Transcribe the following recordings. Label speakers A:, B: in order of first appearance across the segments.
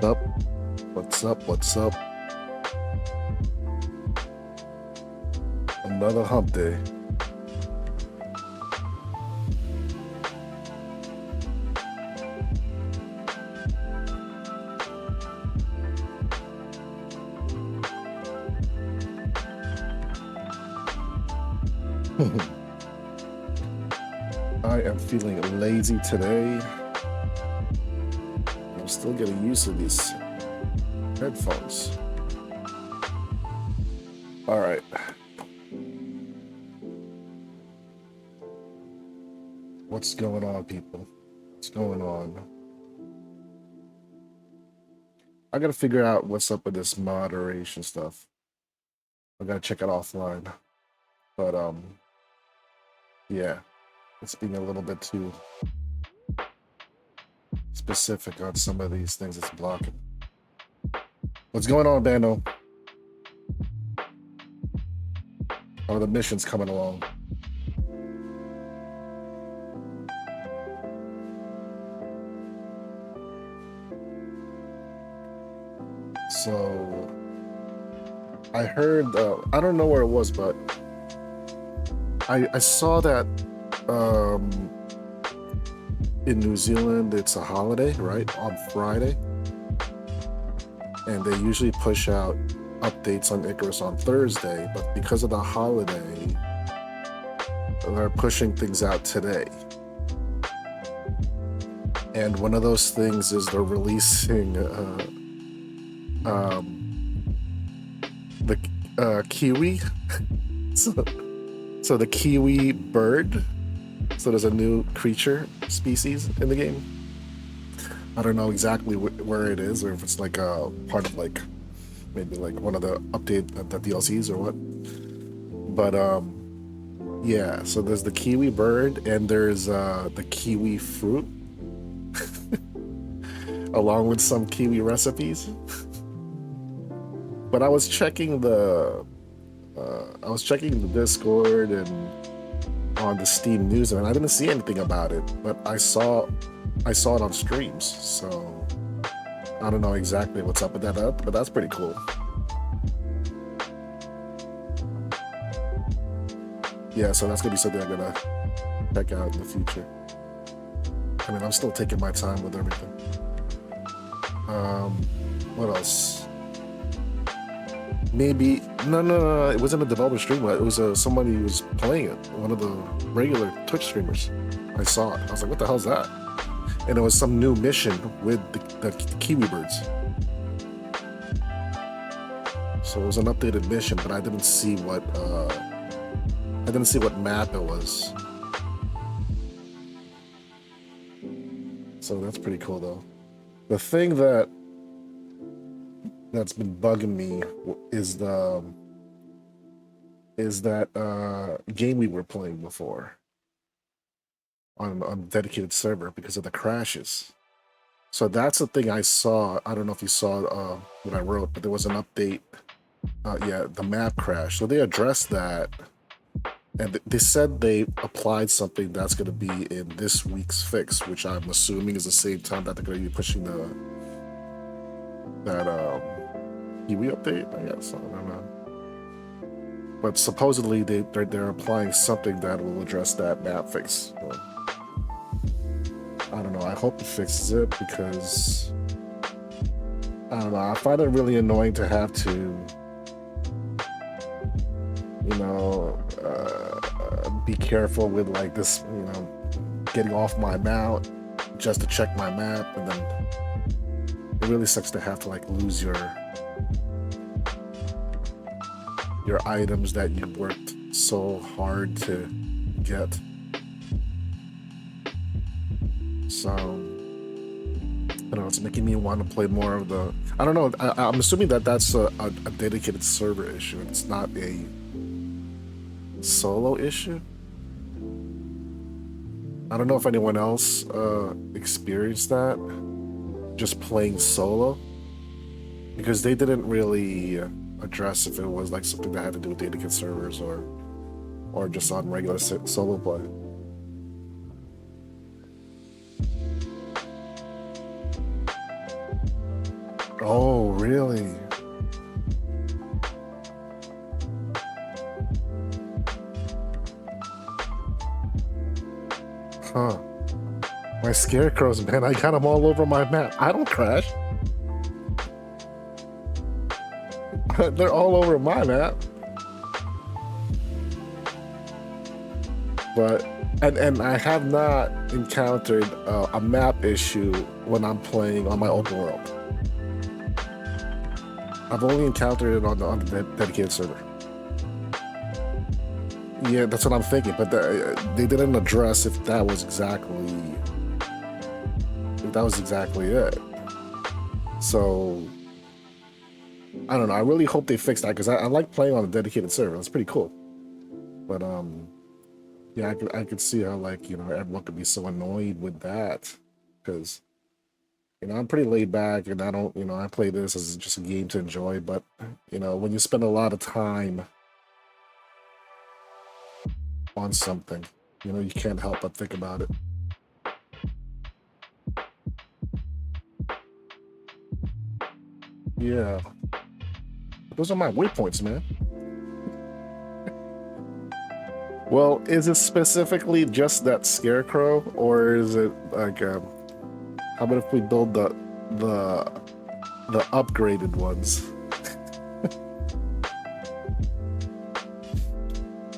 A: Up? What's up? What's up? Another hump day. I am feeling lazy today. I'm still getting used to these headphones. All right. What's going on, people? What's going on? I gotta figure out what's up with this moderation stuff. I gotta check it offline. But yeah, it's being a little bit too specific on some of these things it's blocking. What's going on, Bando? How are the missions coming along? So I heard, I don't know where it was, but I saw that in New Zealand it's a holiday, right, on Friday, and they usually push out updates on Icarus on Thursday, but because of the holiday they're pushing things out today. And one of those things is they're releasing the kiwi. So the kiwi bird. So there's a new creature species in the game. I don't know exactly where it is, or if it's like a part of like maybe like one of the DLCs or what. But yeah, so there's the kiwi bird and there's the kiwi fruit. along with some kiwi recipes. But I was checking the Discord and on the Steam news, and I didn't see anything about it. But I saw it on streams, so I don't know exactly what's up with that, but that's pretty cool. Yeah, so that's gonna be something I'm gonna check out in the future. I mean, I'm still taking my time with everything. What else? Maybe no. It wasn't a developer stream. It was somebody who was playing it. One of the regular Twitch streamers. I saw it. I was like, "What the hell's that?" And it was some new mission with the kiwi birds. So it was an updated mission, but I didn't see what map it was. So that's pretty cool, though. The thing that's been bugging me is that game we were playing before on a dedicated server because of the crashes. So that's the thing I saw. I don't know if you saw what I wrote, but there was an update. Yeah, the map crash. So they addressed that, and they said they applied something that's going to be in this week's fix, which I'm assuming is the same time that they're going to be pushing that Kiwi update. I guess I don't know. But supposedly they're applying something that will address that map fix. So, I don't know. I hope it fixes it because I don't know. I find it really annoying to have to, you know, be careful with like this, you know, getting off my mount just to check my map, and then it really sucks to have to like lose your items that you worked so hard to get. So I don't know, it's making me want to play more of the, I don't know, I'm assuming that that's a dedicated server issue. It's not a solo issue. I don't know if anyone else experienced that, just playing solo, because they didn't really address if it was like something that had to do with dedicated servers or just on regular solo play. Oh, really? Huh. My scarecrows, man, I got them all over my map. I don't crash. They're all over my map. But, and I have not encountered a map issue when I'm playing on my open world. I've only encountered it on the dedicated server. Yeah, that's what I'm thinking, but they didn't address if that was exactly it. So I don't know. I really hope they fix that because I like playing on a dedicated server. That's pretty cool. But yeah, I could see how, like, you know, everyone could be so annoyed with that because, you know, I'm pretty laid back and I don't, you know, I play this as just a game to enjoy. But, you know, when you spend a lot of time on something, you know, you can't help but think about it. Yeah. Those are my waypoints, man. Well, is it specifically just that scarecrow, or is it like, how about if we build the upgraded ones?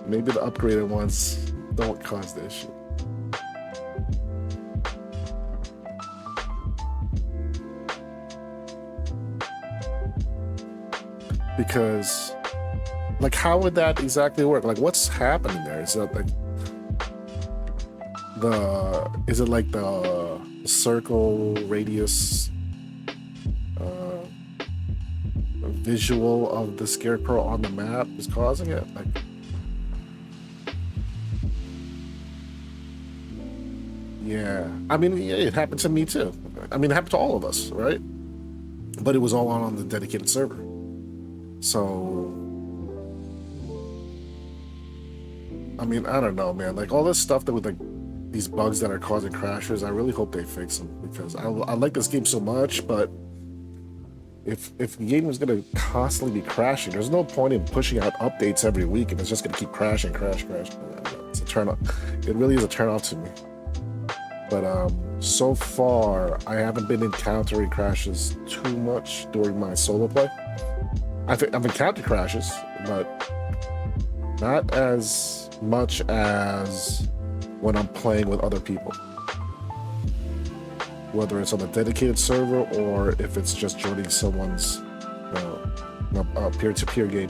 A: Maybe the upgraded ones don't cause the issue. Because, like, how would that exactly work? Like, what's happening there? Is that like is it like the circle radius visual of the scarecrow on the map is causing it? Like, yeah, I mean, yeah, it happened to me too. I mean, it happened to all of us, right? But it was all on the dedicated server. So, I mean, I don't know, man. Like all this stuff that with like these bugs that are causing crashes, I really hope they fix them because I like this game so much. But if the game is gonna constantly be crashing, there's no point in pushing out updates every week if it's just gonna keep crashing. It's a turn off. It really is a turn off to me. But so far, I haven't been encountering crashes too much during my solo play. I've encountered crashes, but not as much as when I'm playing with other people. Whether it's on a dedicated server or if it's just joining someone's peer-to-peer game.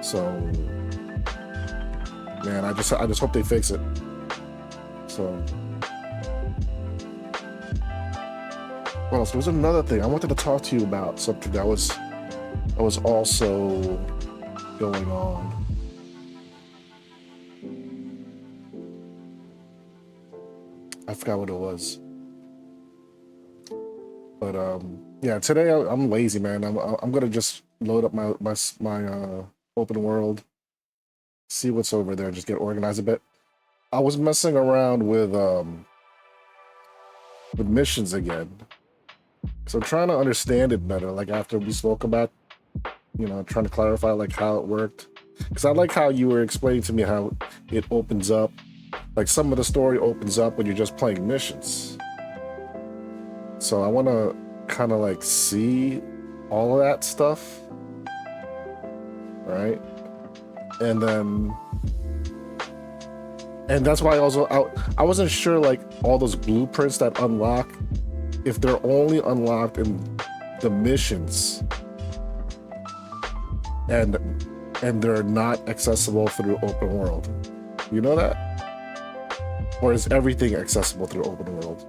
A: So, man, I just hope they fix it. So, what else? There was another thing I wanted to talk to you about. Something that was also going on. I forgot what it was. But yeah, today I'm lazy, man. I'm gonna just load up my open world, see what's over there, just get organized a bit. I was messing around with missions again, so I'm trying to understand it better. Like after we spoke about, trying to clarify like how it worked, because I like how you were explaining to me how it opens up. Like some of the story opens up when you're just playing missions. So I want to kind of like see all of that stuff, right? And that's why I wasn't sure like all those blueprints that unlock, if they're only unlocked in the missions and they're not accessible through open world. You know that? Or is everything accessible through open world?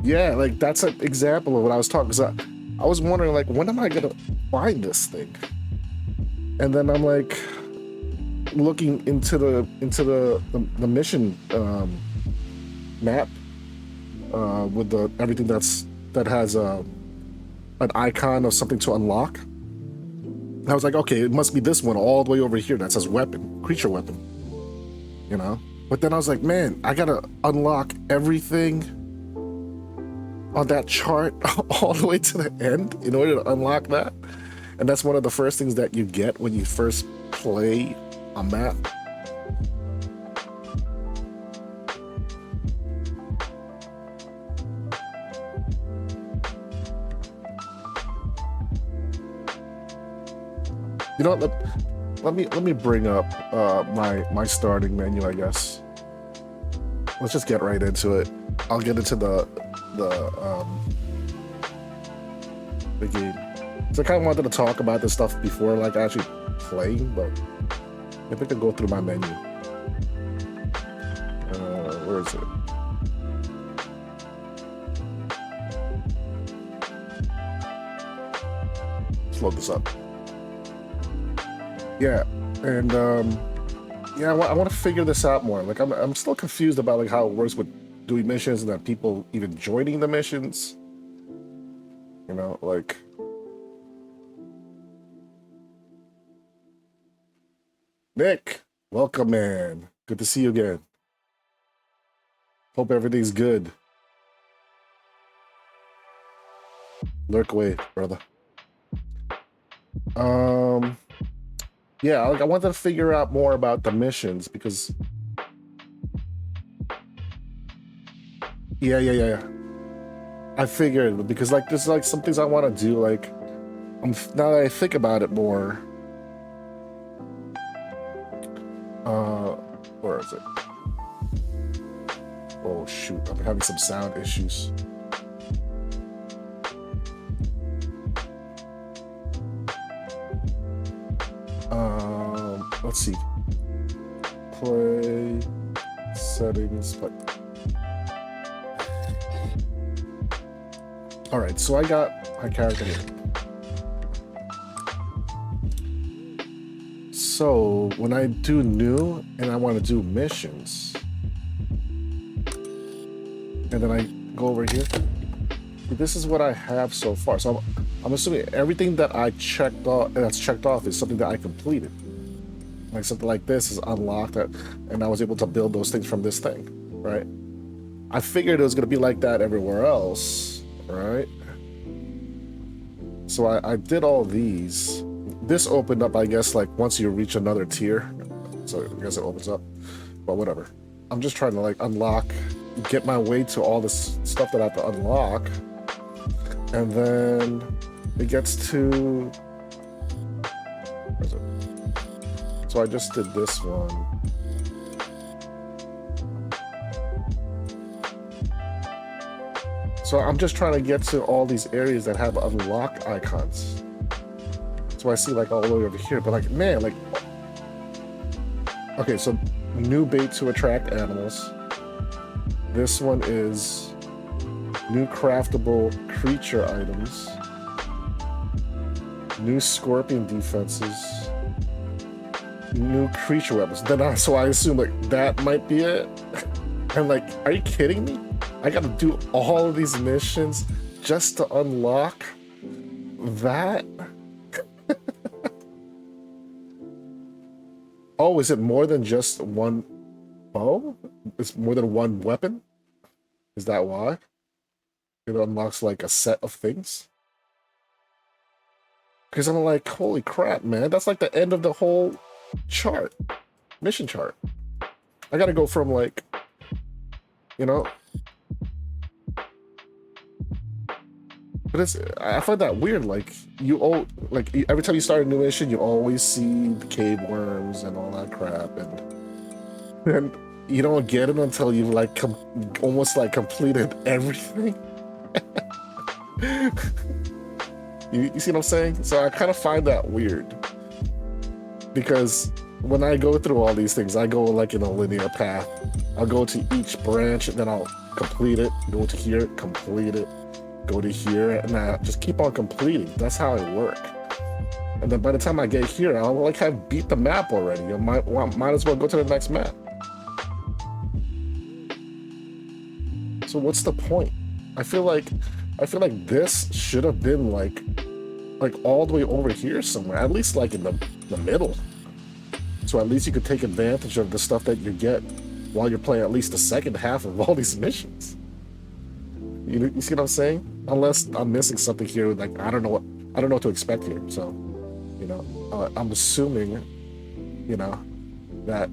A: Yeah, like that's an example of what I was talking. Because I was wondering, like, when am I gonna find this thing? And then I'm like looking into the mission map with everything that has an icon of something to unlock. And I was like, okay, it must be this one all the way over here that says creature weapon. But then I was like, man, I gotta unlock everything on that chart all the way to the end in order to unlock that. And that's one of the first things that you get when you first play a map. You know what? Let me bring up my starting menu, I guess. Let's just get right into it. I'll get into the game. So I kind of wanted to talk about this stuff before like actually playing, but if I could go through my menu. Where is it? Let's load this up. Yeah, and yeah, I want to figure this out more. Like I'm still confused about like how it works with doing missions and then people even joining the missions. Like Nick, welcome, man. Good to see you again. Hope everything's good. Lurk away, brother. Yeah, I wanted to figure out more about the missions because yeah. I figured because like there's like some things I want to do. Like now that I think about it more, where is it? Oh shoot, I'm having some sound issues. Let's see. Play settings. Play. All right, so I got my character here. So when I do new and I want to do missions, and then I go over here. This is what I have so far. So I'm assuming everything that I checked off, that's checked off, is something that I completed. Like something like this is unlocked, and I was able to build those things from this thing, right? I figured it was gonna be like that everywhere else, right? So I did all these. This opened up, I guess, like once you reach another tier. So I guess it opens up, but whatever. I'm just trying to like unlock, get my way to all this stuff that I have to unlock. And then it gets to, where is it? So I just did this one. So I'm just trying to get to all these areas that have unlock icons. So I see like all the way over here, but like, man, like, okay, so new bait to attract animals. This one is new craftable creature items, new scorpion defenses, new creature weapons. Then so I assume like that might be it. I'm like, are you kidding me? I gotta do all of these missions just to unlock that? Oh, is it more than just one bow? It's more than one weapon? Is that why? It unlocks like a set of things? Because I'm like, holy crap, man. That's like the end of the whole chart. Mission chart. I gotta go from like, you know. But I find that weird. Like every time you start a new mission, you always see the cave worms and all that crap, and you don't get it until you've like almost like completed everything. you see what I'm saying? So I kind of find that weird, because when I go through all these things, I go like in a linear path. I'll go to each branch and then I'll complete it, go to here, complete it, go to here, and I just keep on completing. That's how I work. And then by the time I get here, I'll like have beat the map already. I might as well go to the next map. So what's the point? I feel like this should have been like all the way over here somewhere, at least like in the middle. So at least you could take advantage of the stuff that you get while you're playing at least the second half of all these missions. You see what I'm saying? Unless I'm missing something here, like I don't know what to expect here. So, you know, I'm assuming, you know, that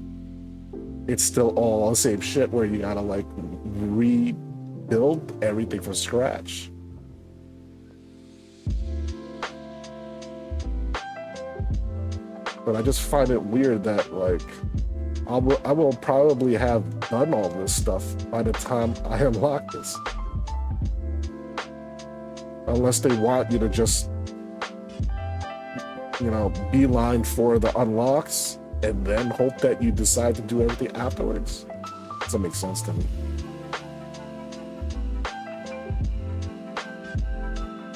A: it's still all the same shit where you gotta like rebuild everything from scratch. But I just find it weird that like I will probably have done all this stuff by the time I unlock this. Unless they want you to just, you know, beeline for the unlocks and then hope that you decide to do everything afterwards. Doesn't make sense to me.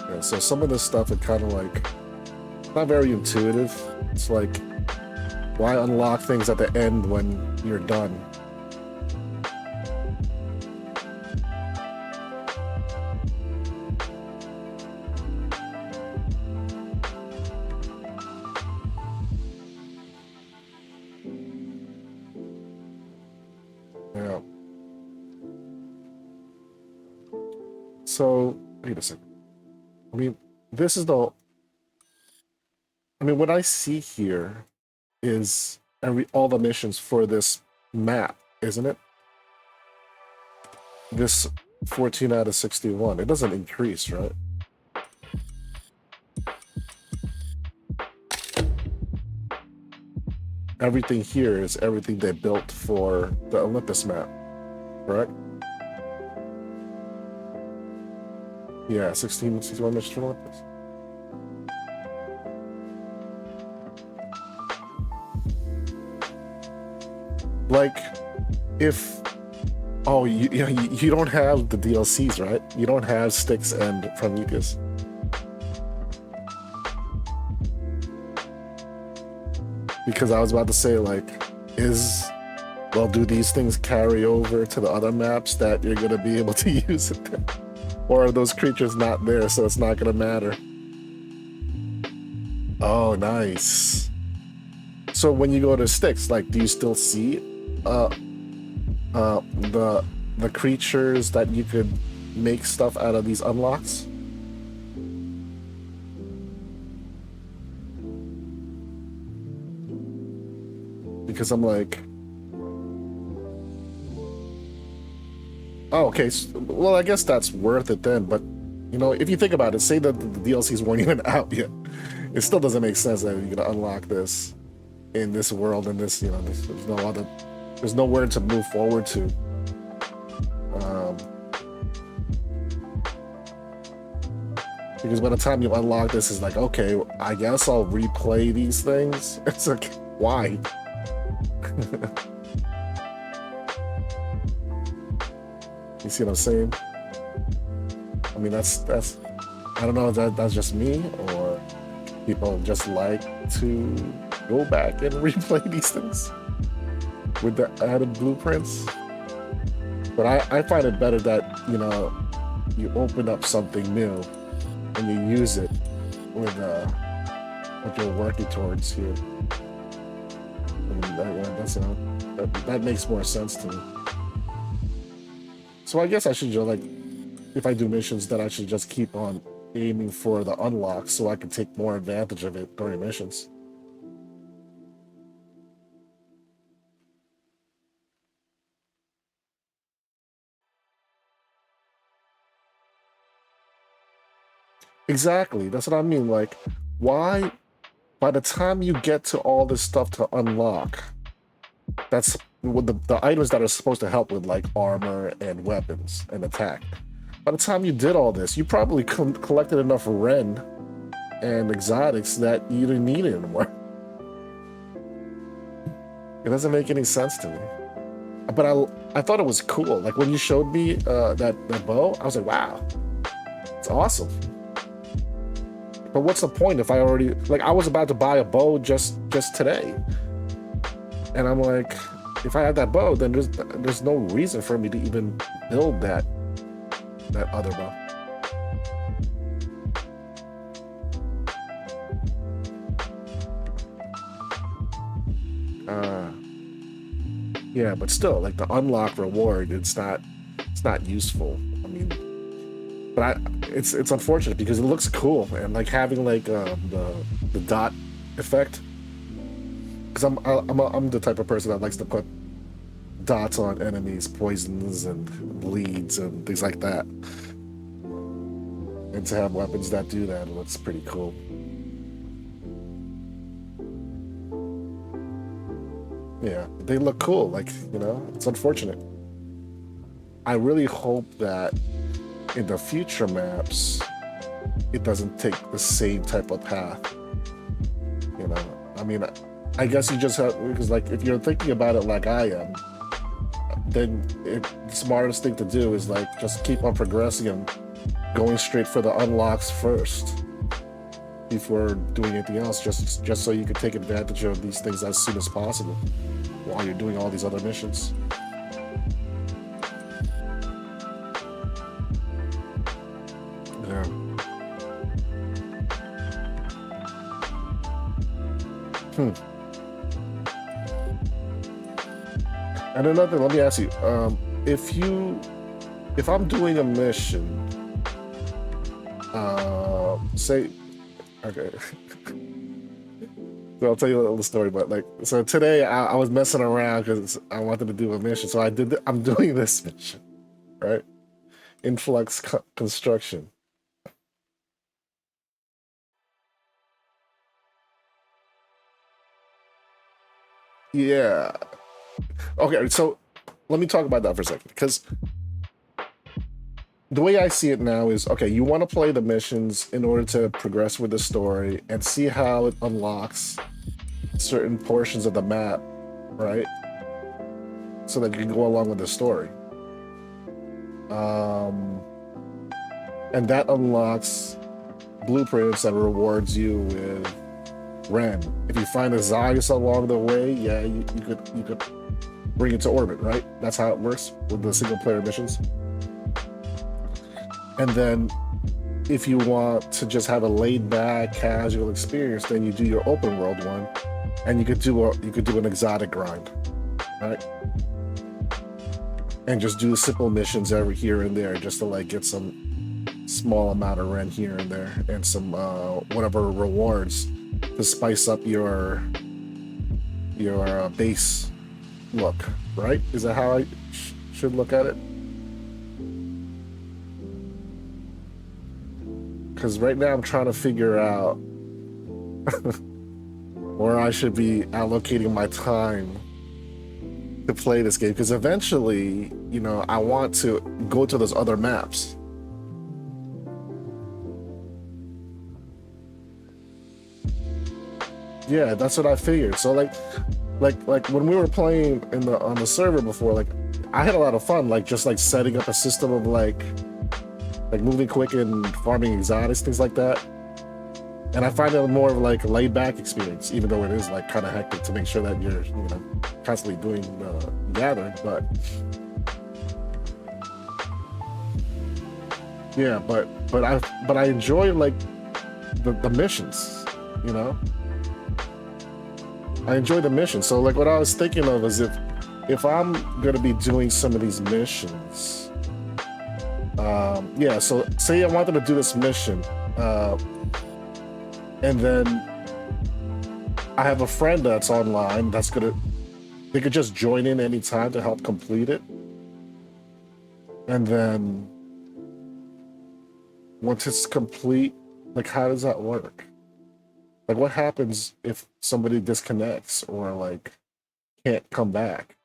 A: Yeah, so some of this stuff is kind of like not very intuitive. It's like, why unlock things at the end when you're done? Yeah. So, wait a second. I mean, this is the... I mean, what I see here is all the missions for this map, isn't it? This 14 out of 61. It doesn't increase, right? Everything here is everything they built for the Olympus map, correct? Yeah, 61 missions for Olympus. Like, if... Oh, you don't have the DLCs, right? You don't have Styx and Prometheus. Because I was about to say, like, is well, do these things carry over to the other maps that you're gonna be able to use it there? Or are those creatures not there, so it's not gonna matter? Oh, nice. So when you go to sticks, like, do you still see the creatures that you could make stuff out of these unlocks? Because I'm like, oh, okay. Well, I guess that's worth it then. But you know, if you think about it, say that the DLCs weren't even out yet, it still doesn't make sense that you're gonna unlock this in this world and this, you know, there's nowhere to move forward to. Because by the time you unlock this, it's like, okay, I guess I'll replay these things. It's like, why? You see what I'm saying? I mean, that's I don't know if that's just me or people just like to go back and replay these things with the added blueprints. But I find it better that, you know, you open up something new and you use it with what you're working towards here. I mean, that makes more sense to me. So I guess I should just, like, if I do missions, then I should just keep on aiming for the unlock so I can take more advantage of it during missions. Exactly, that's what I mean. Like, why, by the time you get to all this stuff to unlock, that's with the items that are supposed to help with like armor and weapons and attack. By the time you did all this, you probably collected enough Ren and exotics that you didn't need it anymore. It doesn't make any sense to me. But I thought it was cool. Like when you showed me that bow, I was like, wow, it's awesome. But what's the point if I already, like, I was about to buy a bow just today, and I'm like, if I had that bow, then there's no reason for me to even build that other bow. Yeah, but still, like the unlock reward, it's not useful. I mean, but it's unfortunate because it looks cool, and like having like the dot effect. Because I'm the type of person that likes to put dots on enemies, poisons and bleeds and things like that. And to have weapons that do that looks pretty cool. Yeah, they look cool, like, you know, it's unfortunate. I really hope that in the future maps, it doesn't take the same type of path. You know, I mean, I guess you just have, because like, if you're thinking about it like I am, then the smartest thing to do is like, just keep on progressing and going straight for the unlocks first before doing anything else, just so you can take advantage of these things as soon as possible while you're doing all these other missions. Yeah. And another thing, let me ask you, if I'm doing a mission, say, okay, so I'll tell you a little story, but like, so today I was messing around because I wanted to do a mission, so I'm doing this mission, right? Influx construction. Yeah. Okay, so let me talk about that for a second, because the way I see it now is, okay, you want to play the missions in order to progress with the story and see how it unlocks certain portions of the map, right? So that you can go along with the story. And that unlocks blueprints and rewards you with Ren. If you find a Zayas along the way, yeah, you could bring it to orbit, right? That's how it works with the single player missions. And then if you want to just have a laid back casual experience, then you do your open world one, and you could do an exotic grind, right? And just do simple missions every here and there, just to like get some small amount of rent here and there, and some whatever rewards to spice up your base look, right? Is that how I should look at it? Because right now I'm trying to figure out where I should be allocating my time to play this game, because eventually, you know, I want to go to those other maps. Yeah, that's what I figured. So like when we were playing on the server before, like I had a lot of fun, like just like setting up a system of like moving quick and farming exotics, things like that. And I find it more of like a laid back experience, even though it is like kind of hectic to make sure that you're, you know, constantly doing gathering. But yeah, but I enjoy like the missions, you know. I enjoy the missions. So like what I was thinking of is if I'm gonna be doing some of these missions, yeah. So say I wanted to do this mission. And then I have a friend that's online that's they could just join in anytime to help complete it. And then once it's complete, like how does that work? Like what happens if somebody disconnects or like can't come back?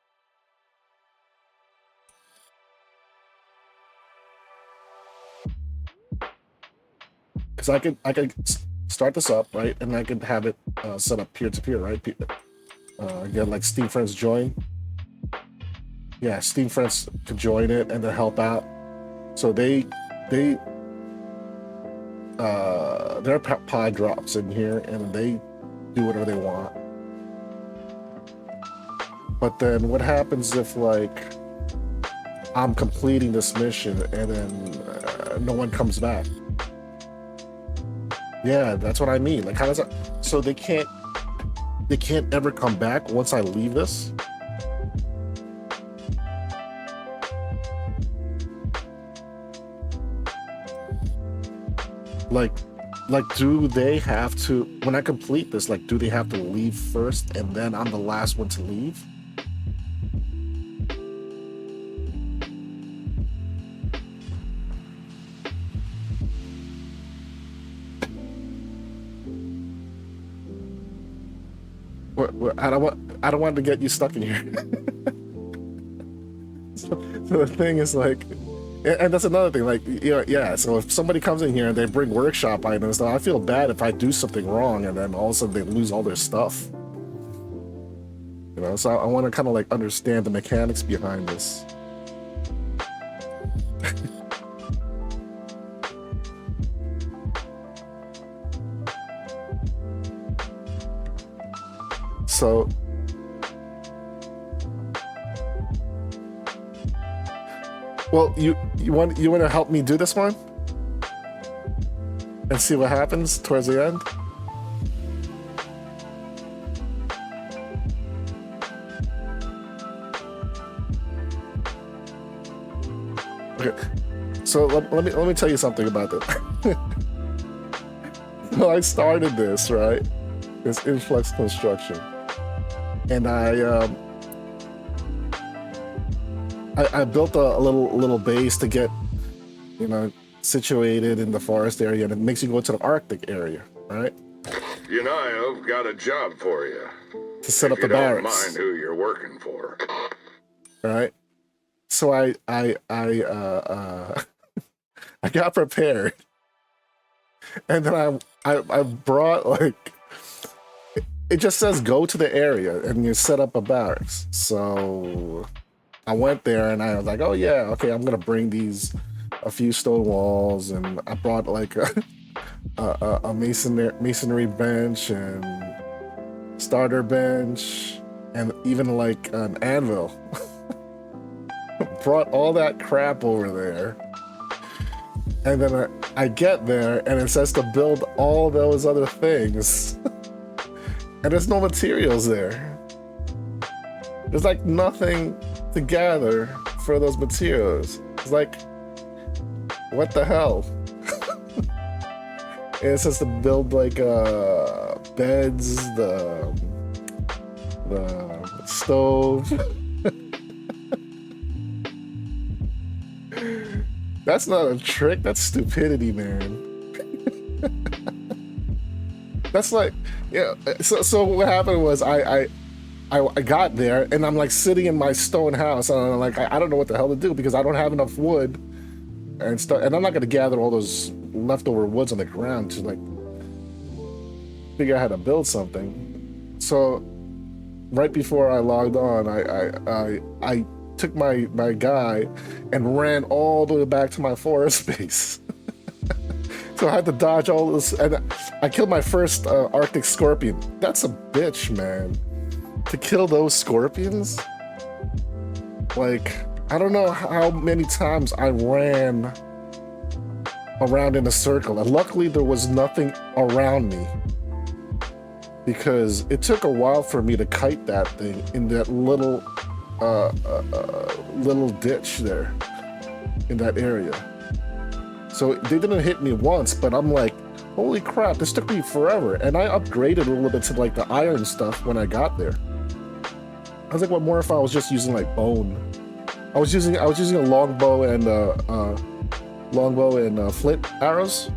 A: Because I could start this up, right? And I could have it set up peer-to-peer, right? Again, like Steam Friends join. Yeah, Steam Friends could join it and then help out. So their pod drops in here and they do whatever they want. But then what happens if like I'm completing this mission and then no one comes back? Yeah, that's what I mean. Like, how does that? So they can't ever come back once I leave this. Like, do they have to, when I complete this? Like, do they have to leave first, and then I'm the last one to leave? I don't want to get you stuck in here. So the thing is like, and that's another thing. Like, you know, yeah. So if somebody comes in here and they bring workshop items, then I feel bad if I do something wrong and then all of a sudden they lose all their stuff. You know, so I want to kind of like understand the mechanics behind this. So well, you want to help me do this one and see what happens towards the end? Okay. So let me tell you something about this. Well, I started this, right? This influx construction. And I built a little base to get, you know, situated in the forest area, and it makes you go to the Arctic area, right?
B: You know, I've got a job for you.
A: To set up the barracks.
B: Don't mind who you're working for.
A: Right. So I I got prepared, and then I brought like. It just says go to the area and you set up a barracks. So I went there and I was like, oh yeah, okay, I'm gonna bring a few stone walls, and I brought like a masonry bench and starter bench and even like an anvil. Brought all that crap over there. And then I get there and it says to build all those other things. And there's no materials there. There's like nothing to gather for those materials. It's like, what the hell? And it says to build like beds, the stove. That's not a trick, that's stupidity, man. That's like, yeah, so what happened was I got there and I'm like sitting in my stone house and I'm like, I don't know what the hell to do because I don't have enough wood and stuff, and I'm not gonna gather all those leftover woods on the ground to like figure out how to build something. So right before I logged on, I took my guy and ran all the way back to my forest base. So I had to dodge all this, and I killed my first Arctic scorpion. That's a bitch, man. To kill those scorpions, like, I don't know how many times I ran around in a circle, and luckily there was nothing around me because it took a while for me to kite that thing in that little little ditch there in that area. So they didn't hit me once, but I'm like, holy crap, this took me forever. And I upgraded a little bit to like the iron stuff when I got there. I was like, what more if I was just using like bone? I was using a longbow and flint arrows.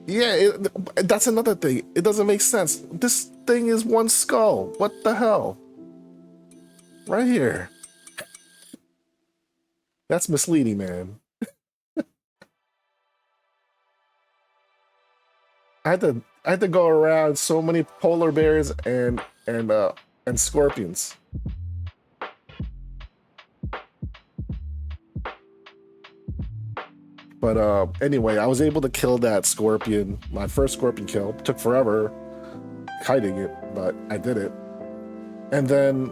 A: Yeah, that's another thing. It doesn't make sense. This thing is one skull. What the hell? Right here. That's misleading, man. I had to go around so many polar bears and scorpions. But anyway, I was able to kill that scorpion. My first scorpion kill. Took forever kiting it, but I did it. And then,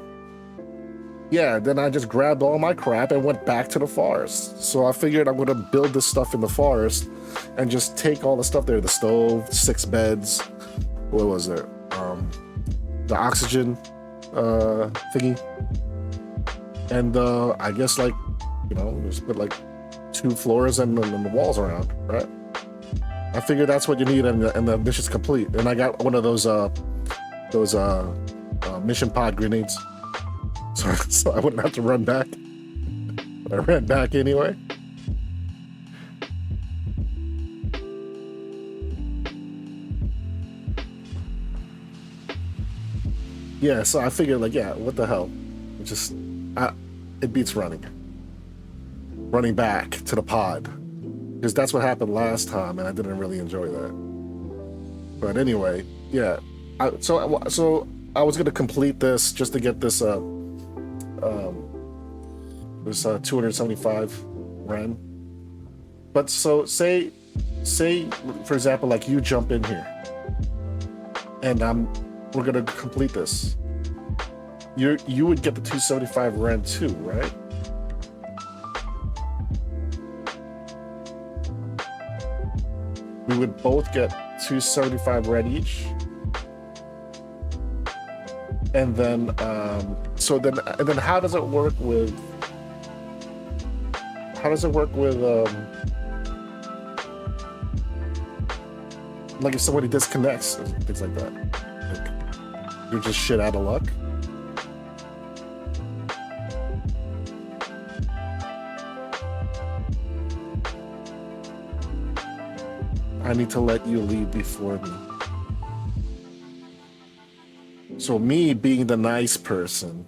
A: yeah, then I just grabbed all my crap and went back to the forest. So I figured I'm gonna build this stuff in the forest and just take all the stuff there. The stove, 6 beds, what was it? The oxygen thingy. And I guess like, you know, just put like 2 floors and the walls around, right? I figured that's what you need, and the mission's complete. And I got one of those mission pod grenades, so I wouldn't have to run back. But I ran back anyway. Yeah, so I figured like, yeah, what the hell? It beats running back to the pod, because that's what happened last time and I didn't really enjoy that. But anyway, yeah, so I was gonna complete this just to get this 275 Ren. But so say for example, like you jump in here and we're gonna complete this. You would get the 275 Ren too, right? We would both get 275 red each, and then how does it work with? Like if somebody disconnects and things like that, like you're just shit out of luck. I need to let you leave before me. So me being the nice person,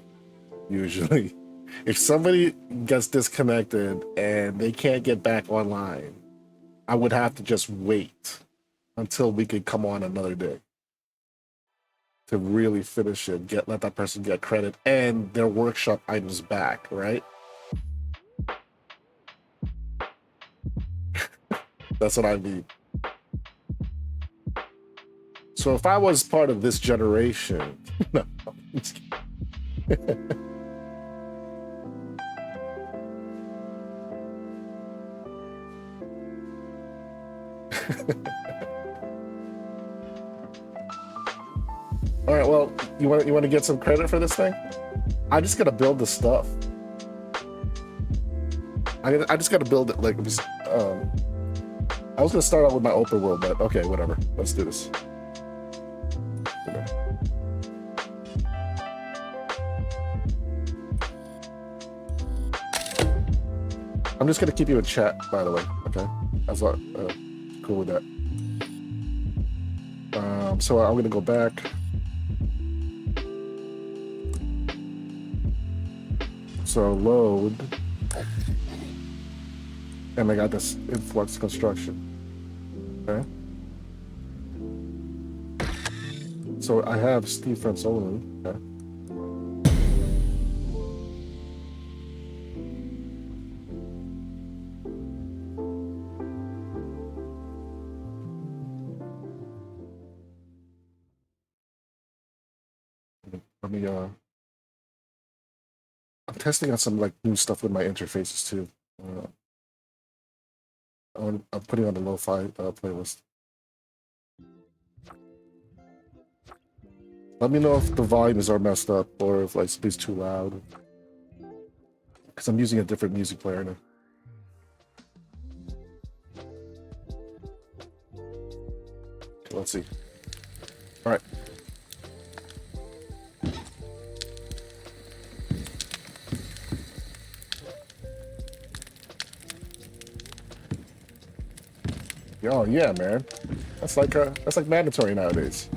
A: usually, if somebody gets disconnected and they can't get back online, I would have to just wait until we could come on another day to really finish it, let that person get credit and their workshop items back, right? That's what I need. So if I was part of this generation, no, I'm just kidding. All right, well, you want to get some credit for this thing? I just gotta build the stuff. I just gotta build it. Like, I was gonna start out with my open world, but okay, whatever. Let's do this. Okay. I'm just gonna keep you in chat, by the way. Okay, that's what. Cool with that. So I'm gonna go back. So load, and I got this influx construction. Okay. So I have Steve Fronts only. Okay. Let me I'm testing out some like new stuff with my interfaces too. I'm putting on the Lofi playlist. Let me know if the volumes are messed up or if like it's too loud. Because I'm using a different music player now. Okay, let's see. All right. Oh yeah, man. That's like mandatory nowadays.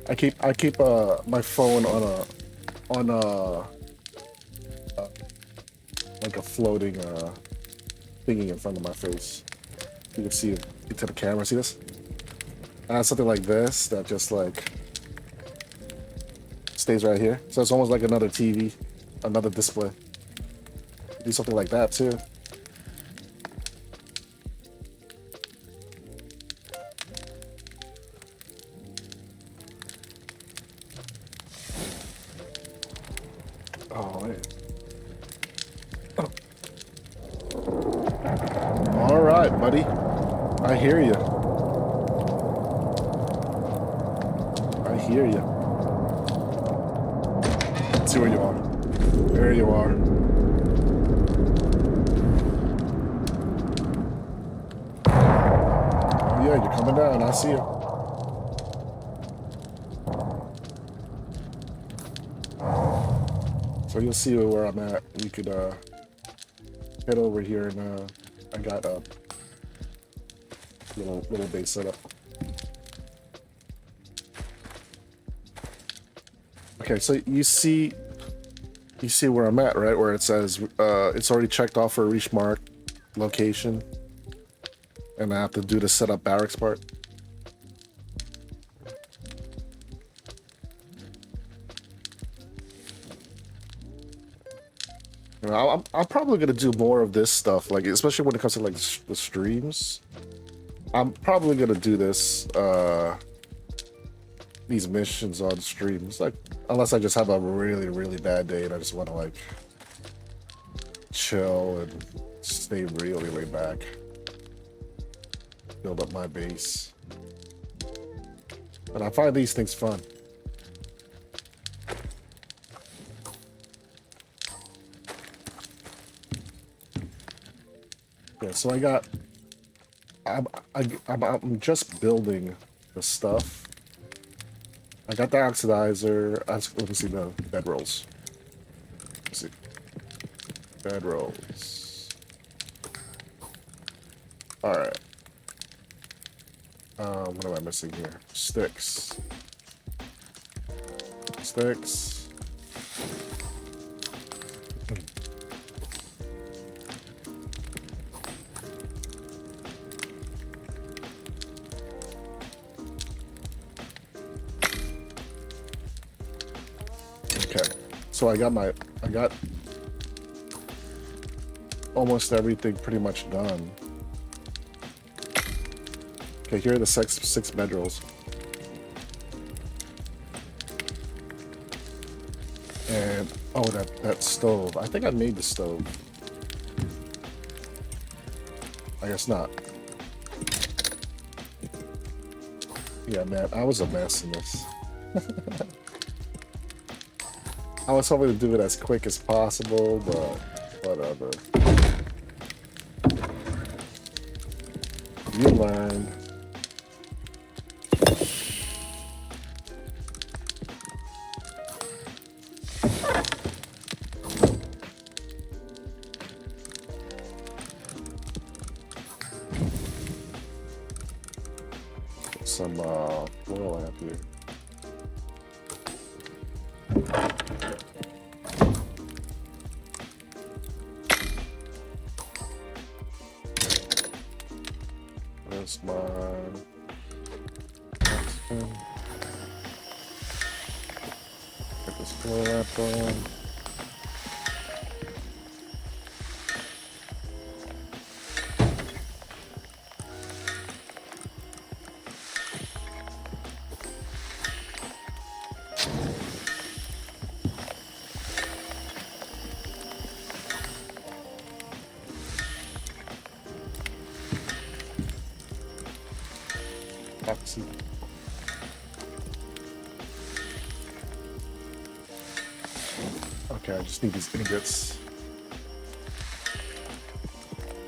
A: I keep my phone on like a floating thingy in front of my face. You can see it into the camera. See this? I have something like this that just like stays right here. So it's almost like another TV, another display. Do something like that too. Oh, man. Oh. All right, buddy. I hear you. I hear you. Let's see where you are. There you are. Yeah, you're coming down. I see you. So you'll see where I'm at. You could head over here and I got a little base set up. Okay, so you see where I'm at, right? Where it says it's already checked off for a reach mark location. And I have to do the setup barracks part. You know, I'm probably gonna do more of this stuff, like especially when it comes to like the streams. I'm probably gonna do this, these missions on streams, like unless I just have a really, really bad day and I just want to like chill and stay really laid back. Build up my base. And I find these things fun. Yeah, so I'm just building the stuff. I got the oxidizer. Let me see the bed rolls. Let's see. Bed rolls. All right. What am I missing here? Sticks. Sticks. Okay. So I got almost everything pretty much done. Okay, here are the six bedrolls. And oh, that stove. I think I made the stove. I guess not. Yeah, man, I was a mess in this. I was hoping to do it as quick as possible, but whatever. You learn. Some oil lamp here. That's my oxygen. Get this oil lamp on. Oxy. Okay, I just need these ingots.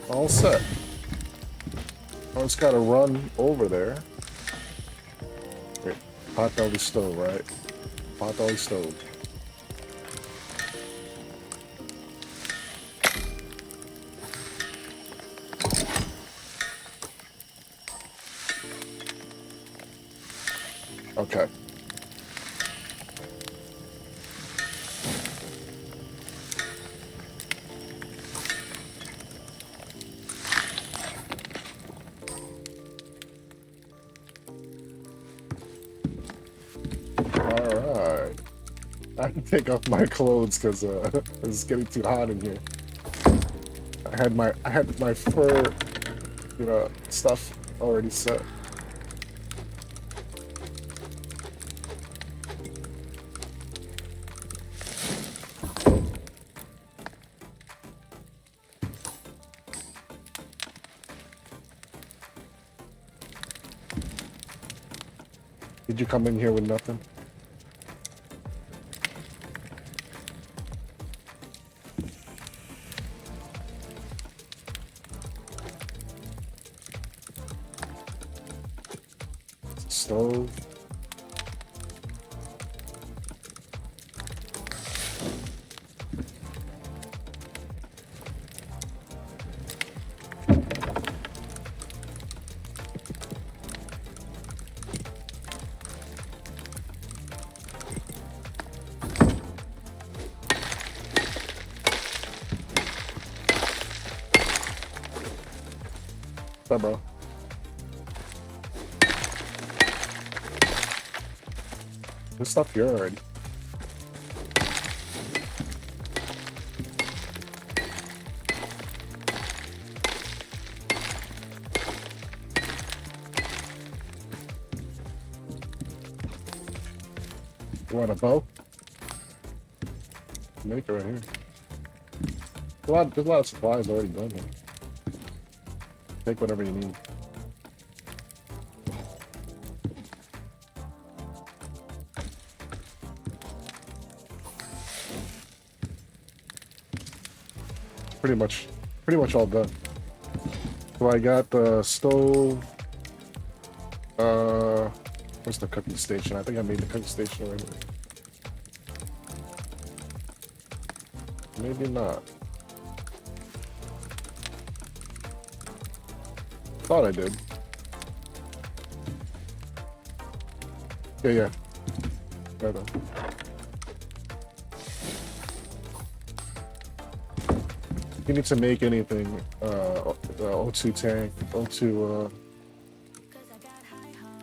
A: All set. I just gotta run over there. Wait, pot belly stove, right? Pot belly stove. Okay. Alright. I have to take off my clothes because it's getting too hot in here. I had my fur, stuff already set. Did you come in here with nothing? Stove. What's up, bro? There's stuff here already. You want a bow? Make it right here. There's a lot of supplies already done here. Take whatever you need. Pretty much all done. So I got the stove. Where's the cooking station? I think I made the cooking station already. Maybe not. Thought I did. Yeah. Right on. You need to make anything, O2 tank, O2,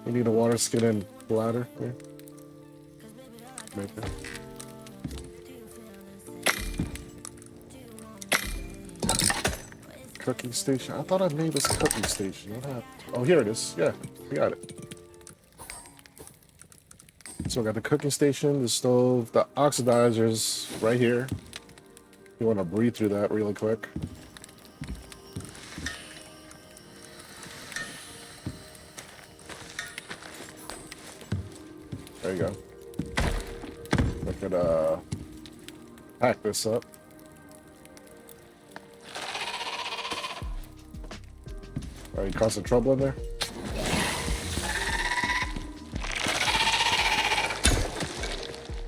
A: you need a water skin and bladder here. Make it. cooking station. I thought I made this cooking station. What happened? Oh, here it is. Yeah, we got it. So we got the cooking station, the stove, the oxidizers right here. You want to breathe through that really quick. There you go. I could pack this up. Are you causing trouble in there?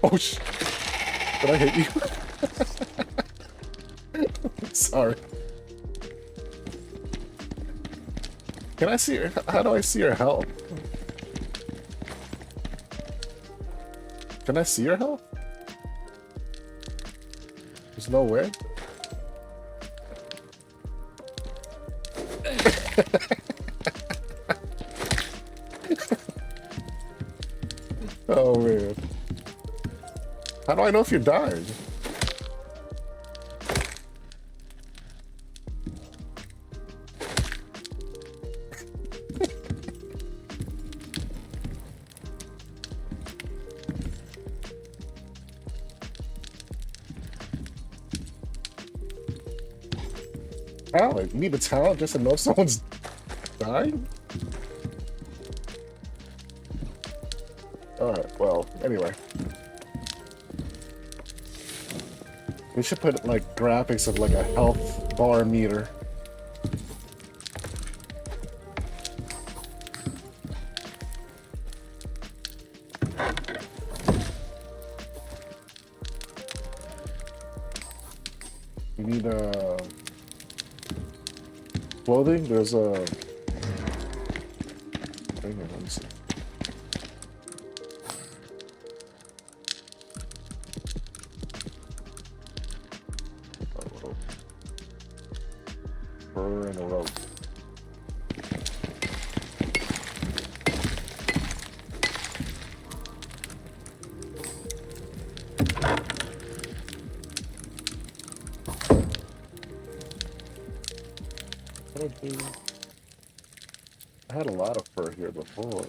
A: Oh sh! Did I hit you? Sorry. Can I see her? How do I see her health? Can I see her health? There's no way. Oh man. How do I know if you died? Talent? You need a talent just to know if someone's dying? Alright, well, anyway. We should put like graphics of like a health bar meter. We need clothing. There's a hang on, let me see. Fur and a rope. I had a lot of fur here before.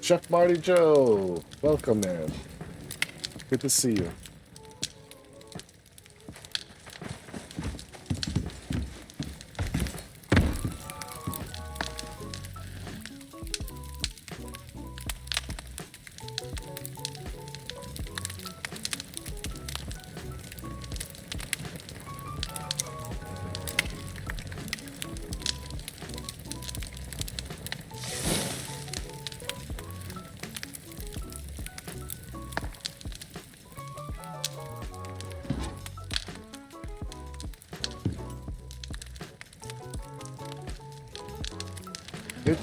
A: Chef Marty Joe, welcome, man. Good to see you.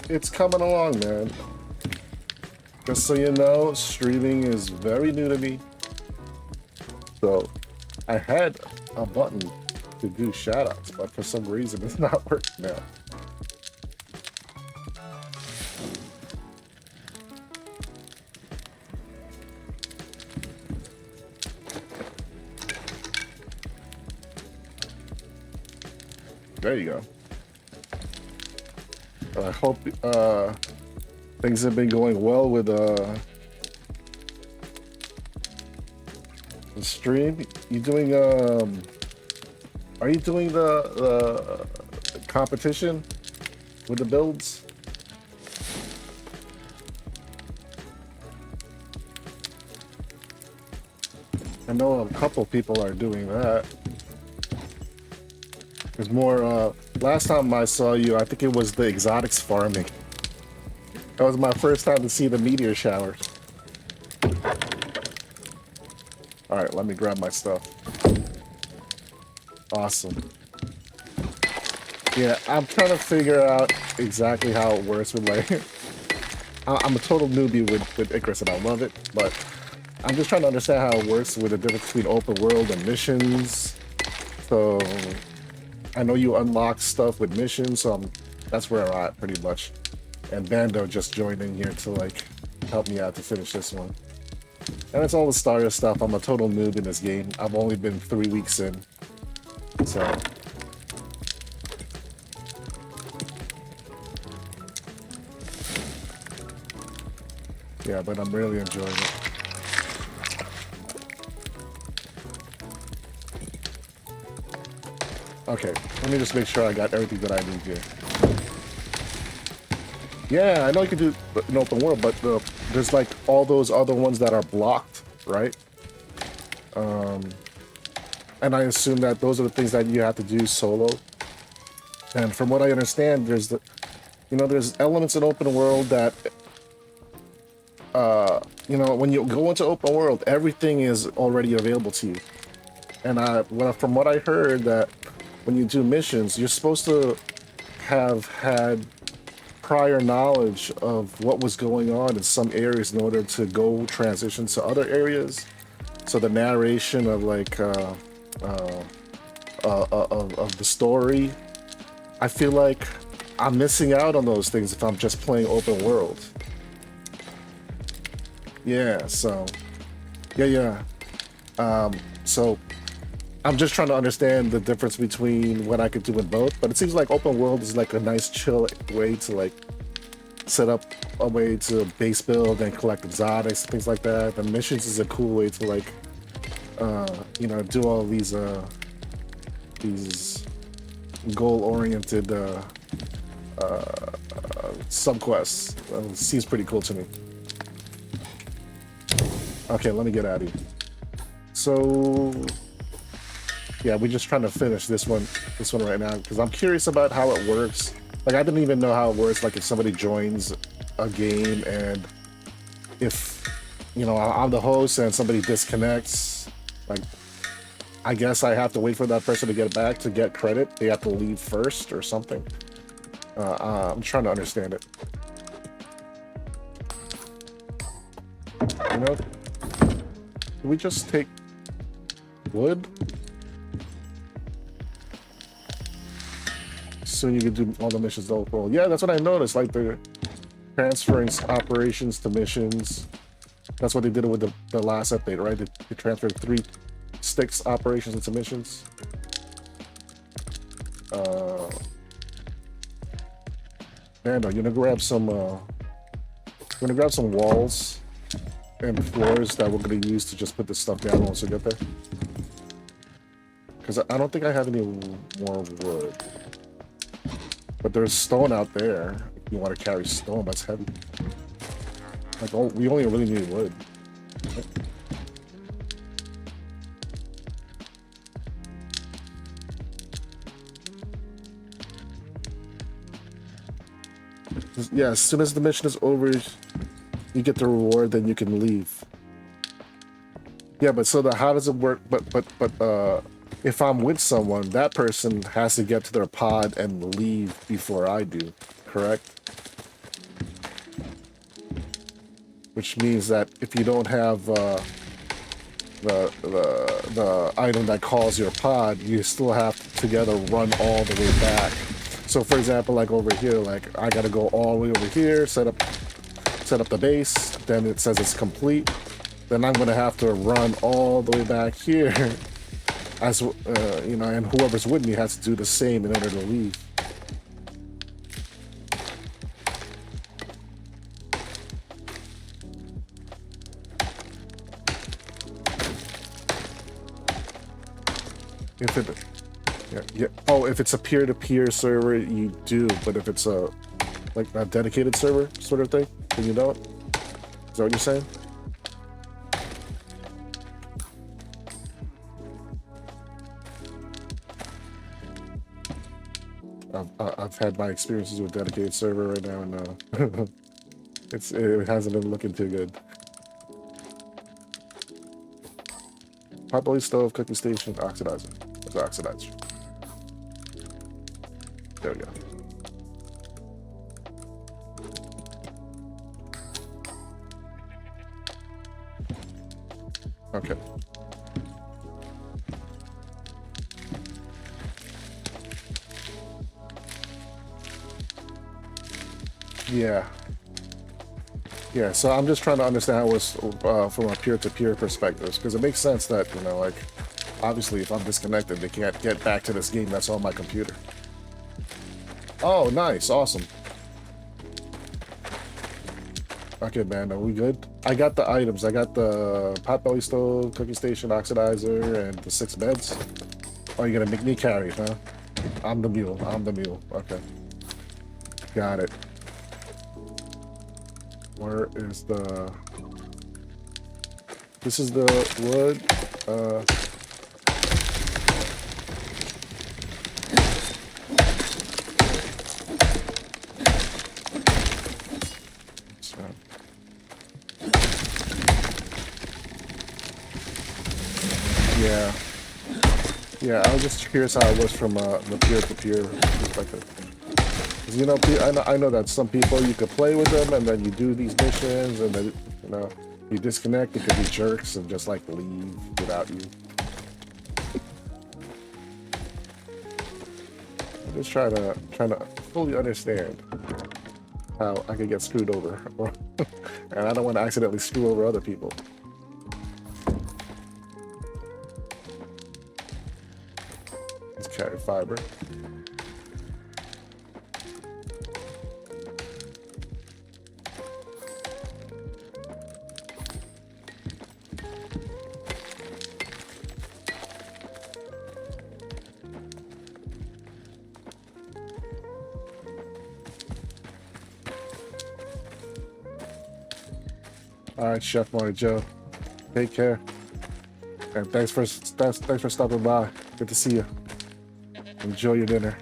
A: It's coming along, man. Just so you know, streaming is very new to me. So, I had a button to do shoutouts, but for some reason it's not working now. There you go. I hope things have been going well with the stream. You doing are you doing the competition with the builds? I know a couple people are doing that. There's more, last time I saw you, I think it was the exotics farming. That was my first time to see the meteor shower. Alright, let me grab my stuff. Awesome. Yeah, I'm trying to figure out exactly how it works with like... I'm a total newbie with Icarus and I love it, but I'm just trying to understand how it works with the difference between open world and missions. So... I know you unlock stuff with missions, so that's where I'm at pretty much. And Bando just joined in here to like help me out to finish this one. And it's all the starter stuff. I'm a total noob in this game. I've only been 3 weeks in. So yeah, but I'm really enjoying it. Okay, let me just make sure I got everything that I need here. Yeah, I know you can do an open world, but there's like all those other ones that are blocked, right? And I assume that those are the things that you have to do solo. And from what I understand, there's there's elements in open world that, when you go into open world, everything is already available to you. And from what I heard, that when you do missions, you're supposed to have had prior knowledge of what was going on in some areas in order to go transition to other areas. So the narration of like of the story, I feel like I'm missing out on those things if I'm just playing open world. Yeah, so so I'm just trying to understand the difference between what I could do in both, but it seems like open world is like a nice chill way to like set up a way to base build and collect exotics, things like that. The missions is a cool way to like do all these goal-oriented subquests. Seems pretty cool to me. Okay, let me get out of here. So yeah, we're just trying to finish this one right now because I'm curious about how it works. Like, I didn't even know how it works. Like, if somebody joins a game and if I'm the host and somebody disconnects, like, I guess I have to wait for that person to get back to get credit. They have to leave first or something. I'm trying to understand it. Can we just take wood? Soon you can do all the missions overall. Yeah, that's what I noticed. Like, they're transferring operations to missions. That's what they did with the last update, right? They transferred 3 sticks operations into missions. And you're gonna grab some walls and floors that we're gonna use to just put this stuff down once we get there. Because I don't think I have any more wood. But there's stone out there. If you want to carry stone, that's heavy. Like, we only really need wood. Yeah, as soon as the mission is over, you get the reward, then you can leave. Yeah, but how does it work? But if I'm with someone, that person has to get to their pod and leave before I do, correct? Which means that if you don't have the item that calls your pod, you still have to together run all the way back. So for example, like over here, like I gotta go all the way over here, set up the base, then it says it's complete. Then I'm gonna have to run all the way back here. As and whoever's with me has to do the same in order to leave. If it's a peer-to-peer server, you do. But if it's a dedicated server sort of thing, then you don't. Is that what you're saying? I've had my experiences with dedicated server right now, and it hasn't been looking too good. Potbelly stove, cooking station, oxidizer. That's oxidizer. There we go. Okay. Yeah. Yeah, so I'm just trying to understand how it was from a peer-to-peer perspective, because it makes sense that, you know, like, obviously if I'm disconnected, they can't get back to this game that's on my computer. Oh, nice, awesome. Okay, man, are we good? I got the items. I got the potbelly stove, cooking station, oxidizer, and the 6 beds. Oh, you're gonna make me carry, huh? I'm the mule. I'm the mule. Okay. Got it. Where is the... This is the wood. Yeah. Yeah, I was just curious how it was from the peer-to-peer perspective. 'Cause, you know, I know that some people, you could play with them, and then you do these missions, and then, you know, you disconnect, it could be jerks and just, like, leave without you. I'm just trying to fully understand how I could get screwed over. And I don't want to accidentally screw over other people. Let's carry fiber. All right, Chef Marty Joe. Take care. And thanks for stopping by. Good to see you. Enjoy your dinner.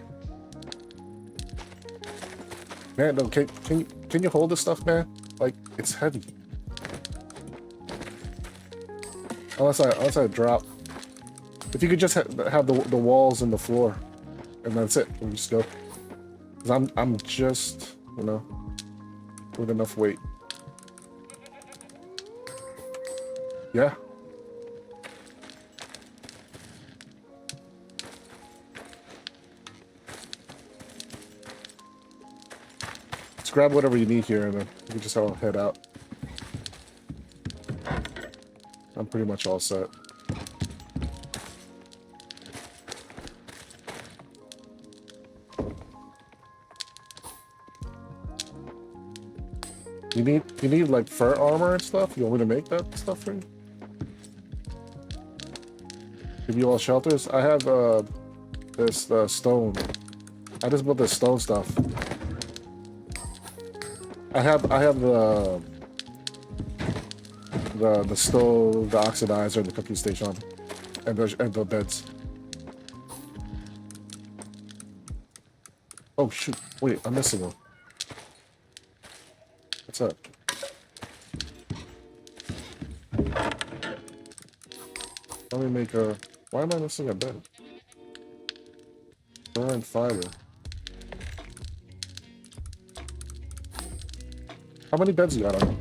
A: Man, no, can you hold this stuff, man? Like, it's heavy. Unless I drop. If you could just have the walls and the floor, and that's it. We just go. 'Cause I'm just, you know, with enough weight. Yeah. Just grab whatever you need here, and then you can just all head out. I'm pretty much all set. You need like fur armor and stuff? You want me to make that stuff for you? Give you all shelters? I have this stone. I just built this stone stuff. I have the stove, the oxidizer, the cooking station, and the beds. Oh shoot! Wait, I'm missing one. What's up? Let me make a... Why am I missing a bed? Fur and fiber. How many beds you got on?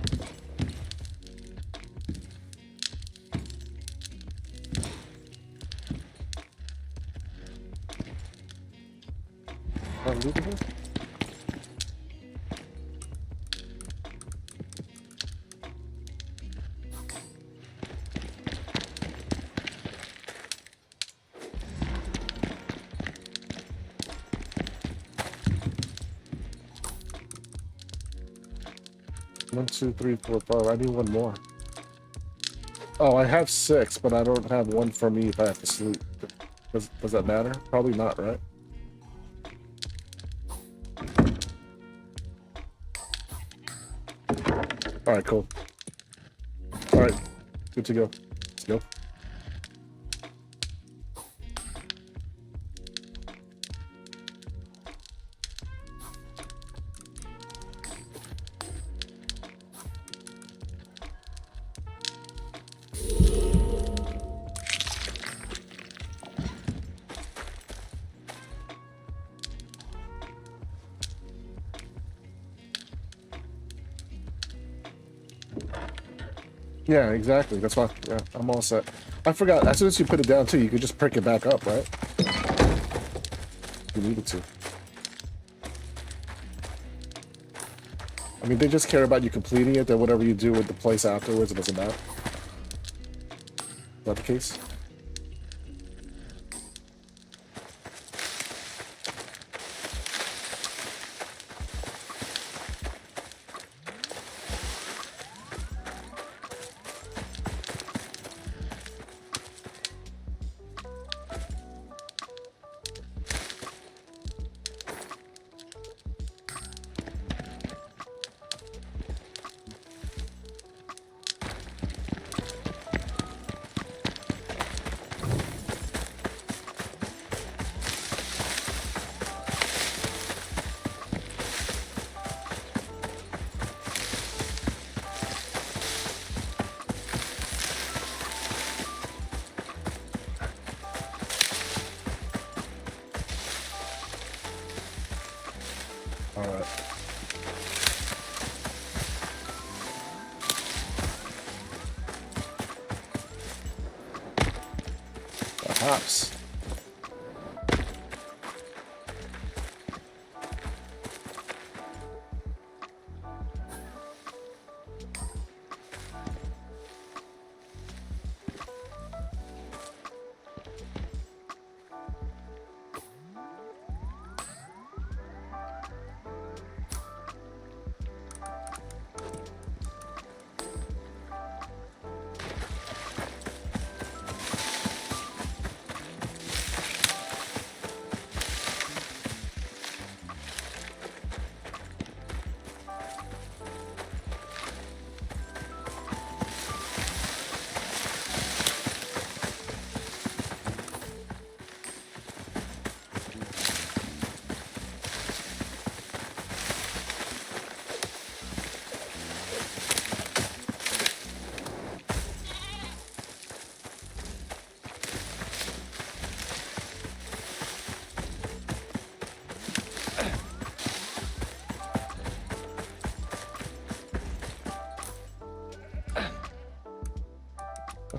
A: Unbelievable. One, two, three, four, five. I need one more. Oh, I have 6, but I don't have one for me if I have to sleep. Does that matter? Probably not, right? Alright, cool. Alright, good to go. Let's go. Yeah, exactly. That's why. Yeah, I'm all set. I forgot. As soon as you put it down too, you could just prick it back up, right? You needed to. I mean, they just care about you completing it, then whatever you do with the place afterwards, it doesn't matter. Is that the case? Alright. Perhaps.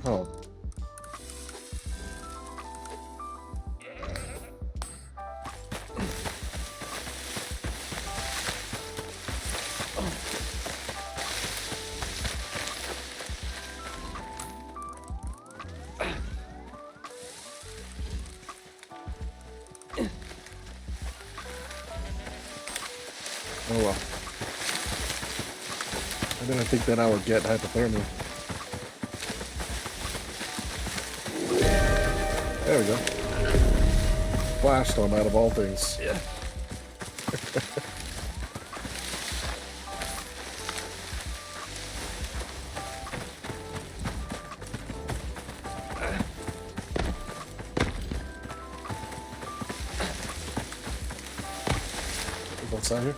A: Oh. Oh well. I didn't think that I would get hypothermia. There we go. Flash storm out of all things.
C: Yeah.
A: Outside here.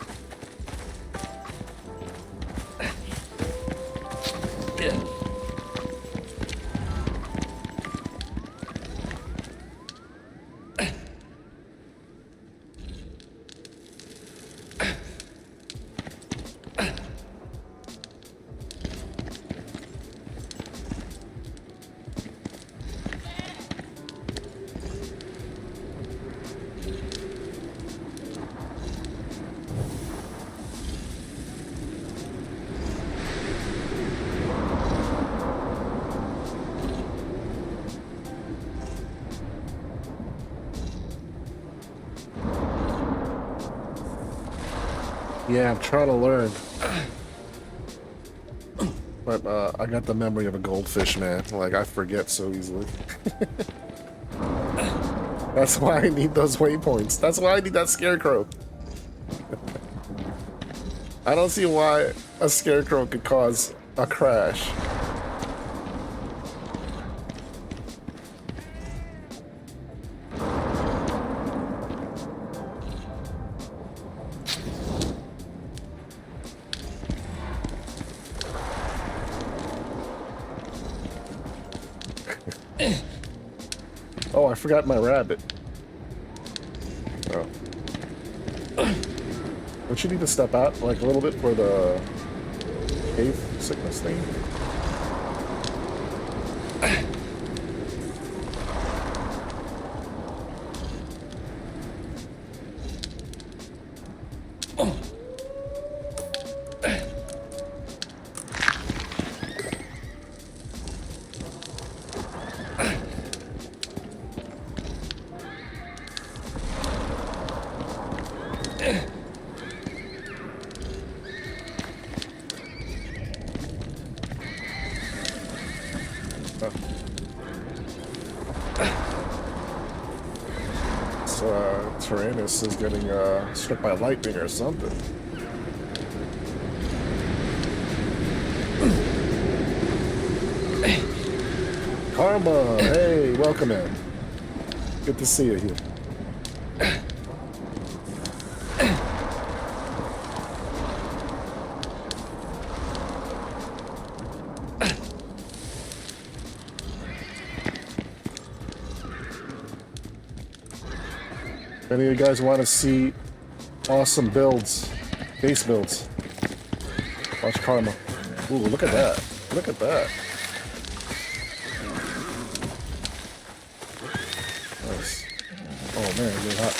C: Yeah.
A: Yeah, I'm trying to learn. But I got the memory of a goldfish, man. Like, I forget so easily. That's why I need those waypoints. That's why I need that scarecrow. I don't see why a scarecrow could cause a crash. Oh, I forgot my rabbit. Oh. Don't you need to step out like a little bit for the cave sickness thing? Tyrannus is getting struck by lightning or something. Karma, hey, welcome in. Good to see you here. If any of you guys want to see awesome builds, base builds, watch Karma. Ooh, look at that. Look at that. Nice. Oh man, it's really hot.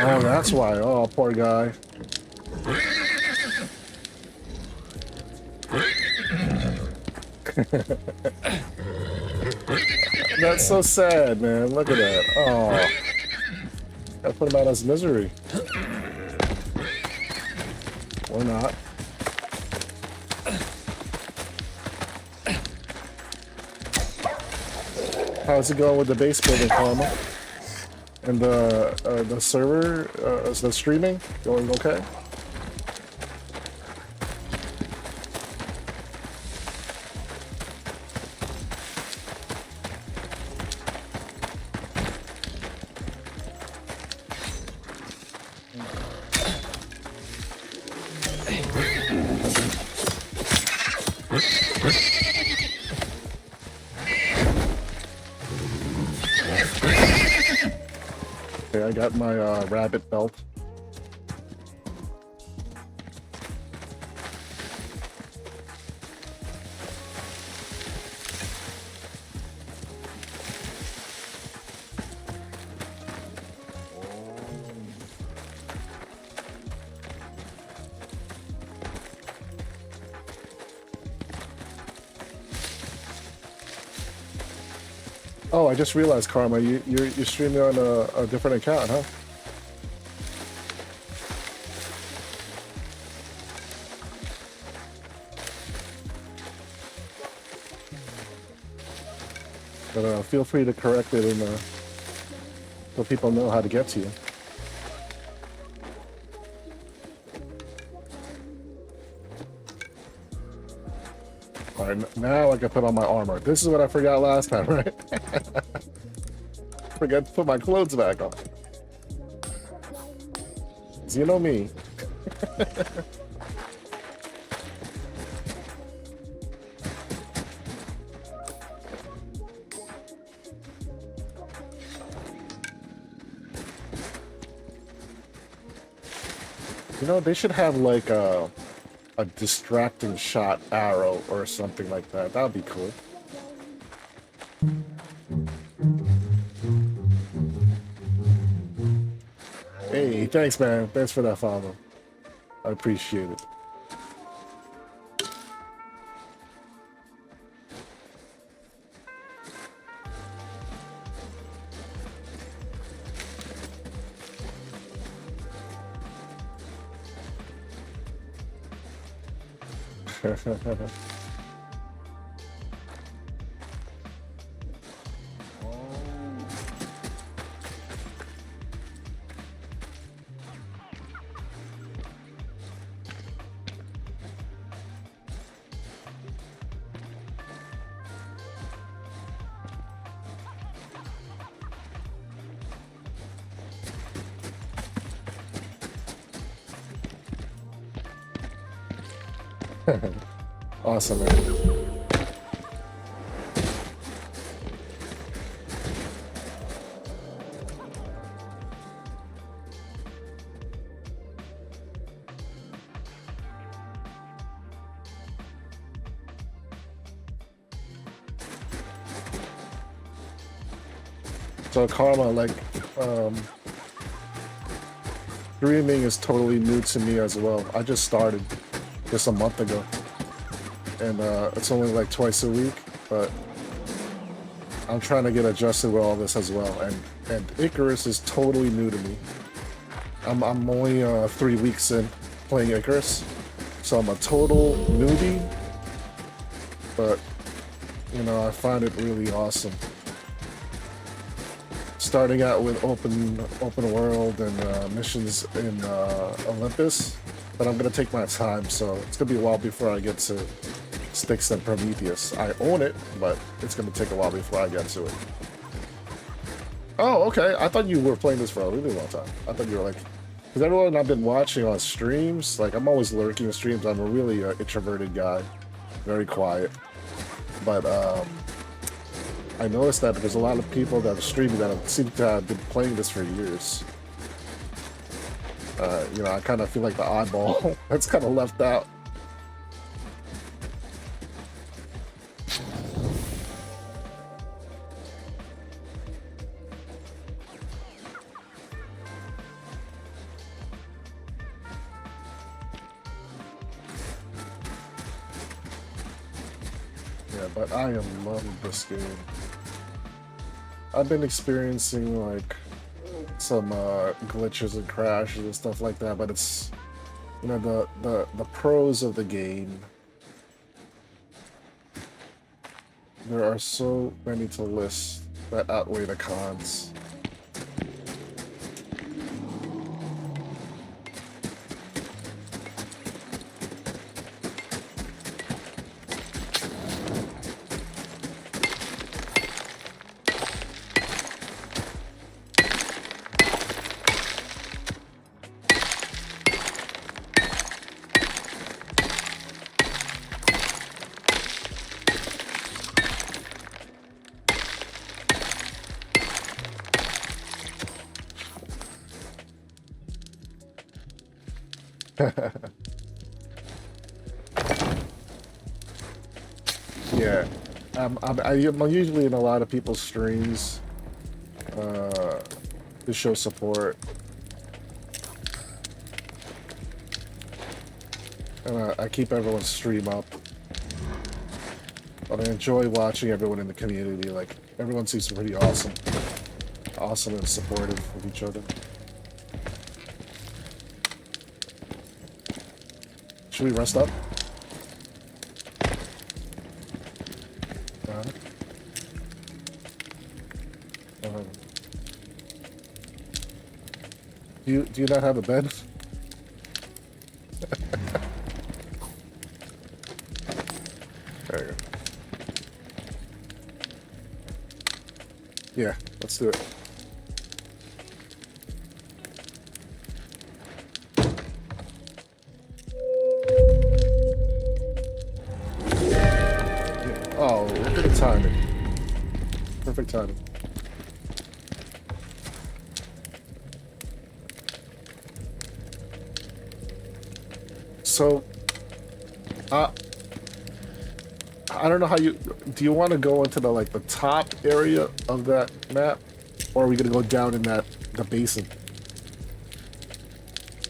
A: Oh, that's why. Oh, poor guy. That's so sad, man. Look at that. Oh. Gotta put him out of his misery. Or not. How's it going with the base building, Karma? And the server, is the streaming going okay? Okay, I got my rabbit belt. Oh, I just realized, Karma, you're streaming on a different account, huh? But feel free to correct it and so people know how to get to you. Alright, now I can put on my armor. This is what I forgot last time, right? Forgot to put my clothes back on. So you know me. You know, they should have like a distracting shot arrow or something like that. That would be cool. Hey, thanks, man. Thanks for that follow. I appreciate it. Awesome, man. So Karma, like, streaming is totally new to me as well. I just started just a month ago. And it's only like twice a week, but I'm trying to get adjusted with all this as well, and Icarus is totally new to me. I'm only 3 weeks in playing Icarus, so I'm a total newbie. But you know, I find it really awesome. Starting out with open world and missions in Olympus, but I'm gonna take my time, so it's gonna be a while before I get to Styx and Prometheus. I own it, but it's gonna take a while before I get to it. Oh, okay. I thought you were playing this for a really long time. I thought you were like, because everyone I've been watching on streams, like I'm always lurking in streams. I'm a really introverted guy, very quiet. But I noticed that there's a lot of people that are streaming that seem to have been playing this for years. You know, I kind of feel like the oddball that's kind of left out. But I am loving this game. I've been experiencing like some glitches and crashes and stuff like that, but it's, you know, the pros of the game. There are so many to list that outweigh the cons. Yeah, I'm usually in a lot of people's streams to show support, and I keep everyone's stream up. But I enjoy watching everyone in the community. Like everyone seems pretty awesome and supportive of each other. Should we rest up? Do you not have a bed? There you go. Yeah, let's do it. Oh, look at the timing. Perfect timing. So, I don't know how do you want to go into the top area of that map, or are we gonna go down in the basin?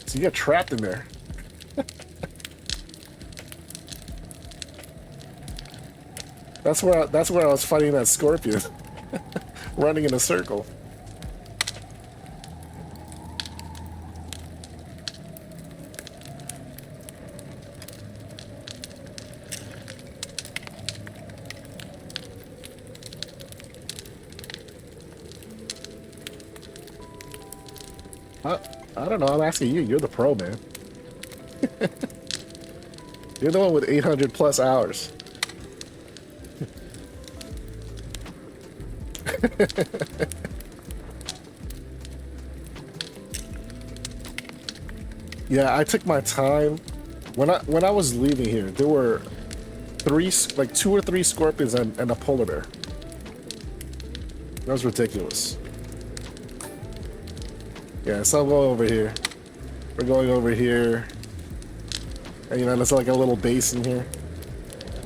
A: So you get trapped in there. That's where I was fighting that scorpion, running in a circle. I don't know. I'm asking you. You're the pro, man. You're the one with 800 plus hours. Yeah, I took my time. When I was leaving here, there were two or three scorpions and a polar bear. That was ridiculous. Yeah, so I'm going over here. We're going over here. And, you know, there's like a little basin here.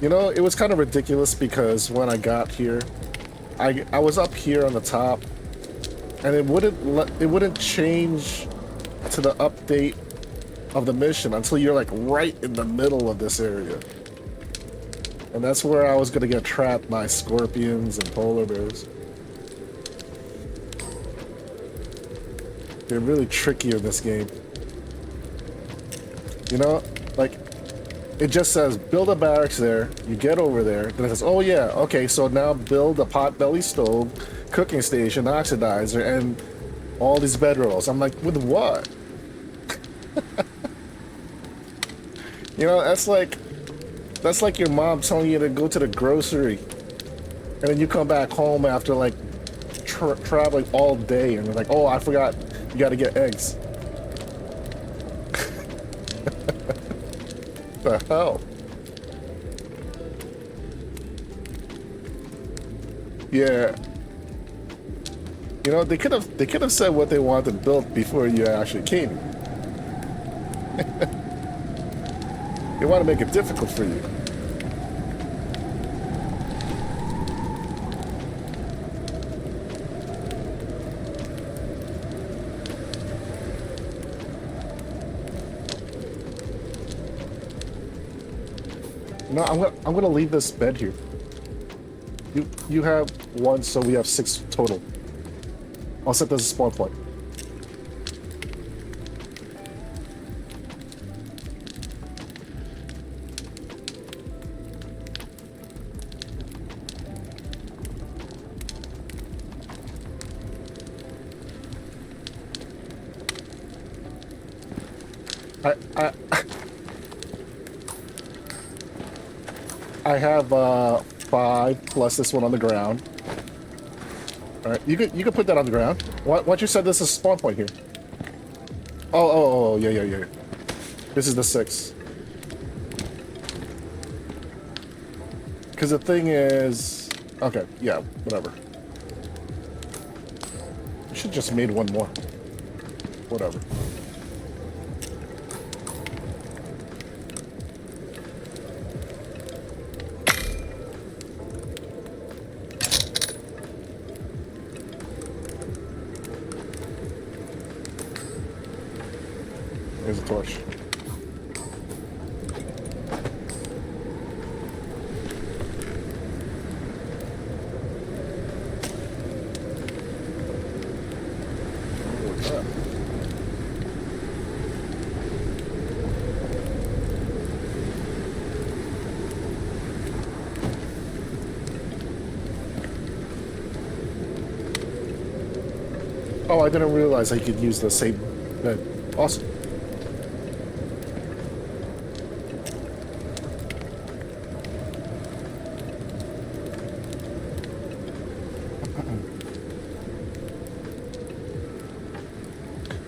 A: You know, it was kind of ridiculous because when I got here, I was up here on the top, and it wouldn't change to the update of the mission until you're like right in the middle of this area. And that's where I was gonna get trapped by scorpions and polar bears. They're really tricky in this game. You know, like, it just says build a barracks there, you get over there, then it says, oh yeah, okay, so now build a potbelly stove, cooking station, oxidizer, and all these bedrolls. I'm like, with what? You know, that's like your mom telling you to go to the grocery, and then you come back home after like traveling all day, and you're like, oh, I forgot, you got to get eggs. The hell? Yeah. You know, they could have said what they wanted to build before you actually came. They want to make it difficult for you. No, I'm gonna leave this bed here. You have one, so we have 6 total. I'll set this as a spawn point. I have 5 plus this one on the ground. All right, you could put that on the ground. Once you said this is spawn point here. Oh, yeah. This is the 6. Because the thing is, okay, yeah, whatever. I should just made one more. Whatever. Here's a torch. What's that? Oh, I didn't realize I could use the same bed. Awesome.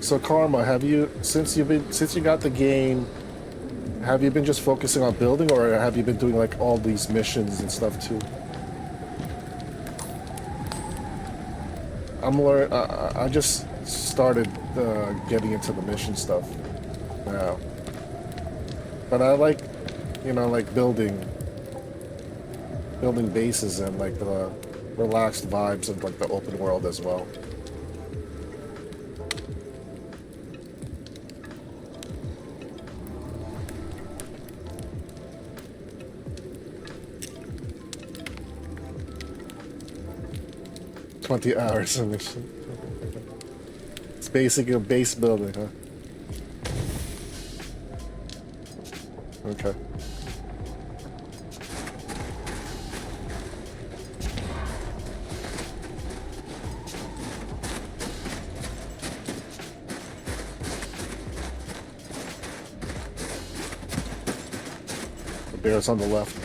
A: So Karma, have you since you got the game, have you been just focusing on building, or have you been doing like all these missions and stuff too? I just started getting into the mission stuff now, but I like, you know, like building bases and like the relaxed vibes of like the open world as well. $20 in this. It's basically a base building, huh? Okay. The bear's on the left.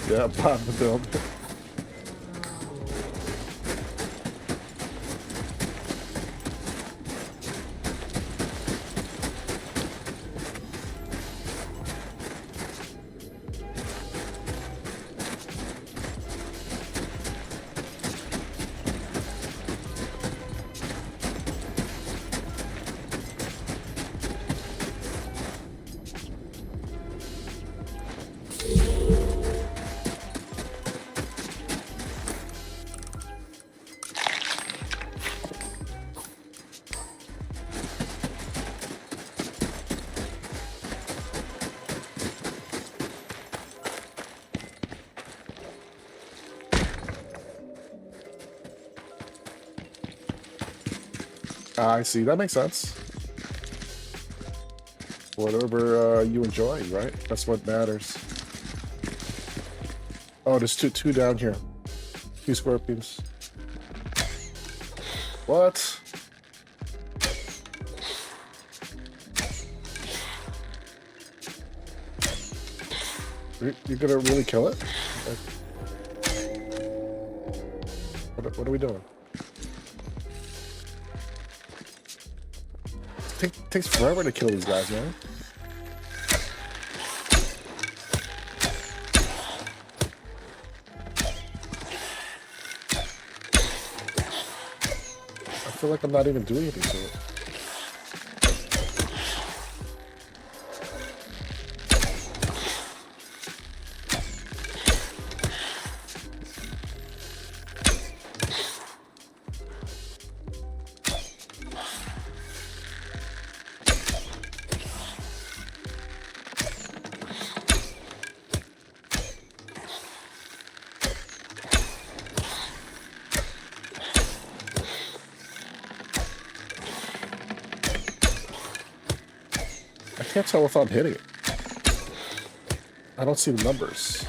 A: Yeah, pop the build. I see. That makes sense. Whatever you enjoy, right? That's what matters. Oh, there's two down here. 2 scorpions. What? You're gonna really kill it? What are we doing? Takes forever to kill these guys, man. I feel like I'm not even doing anything to it. I can't tell if I'm hitting it. I don't see the numbers.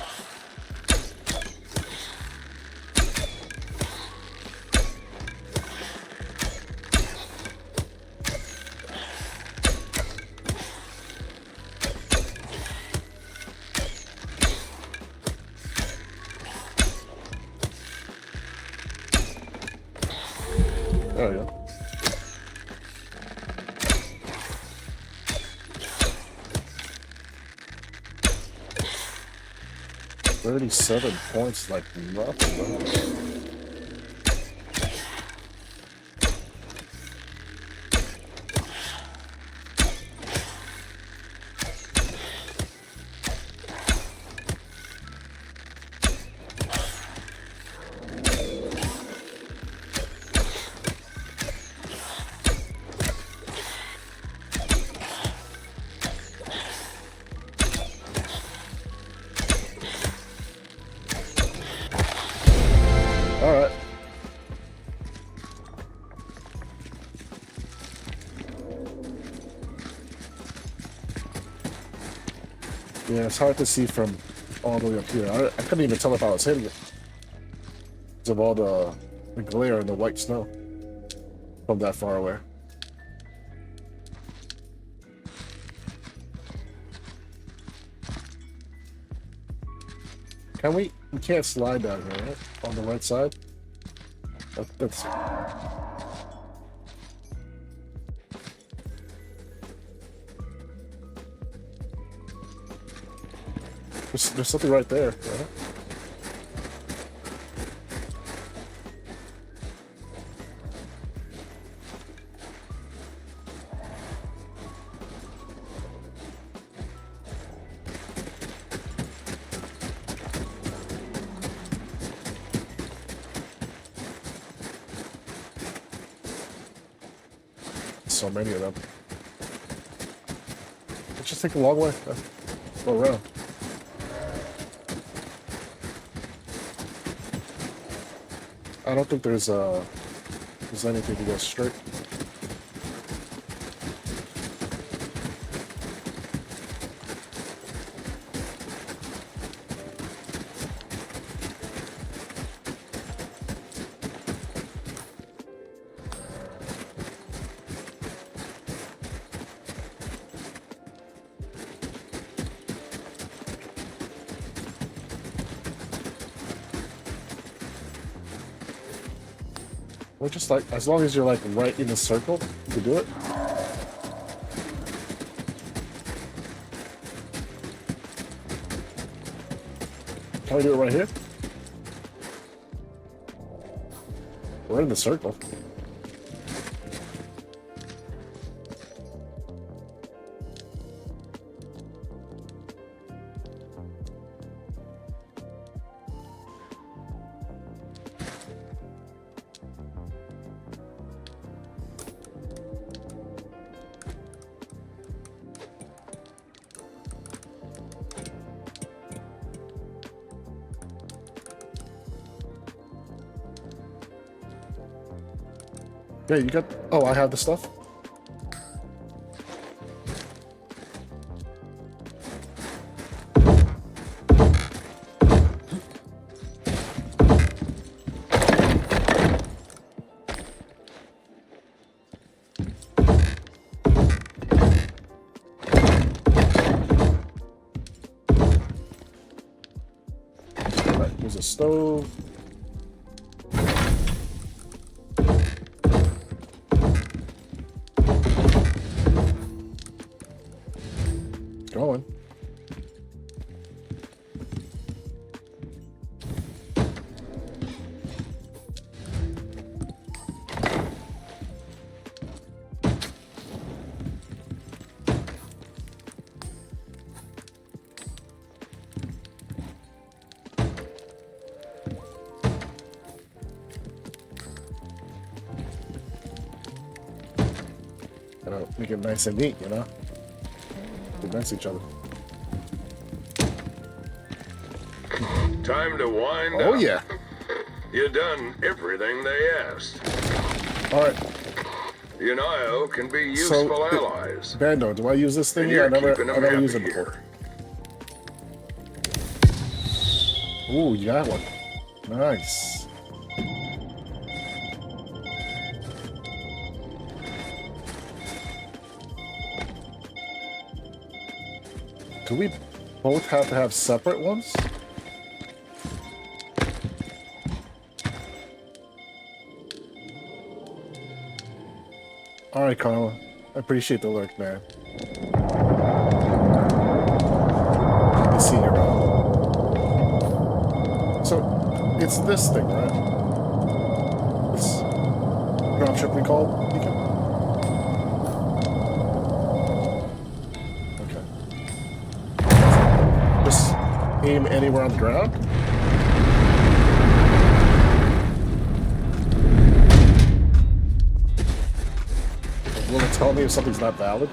A: There we go. 37 points, like nothing. All right. Yeah, it's hard to see from all the way up here. I couldn't even tell if I was hitting it because of all the glare and the white snow from that far away. Can we? We can't slide down here, right? On the right side? That's... There's something right there, right? So many of them. Let's just take a long way. Go around. I don't think there's anything to go straight. Or just like, as long as you're like right in the circle to do it. Can we do it right here? We're in the circle. Yeah, you got... Oh, I have the stuff? Alright, here's a stove. Going. Gotta make it nice and neat, you know? Be nice to each other.
B: Time to wind
A: Oh,
B: up.
A: yeah.
B: You done everything they asked.
A: Alright.
B: Unio can be
A: So,
B: useful allies.
A: Bando, do I use this thing
B: And
A: here? I
B: you're
A: never
B: keeping them
A: used it
B: happy
A: before.
B: here.
A: Ooh, you got one. Nice. Do we both have to have separate ones? Alright, Carla. I appreciate the lurk, man. I see you around. So, it's this thing, right? This dropship we called, Beacon? Okay. Just aim anywhere on the ground? Will it tell me if something's not valid?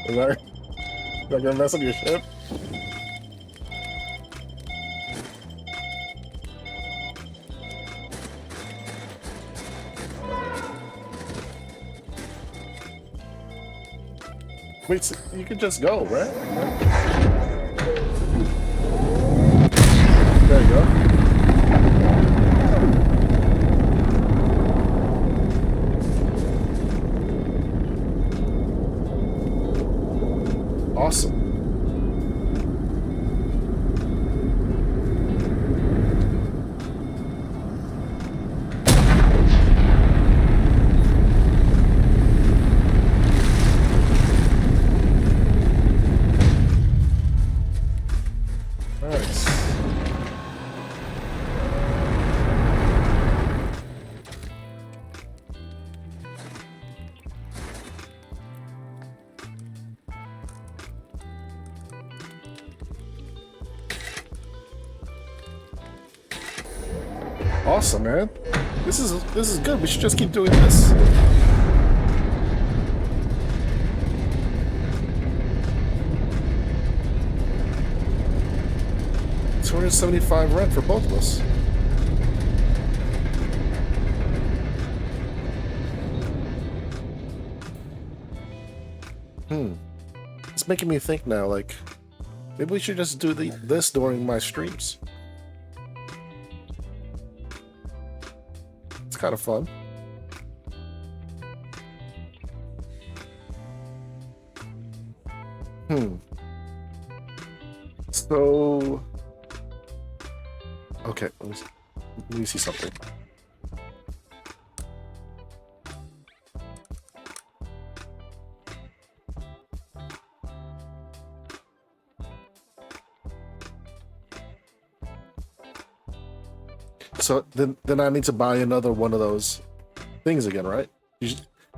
A: Is that gonna mess up your ship? Wait, so you could just go, right? There you go. Awesome. Nice. Awesome, man. This is good. We should just keep doing this. $275 rent for both of us. It's making me think now, like, maybe we should just do this during my streams. It's kind of fun. So... Okay, let me see something. So then I need to buy another one of those things again, right?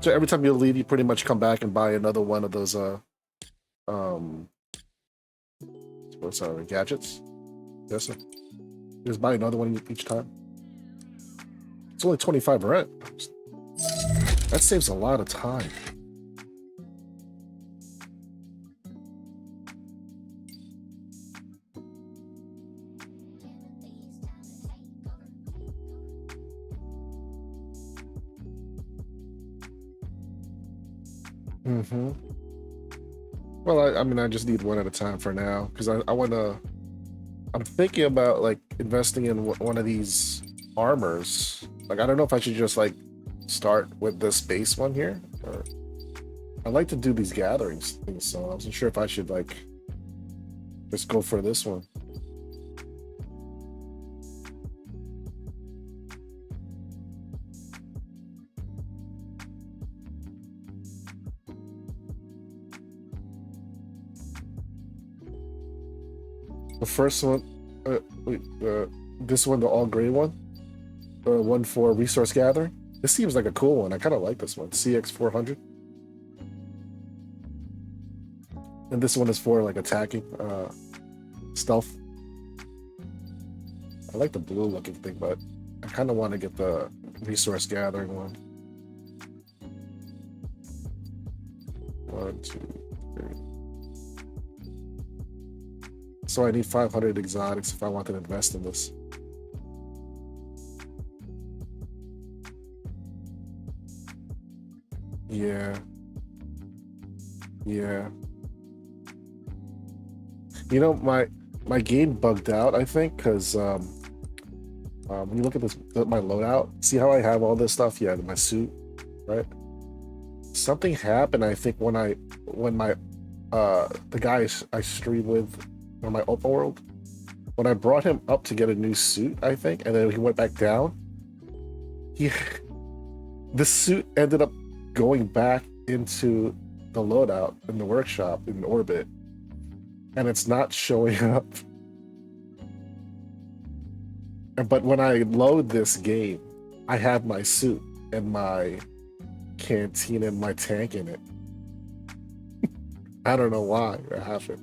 A: So every time you leave, you pretty much come back and buy another one of those what's gadgets? Yes, sir. You just buy another one each time. It's only 25 rent. That saves a lot of time. Mm-hmm. Well, I mean, I just need one at a time for now because I want to. I'm thinking about like investing in one of these armors. Like, I don't know if I should just like start with this base one here, or I like to do these gatherings things. So I wasn't sure if I should like just go for this one. The first one, wait, this one, the all gray one, the one for resource gathering. This seems like a cool one. I kind of like this one, CX400. And this one is for like attacking, stealth. I like the blue looking thing, but I kind of want to get the resource gathering one. 1, 2, 3. So I need 500 exotics if I want to invest in this. Yeah. Yeah. You know, my game bugged out, I think, because when you look at this, my loadout, see how I have all this stuff? Yeah, my suit, right? Something happened, I think, when my the guy I stream with on my open world, when I brought him up to get a new suit, I think, and then he went back down, he the suit ended up going back into the loadout in the workshop in orbit, and it's not showing up. But when I load this game, I have my suit and my canteen and my tank in it. I don't know why it happened.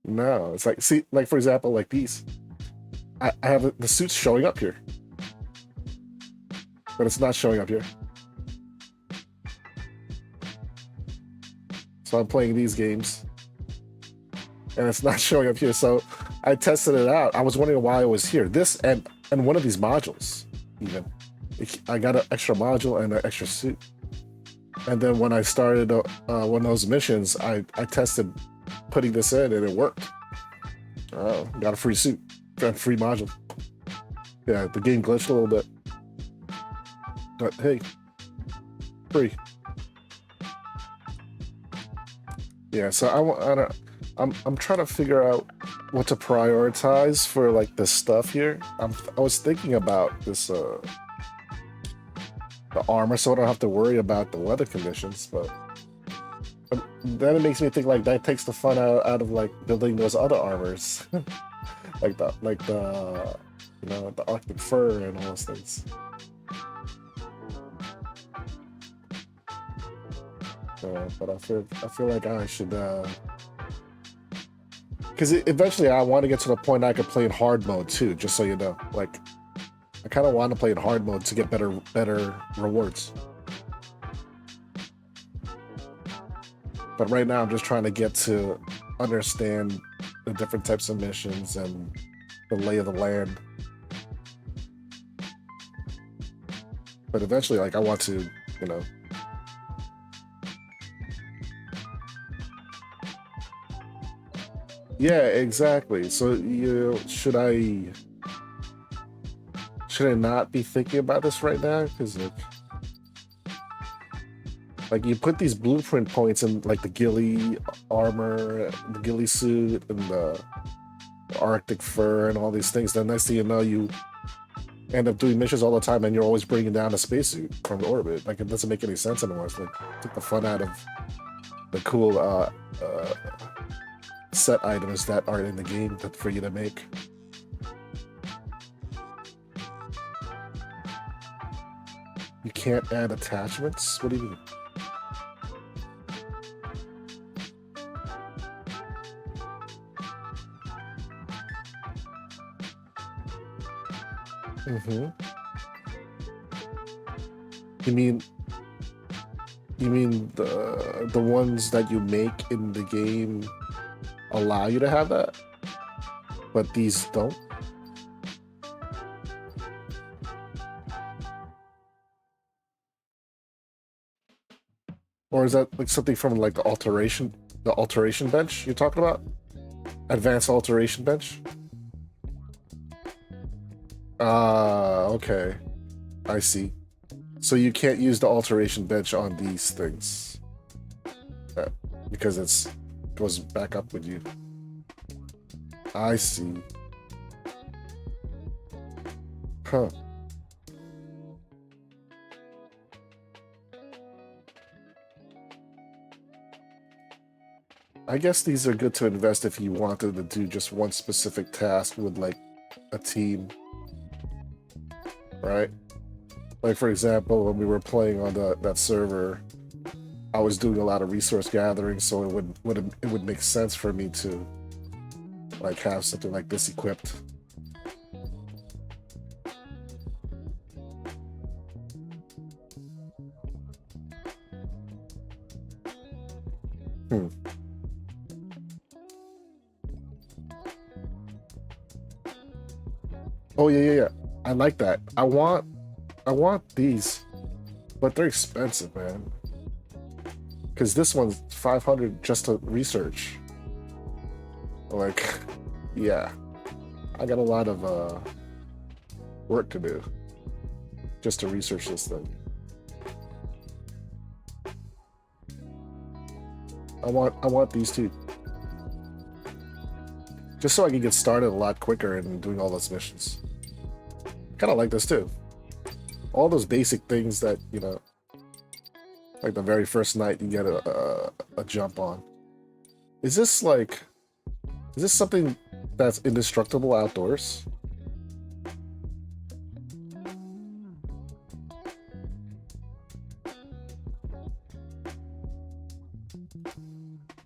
A: No, it's like, see, like for example, like these, I have the suit's showing up here, but it's not showing up here. So I'm playing these games, and it's not showing up here. So I tested it out. I was wondering why it was here. This and one of these modules, even. I got an extra module and an extra suit. And then when I started one of those missions, I tested putting this in, and it worked. Oh, got a free suit, got a free module. Yeah, the game glitched a little bit, but hey, free. Yeah, so I'm trying to figure out what to prioritize for like this stuff here. I was thinking about this the armor, so I don't have to worry about the weather conditions, but then it makes me think like that takes the fun out of like building those other armors. like the you know, the Arctic fur and all those things. But I feel like I should because eventually I want to get to the point I could play in hard mode too, just so you know. Like I kind of want to play in hard mode to get better rewards. But right now I'm just trying to get to understand the different types of missions and the lay of the land. But eventually, like I want to, you know. Yeah, exactly. So should I not be thinking about this right now? Because like you put these blueprint points in like the ghillie armor, the ghillie suit, and the Arctic fur, and all these things. Then next thing you know, you end up doing missions all the time, and you're always bringing down a spacesuit from the orbit. Like it doesn't make any sense anymore. It's like take the fun out of the cool set items that are in the game for you to make. You can't add attachments? What do you mean? Mm-hmm. You mean the ones that you make in the game allow you to have that, but these don't? Or is that like something from like the alteration bench you're talking about? Advanced alteration bench? Ah, okay. I see. So you can't use the alteration bench on these things. Uh, because it's goes back up with you. I see. Huh. I guess these are good to invest if you wanted to do just one specific task with like a team, right? Like for example, when we were playing on that server, I was doing a lot of resource gathering, so it would make sense for me to like have something like this equipped. Hmm. Oh yeah. I like that. I want these, but they're expensive, man. Because this one's 500 just to research. Like, yeah, I got a lot of work to do just to research this thing. I want these two, just so I can get started a lot quicker in doing all those missions. Kind of like this too. All those basic things that, you know, like the very first night you get a jump on. Is this something that's indestructible outdoors?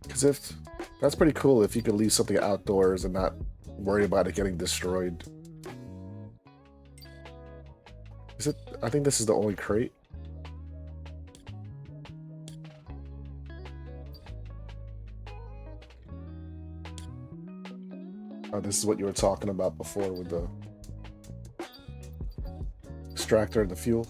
A: Because if that's pretty cool if you could leave something outdoors and not worry about it getting destroyed. Is it? I think this is the only crate. Oh, this is what you were talking about before with the extractor and the fuel.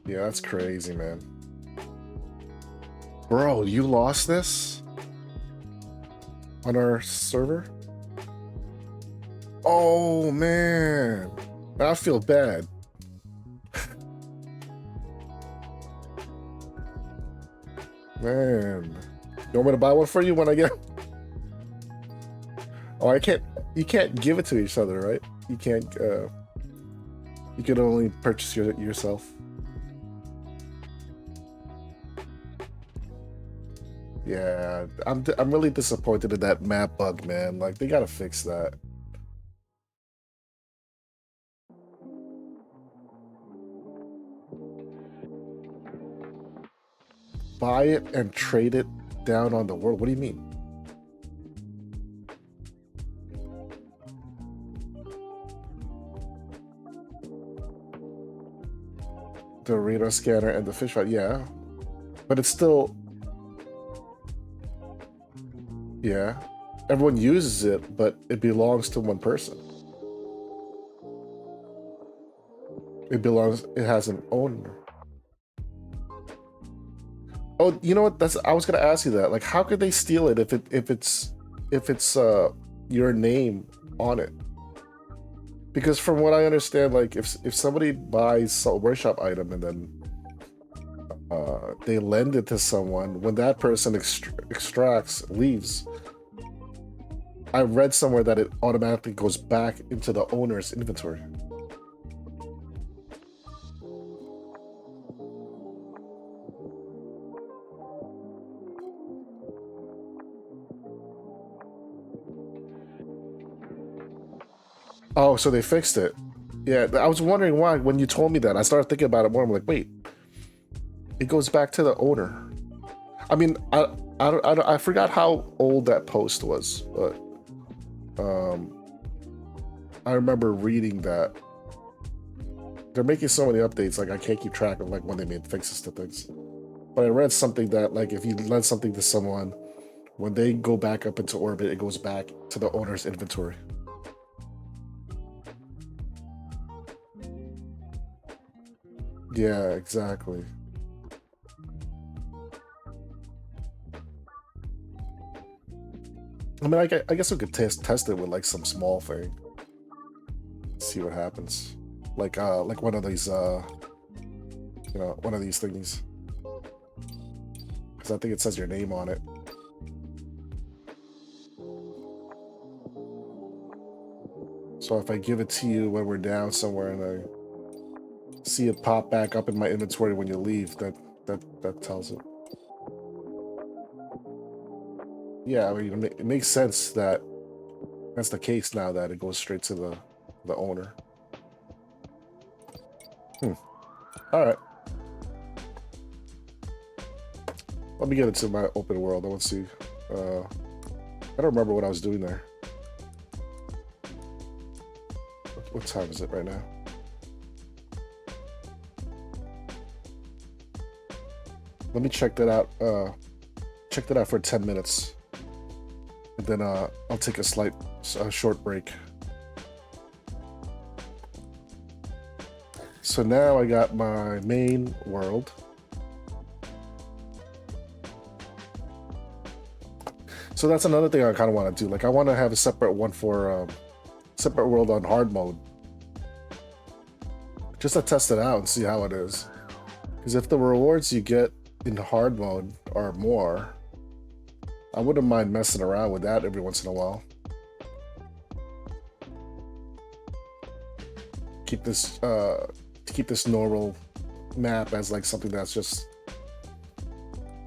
A: Yeah, that's crazy, man. Bro, you lost this on our server? Oh, man. I feel bad. Man. You want me to buy one for you when I get... Oh, I can't... You can't give it to each other, right? You can't... You can only purchase yourself. Yeah, I'm really disappointed in that map bug, man. Like, they gotta fix that. Buy it and trade it down on the world. What do you mean? The radar scanner and the fish rod, yeah. But it's still... Yeah. Everyone uses it, but it belongs to one person. It has an owner. Oh, you know what? I was gonna ask you that. Like, how could they steal it if it's your name on it? Because from what I understand, like if somebody buys a workshop item and then they lend it to someone, when that person leaves, I read somewhere that it automatically goes back into the owner's inventory. Oh, so they fixed it. Yeah, I was wondering why. When you told me that, I started thinking about it more. I'm like, wait, it goes back to the owner. I mean, I forgot how old that post was, but I remember reading that they're making so many updates. Like I can't keep track of like when they made fixes to things. But I read something that like if you lend something to someone, when they go back up into orbit, it goes back to the owner's inventory. Yeah, exactly. I mean, I guess we could test it with like some small thing. See what happens. Like one of these one of these thingies. Because I think it says your name on it. So if I give it to you when we're down somewhere and I see it pop back up in my inventory when you leave, that tells it. Yeah, I mean, it makes sense that that's the case now that it goes straight to the owner. All right. Let me get into my open world. I want to see. I don't remember what I was doing there. What time is it right now? Let me check that out. Check that out for 10 minutes. And then I'll take a short break. So now I got my main world. So that's another thing I kind of want to do. Like I want to have a separate one for separate world on hard mode. Just to test it out and see how it is. Because if the rewards you get in hard mode are more, I wouldn't mind messing around with that every once in a while. Keep this normal map as like something that's just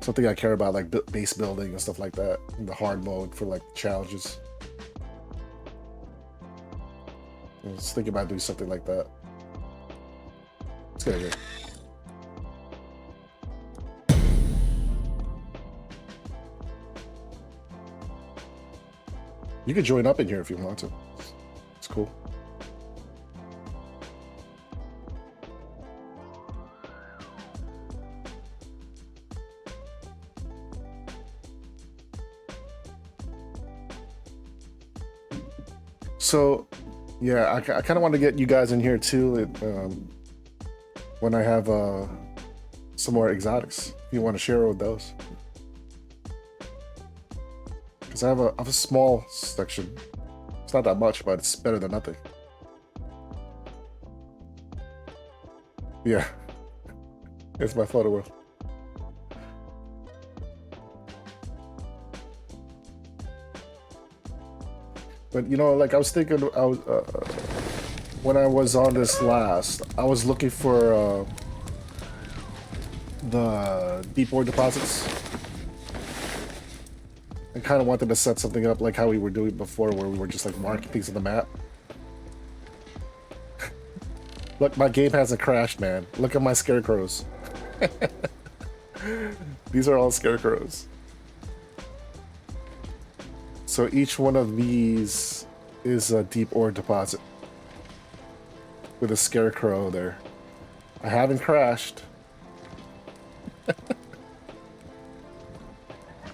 A: something I care about, like base building and stuff like that in the hard mode for like challenges. I was thinking about doing something like that. Let's get it. You could join up in here if you want to. It's cool. So, yeah, I kind of want to get you guys in here too. When I have some more exotics, if you want to share with those. Because I have a small section. It's not that much, but it's better than nothing. Yeah. It's my photo world. But you know, like I was thinking, when I was on this last, I was looking for the deep ore deposits. I kind of wanted to set something up like how we were doing before, where we were just like marking things on the map. Look, my game hasn't crashed, man. Look at my scarecrows. These are all scarecrows. So each one of these is a deep ore deposit with a scarecrow there. I haven't crashed. I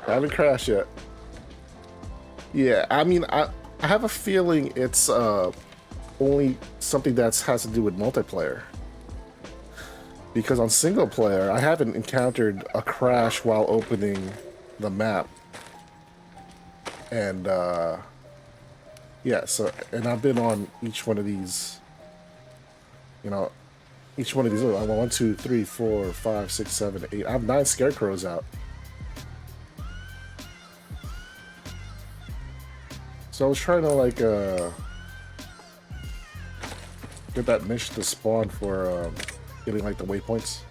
A: haven't crashed yet. Yeah, I mean, I have a feeling it's only something that has to do with multiplayer. Because on single player, I haven't encountered a crash while opening the map. And yeah, so, and I've been on each one of these, you know, each one of these. I want 1, 2, 3, 4, 5, 6, 7, 8. I have 9 scarecrows out. So I was trying to like get that mission to spawn for getting like the waypoints.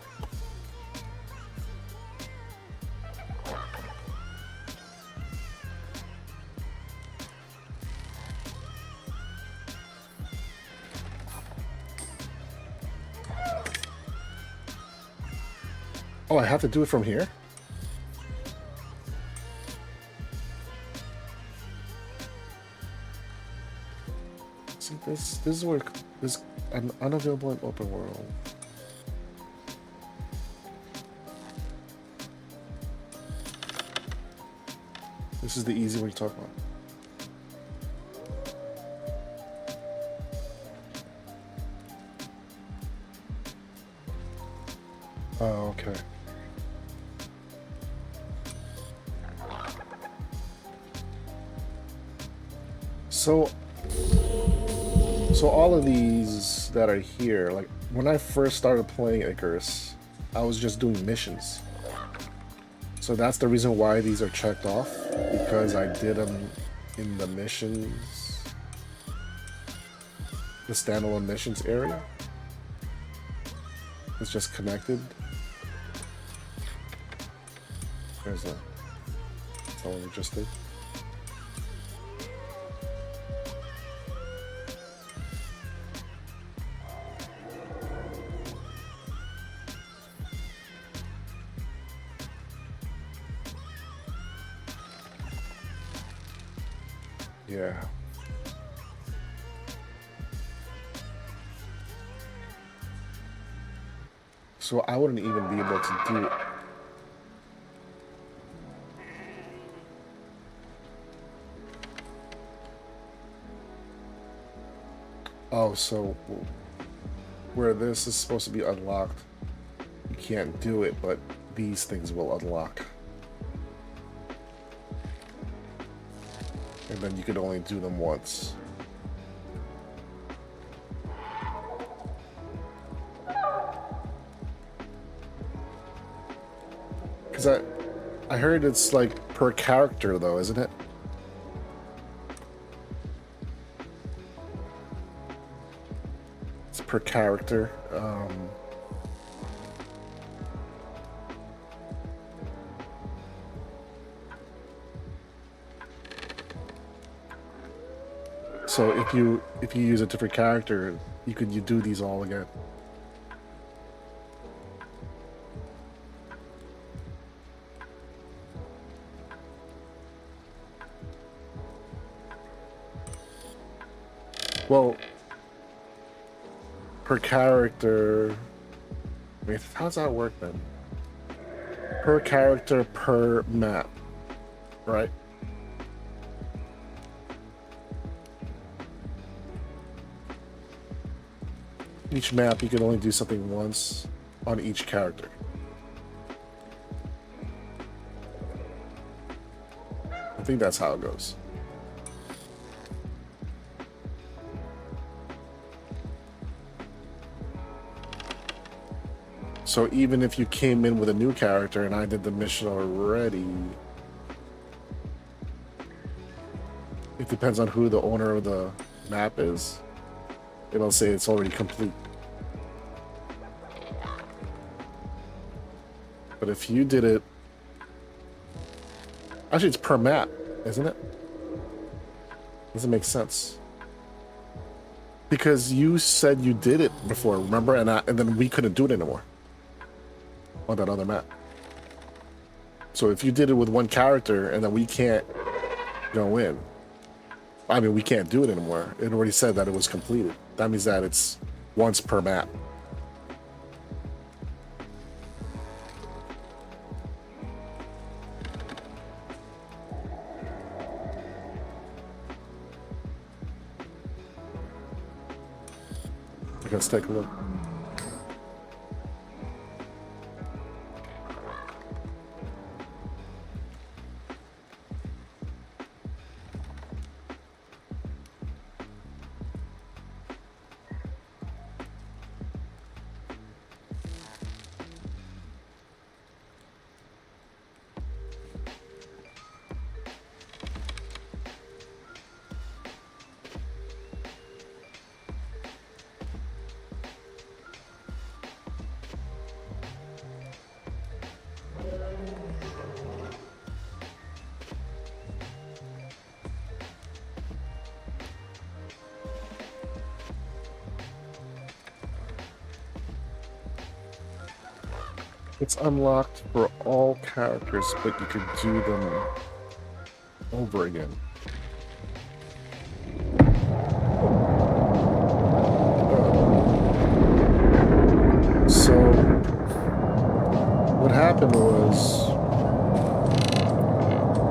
A: Oh, I have to do it from here? See, this is where this an unavailable in open world. This is the easy one you talk about. Oh, okay. So all of these that are here, like when I first started playing Icarus, I was just doing missions. So that's the reason why these are checked off, because I did them in the missions, the standalone missions area. It's just connected. There's a, that's all we just did. Yeah. So I wouldn't even be able to do it. Oh, so where this is supposed to be unlocked, you can't do it, but these things will unlock. And then you could only do them once. Because I heard it's like per character though, isn't it? It's per character. So if you use a different character, you do these all again. Well, per character. Wait, how does that work then? Per character per map, right? Each map you can only do something once on each character. I think that's how it goes. So even if you came in with a new character and I did the mission already, it depends on who the owner of the map is. It'll say it's already complete. But if you did it... Actually, it's per map, isn't it? Doesn't make sense. Because you said you did it before, remember? And then we couldn't do it anymore on that other map. So if you did it with one character and then we can't go in, I mean, we can't do it anymore. It already said that it was completed. That means that it's once per map. Let's take a look. It's unlocked for all characters, but you can do them over again. So what happened was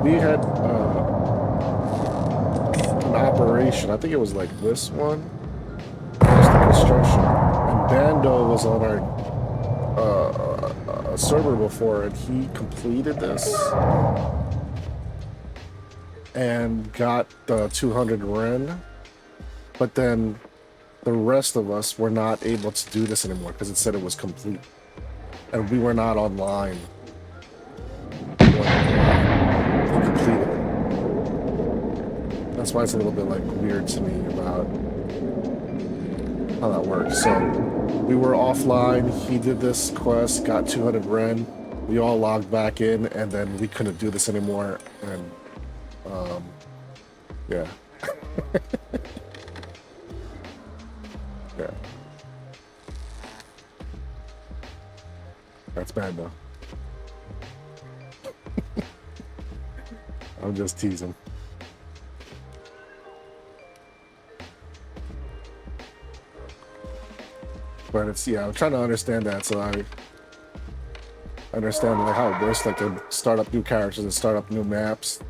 A: we had an operation. I think it was like this one. It was the construction, and Bando was on our a server before, and he completed this and got the 200 Ren, but then the rest of us were not able to do this anymore because it said it was complete, and we were not online when he completed it. That's why it's a little bit like weird to me about how that works. So we were offline, he did this quest, got 200 Ren, we all logged back in, and then we couldn't do this anymore, and yeah. Yeah. That's bad though. I'm just teasing. But it's, yeah, I'm trying to understand that, so I understand like how it works, like to start up new characters and start up new maps.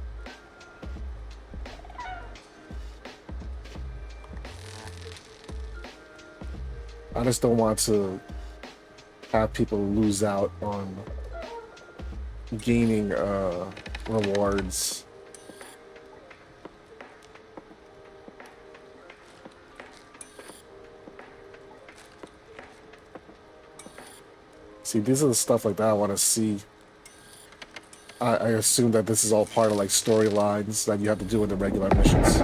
A: I just don't want to have people lose out on gaining rewards. See, these are the stuff like that I want to see. I assume that this is all part of like storylines that you have to do in the regular missions.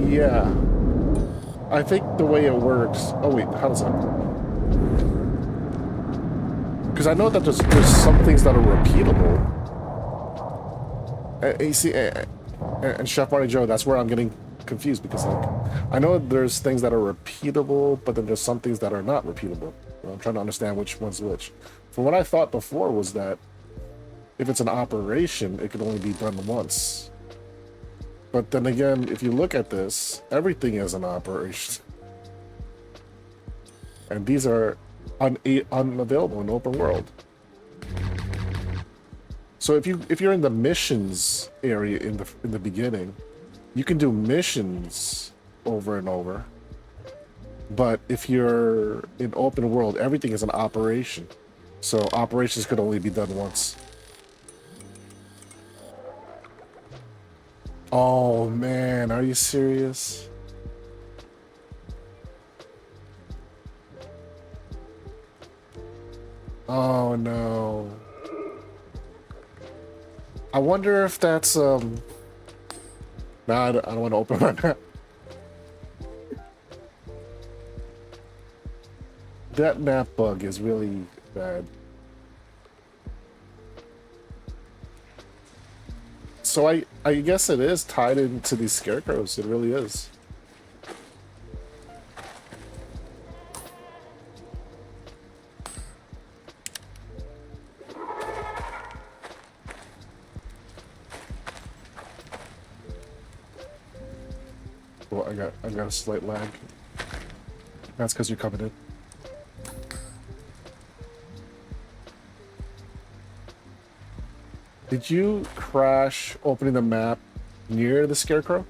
A: Yeah. I think the way it works... Oh wait, how does that... Because I know that there's some things that are repeatable. You see, and Chef Marty Joe, that's where I'm getting confused, because like, I know there's things that are repeatable, but then there's some things that are not repeatable. I'm trying to understand which one's which. From what I thought before was that if it's an operation, it can only be done once. But then again, if you look at this, everything is an operation. And these are unavailable in open world. So if you're in the missions area in the beginning, you can do missions over and over. But if you're in open world, everything is an operation. So operations could only be done once. Oh man, are you serious? Oh no. I wonder if that's Nah, I don't want to open my map. That map bug is really bad. So I guess it is tied into these scarecrows. It really is. Well, I got a slight lag. That's because you're coming in. Did you crash opening the map near the scarecrow?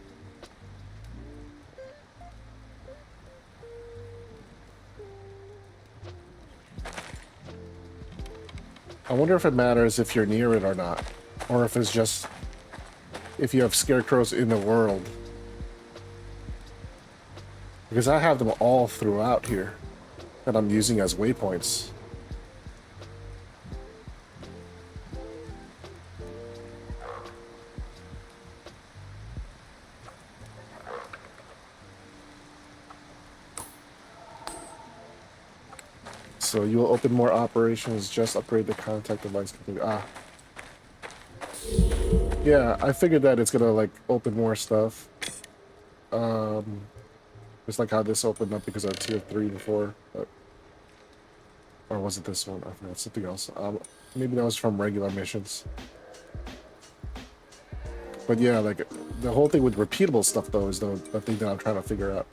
A: I wonder if it matters if you're near it or not, or if it's just if you have scarecrows in the world. Because I have them all throughout here that I'm using as waypoints. So you will open more operations, just upgrade the contact device. Ah. Yeah, I figured that it's gonna like open more stuff. Just like how this opened up because of tier 3 before. But... Or was it this one? I forgot, something else. Maybe that was from regular missions. But yeah, like the whole thing with repeatable stuff though is the thing that I'm trying to figure out.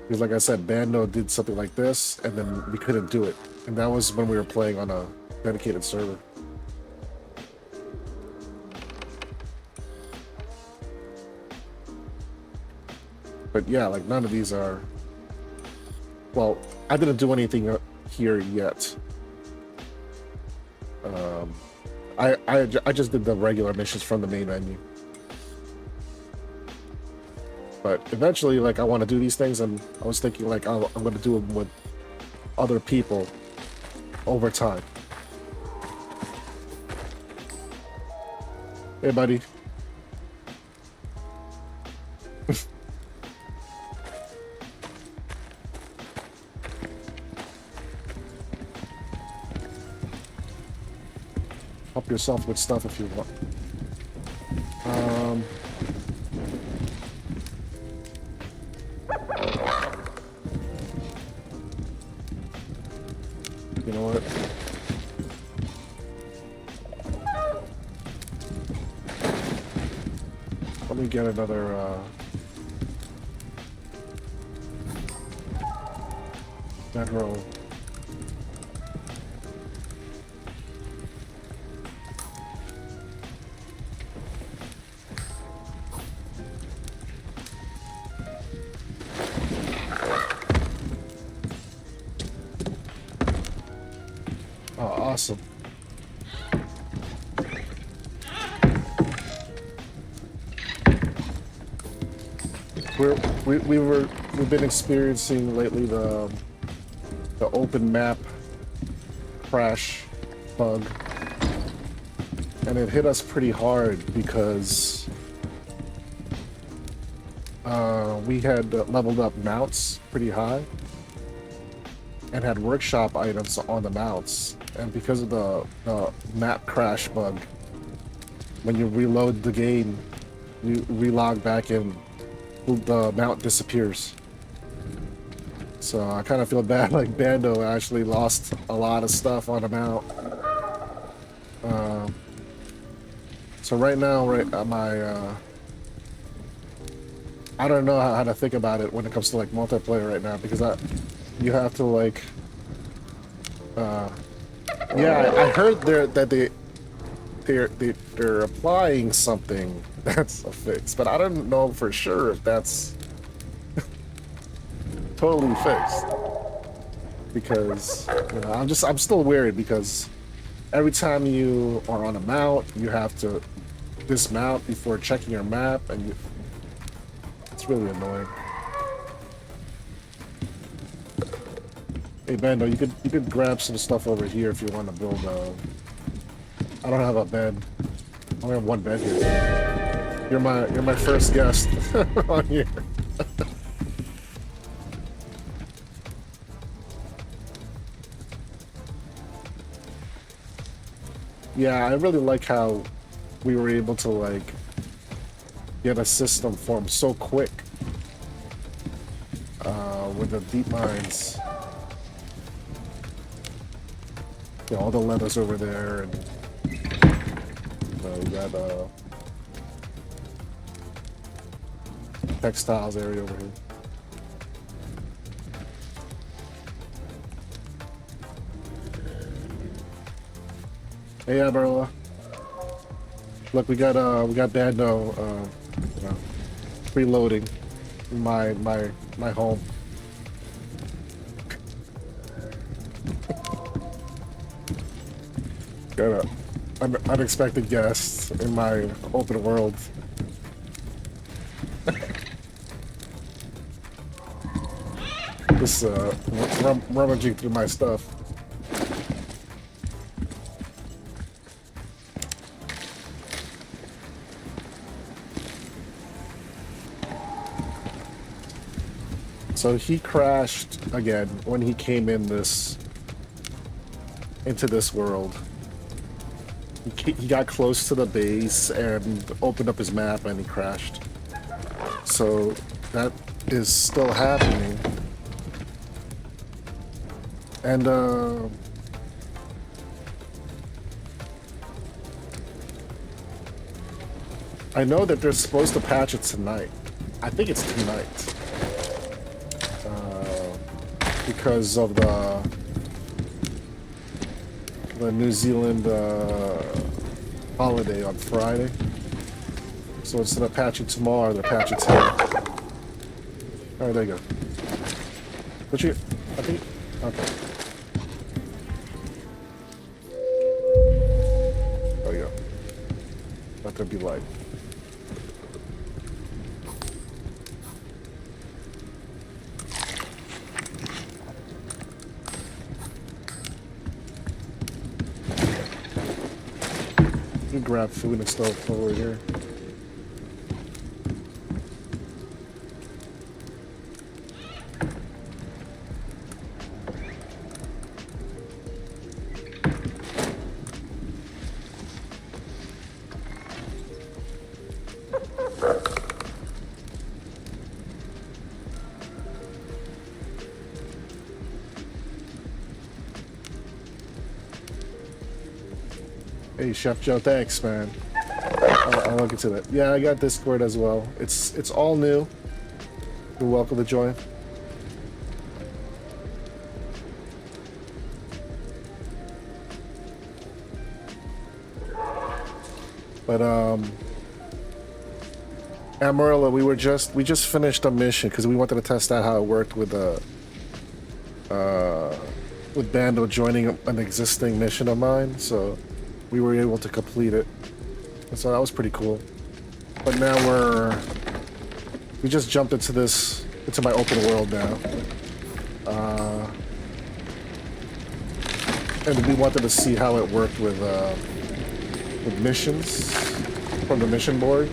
A: Because like I said, Bando did something like this, and then we couldn't do it. And that was when we were playing on a dedicated server. But yeah, like none of these are. Well, I didn't do anything here yet. I just did the regular missions from the main menu. But eventually, like, I want to do these things, and I was thinking, like, I'm going to do them with other people over time. Hey, buddy. Help yourself with stuff if you want. You know what? Let me get another, bedroll. Oh, awesome. We've been experiencing lately the open map crash bug, and it hit us pretty hard because we had leveled up mounts pretty high and had workshop items on the mounts, and because of the map crash bug, when you reload the game, you relog back in, the mount disappears. So I kind of feel bad, like Bando actually lost a lot of stuff on the mount. So right now, I don't know how to think about it when it comes to like multiplayer right now, because you have to like, yeah, I heard they're applying something that's a fix, but I don't know for sure if that's totally fixed, because you know, I'm still worried, because every time you are on a mount, you have to dismount before checking your map, and it's really annoying. Hey Bando, you could grab some stuff over here if you want to build a. I don't have a bed. I only have one bed here. You're my first guest on here. Yeah, I really like how we were able to like get a system formed so quick with the deep mines. Yeah, all the leathers over there, and we got textiles area over here. Hey, Aberla. Look, we got Bando, you know, preloading my home. Got an unexpected guest in my open world. Just rummaging through my stuff. So he crashed again when he came into this world. He got close to the base and opened up his map, and he crashed. So that is still happening. And I know that they're supposed to patch it tonight. I think it's tonight. Because of the New Zealand holiday on Friday. So instead of patching tomorrow, they're patching today. Alright, there you go. But you, I think, okay. There you go. Let there be light. You grab food and stuff over here. Hey, Chef Joe, thanks, man. I'll look into that. Yeah, I got Discord as well. It's all new. You're welcome to join. But Amarillo, we just finished a mission because we wanted to test out how it worked with Bando joining an existing mission of mine, so we were able to complete it. So that was pretty cool. But now we just jumped into my open world now. And we wanted to see how it worked with missions from the mission board.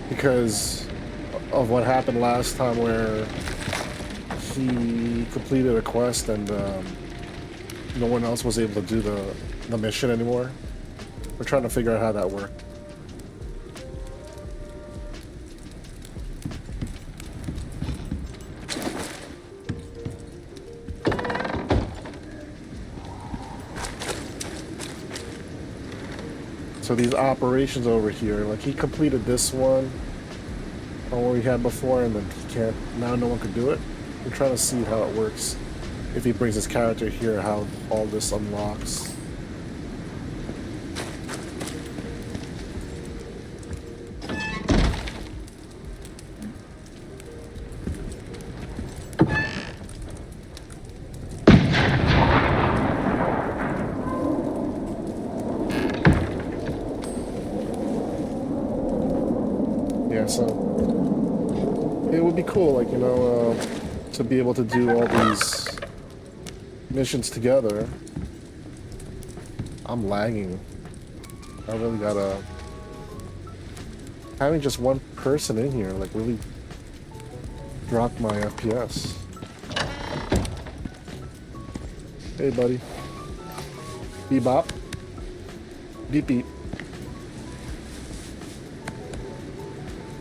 A: Because of what happened last time where he completed a quest and no one else was able to do the mission anymore. We're trying to figure out how that worked. So these operations over here, like he completed this one on what we had before, and then he can't, now no one can do it. We're trying to see how it works. If he brings his character here, how all this unlocks. Yeah, so it would be cool, like, you know, to be able to do all these missions together. I'm lagging. I really gotta... Having just one person in here, like, really dropped my FPS. Hey, buddy. Bebop. Beep beep.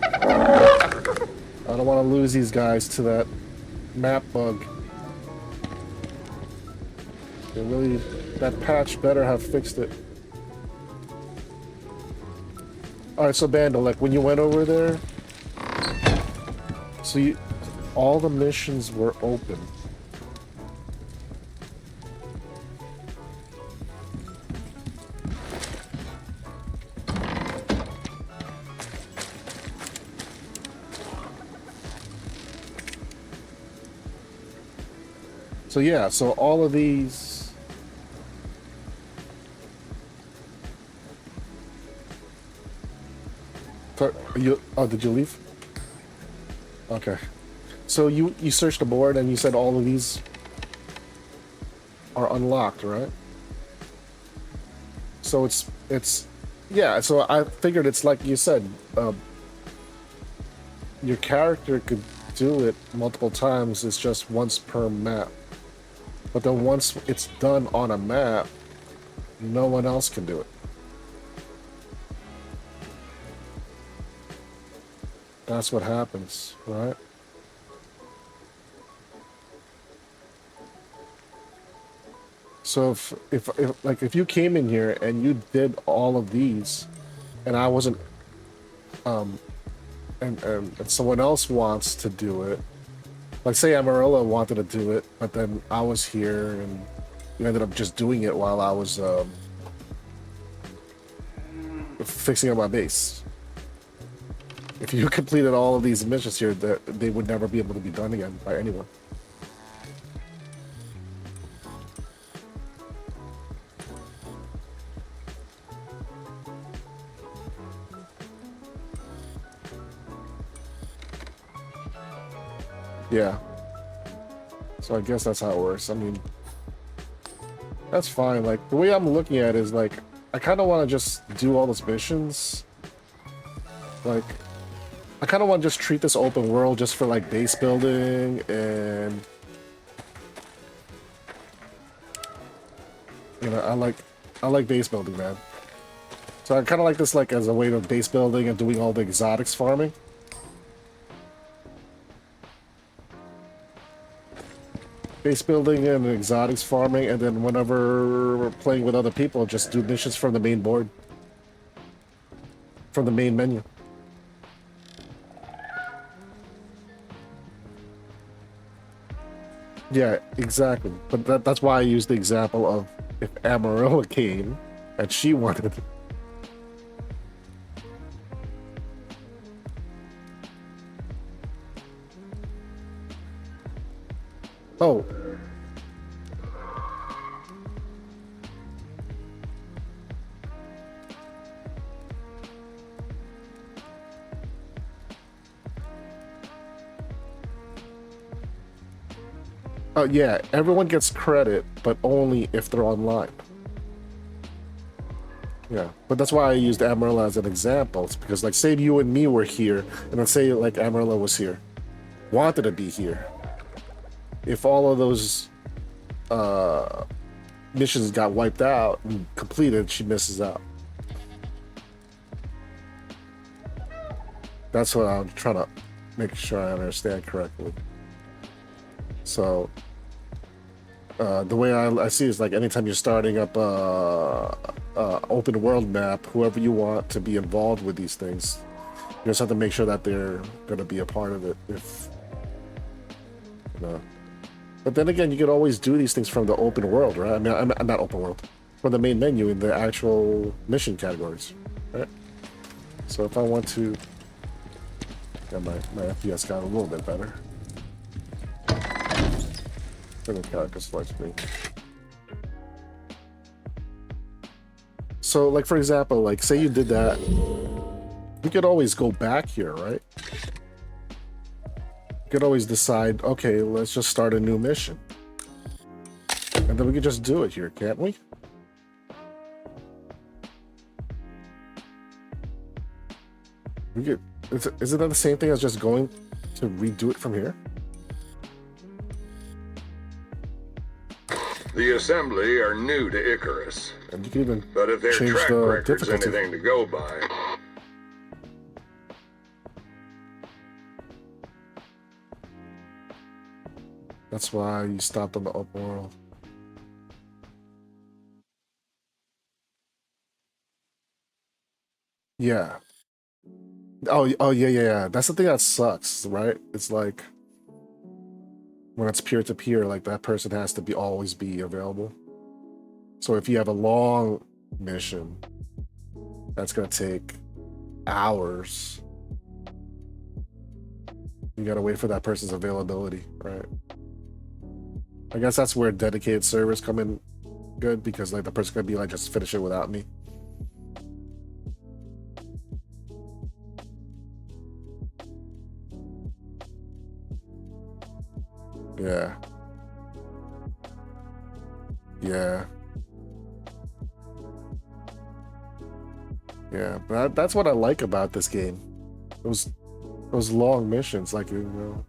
A: I don't want to lose these guys to that map bug. They really, that patch better have fixed it. Alright, so Bando, like when you went over there, so all the missions were open. So yeah, so all of these... Oh, did you leave? Okay. So you searched the board and you said all of these are unlocked, right? So it's yeah, so I figured it's like you said, your character could do it multiple times, it's just once per map. But then once it's done on a map, no one else can do it. That's what happens, right? So if you came in here and you did all of these, and I wasn't, and someone else wants to do it, like say Amarillo wanted to do it, but then I was here and you ended up just doing it while I was fixing up my base. if you completed all of these missions here, that they would never be able to be done again by anyone. Yeah. So I guess that's how it works. I mean, that's fine. Like, the way I'm looking at it is, like, I kind of want to just do all those missions. Like, I kind of want to just treat this open world just for, like, base building and... You know, I like base building, man. So I kind of like this, like, as a way of base building and doing all the exotics farming. Base building and exotics farming, and then whenever we're playing with other people, just do missions from the main board. From the main menu. Yeah, exactly. But that's why I used the example of if Amarilla came and she wanted... Oh. Oh, yeah, everyone gets credit, but only if they're online. Yeah, but that's why I used Amarilla as an example. It's because, like, say you and me were here, and let's say, like, Amarilla was here. Wanted to be here. If all of those missions got wiped out and completed, she misses out. That's what I'm trying to make sure I understand correctly. So, the way I see it is, like, anytime you're starting up open world map, whoever you want to be involved with these things, you just have to make sure that they're going to be a part of it. If you know. But then again, you could always do these things from the open world, right? I mean, I'm not open world, from the main menu in the actual mission categories, right? So if I want to, yeah, my FPS got a little bit better. Character select screen. So, like, for example, like, say you did that, we could always go back here, right? We could always decide, okay, let's just start a new mission. And then we could just do it here, can't we? We could, isn't that the same thing as just going to redo it from here?
B: The Assembly are new to Icarus.
A: And you can even
B: but if their
A: change
B: track
A: the
B: record's
A: difficulty.
B: anything to go by...
A: That's why you stopped on the open world. Yeah. Oh, yeah. That's the thing that sucks, right? It's like when it's peer-to-peer, like that person has to always be available. So if you have a long mission, that's gonna take hours. You gotta wait for that person's availability, right? I guess that's where dedicated servers come in good, because like the person could be like, just finish it without me. Yeah. Yeah. Yeah, but that's what I like about this game. Those long missions, like, you know,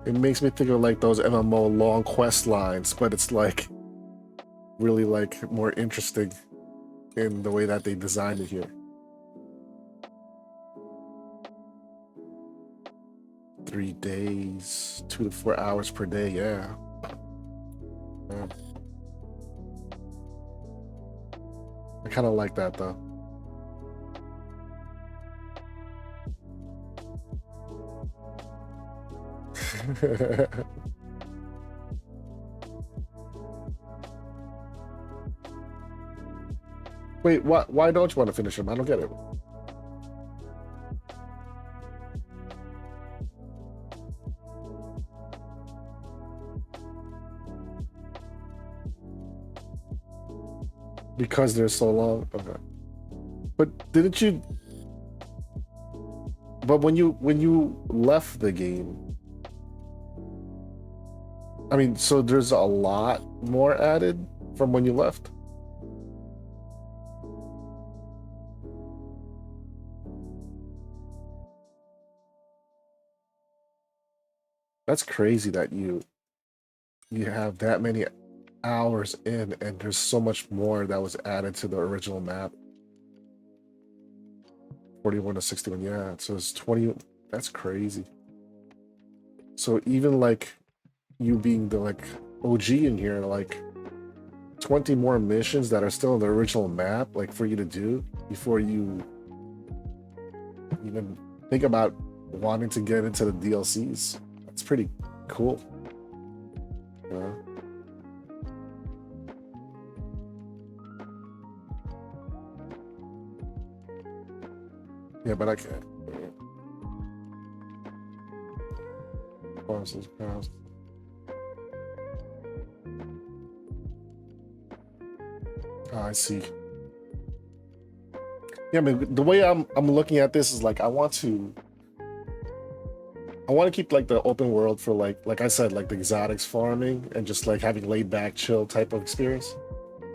A: it makes me think of like those MMO long quest lines, but it's like really like more interesting in the way that they designed it here. 3 days, 2 to 4 hours per day, yeah. I kind of like that though. Wait, what? Why don't you want to finish him? I don't get it. Because they're so long. Okay. But didn't you? But when you left the game, I mean, so there's a lot more added from when you left. That's crazy that you have that many hours in, and there's so much more that was added to the original map. 41 to 61, yeah. So it's 20. That's crazy. So even like you being the like OG in here, like 20 more missions that are still in the original map, like for you to do before you even think about wanting to get into the DLCs. That's pretty cool. Yeah. Yeah, but I can't. Forces past. Oh, I see. Yeah, I mean, the way I'm looking at this is like I want to keep like the open world for like I said, like the exotics farming and just like having laid back, chill type of experience,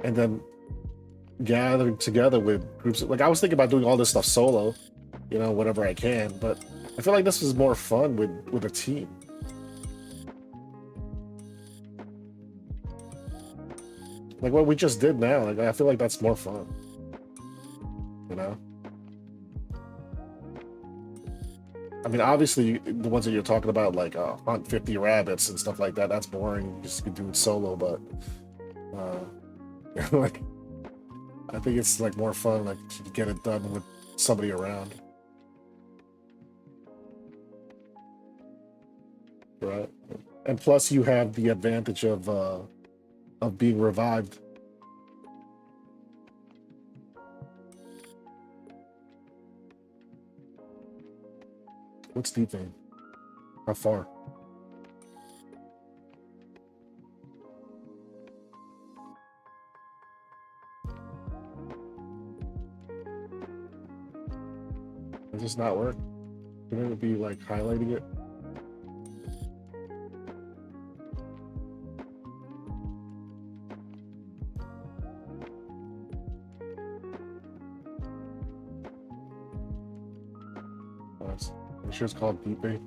A: and then gathering together with groups. Like I was thinking about doing all this stuff solo, you know, whatever I can. But I feel like this is more fun with a team. Like what we just did now. Like I feel like that's more fun. You know. I mean, obviously, the ones that you're talking about, like hunt 50 rabbits and stuff like that, that's boring. You just could do it solo, but like, I think it's like more fun, like to get it done with somebody around, right? And plus, you have the advantage of being revived. What's deep vein? How far? Does this not work? Shouldn't it be like highlighting it? I'm sure it's called deep vein.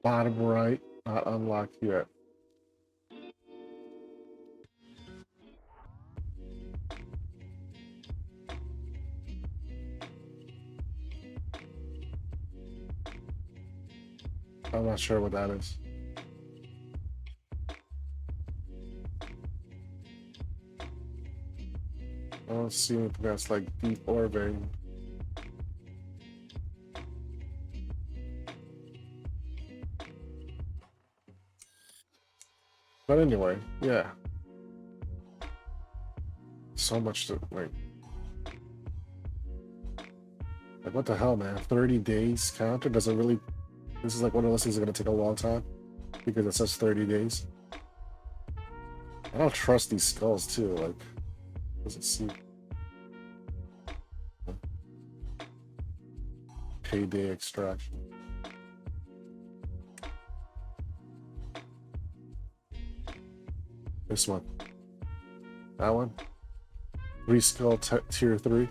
A: Bottom right, not unlocked yet. I'm not sure what that is. I don't see anything that's like deep or vein. But anyway, yeah. So much to like what the hell, man? 30 days counter doesn't really. This is like one of those things that are gonna take a long time because it says 30 days. I don't trust these skulls too. Like, doesn't see payday extraction. This one, that one. 3 skull tier 3.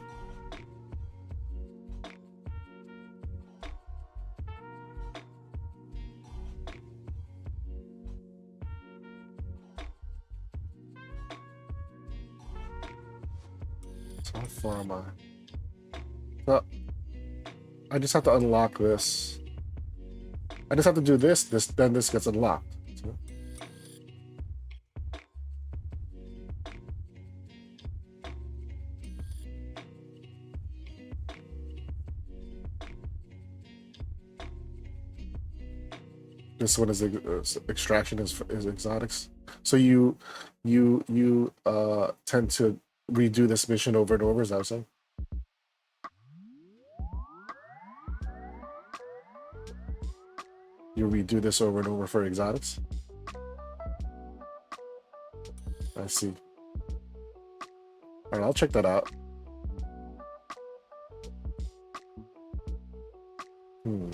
A: So how far am I? So I just have to unlock this. I just have to do this. Then this gets unlocked. So, This one is extraction is exotics. So you tend to redo this mission over and over. Is that what I'm saying? You redo this over and over for exotics. I see. All right, I'll check that out. Hmm.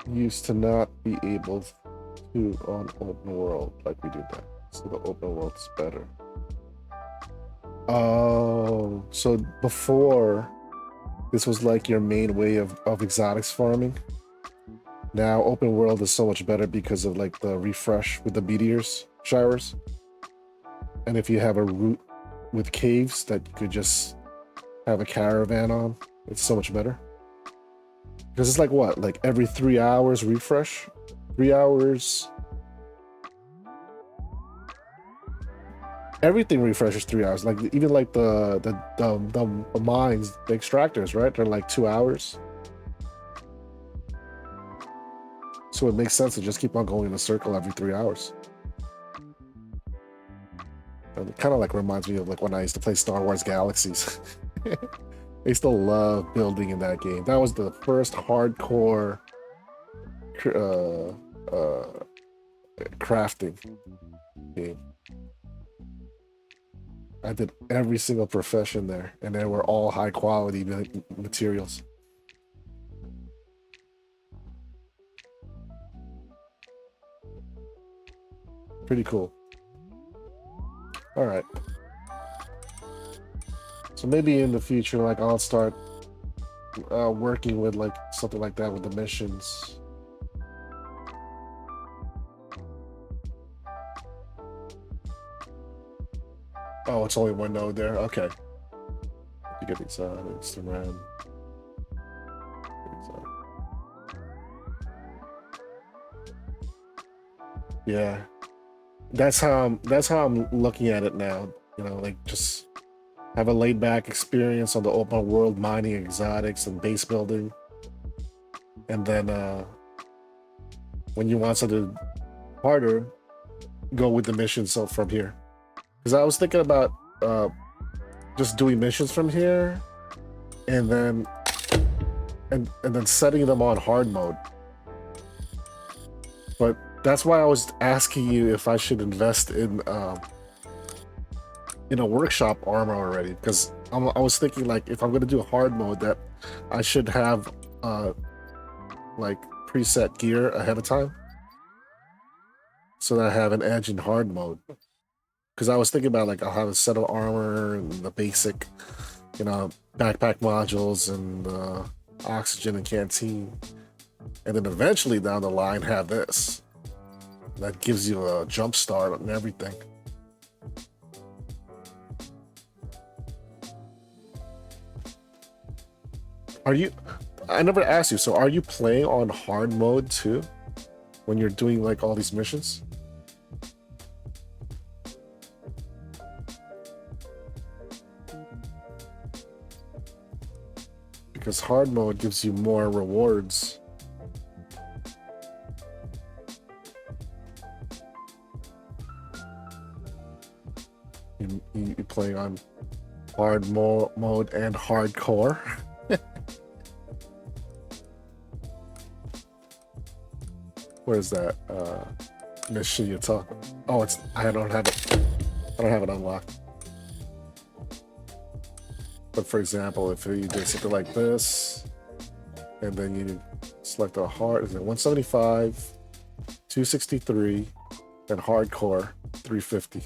A: Used to not be able to on open world like we do that. So the open world is better. Oh, so before this was like your main way of exotics farming. Now open world is so much better because of like the refresh with the meteors showers. And if you have a route with caves that you could just have a caravan on, it's so much better. Because it's like what? Like every 3 hours refresh? 3 hours. Everything refreshes 3 hours. Like even like the mines, the extractors, right? They're like 2 hours. So it makes sense to just keep on going in a circle every 3 hours. And it kind of like reminds me of like when I used to play Star Wars Galaxies. I used to love building in that game. That was the first hardcore crafting game. I did every single profession there, and they were all high quality materials. Pretty cool. All right. So maybe in the future, like I'll start working with like something like that with the missions. Oh, it's only one node there. Okay. You get these it's the RAM. Yeah. That's how I'm looking at it now. You know, like just have a laid back experience on the open world mining exotics and base building. And then when you want something harder, go with the missions from here. Because I was thinking about just doing missions from here and then setting them on hard mode. But that's why I was asking you if I should invest in a workshop armor already, because I was thinking like if I'm gonna do a hard mode that I should have like preset gear ahead of time so that I have an edge in hard mode. Because I was thinking about like I'll have a set of armor and the basic, backpack modules and oxygen and canteen, and then eventually down the line have this. That gives you a jump start on everything. I never asked you, so are you playing on hard mode too when you're doing like all these missions? Because hard mode gives you more rewards. You play on hard mode and hardcore. What is that mission you're talking? Oh, I don't have it unlocked. But for example, if you did something like this, and then you select a hard, is it 175, 263, and hardcore 350.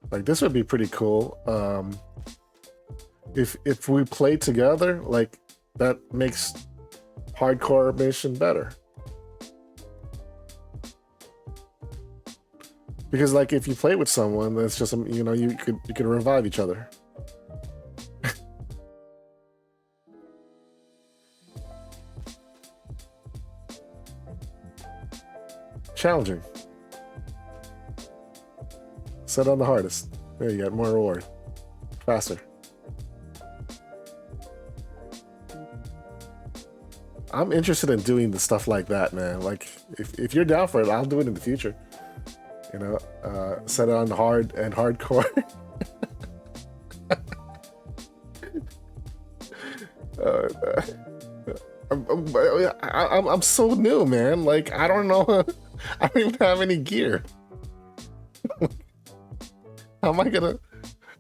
A: Like this would be pretty cool. If we play together, like that makes hardcore mission better. Because like if you play with someone, that's just you know you could revive each other. Challenging. Set on the hardest. There you got more reward. Faster. I'm interested in doing the stuff like that, man. Like if you're down for it, I'll do it in the future. You know, set it on hard and hardcore. I'm so new, man. Like I don't know. I don't even have any gear. How am I gonna?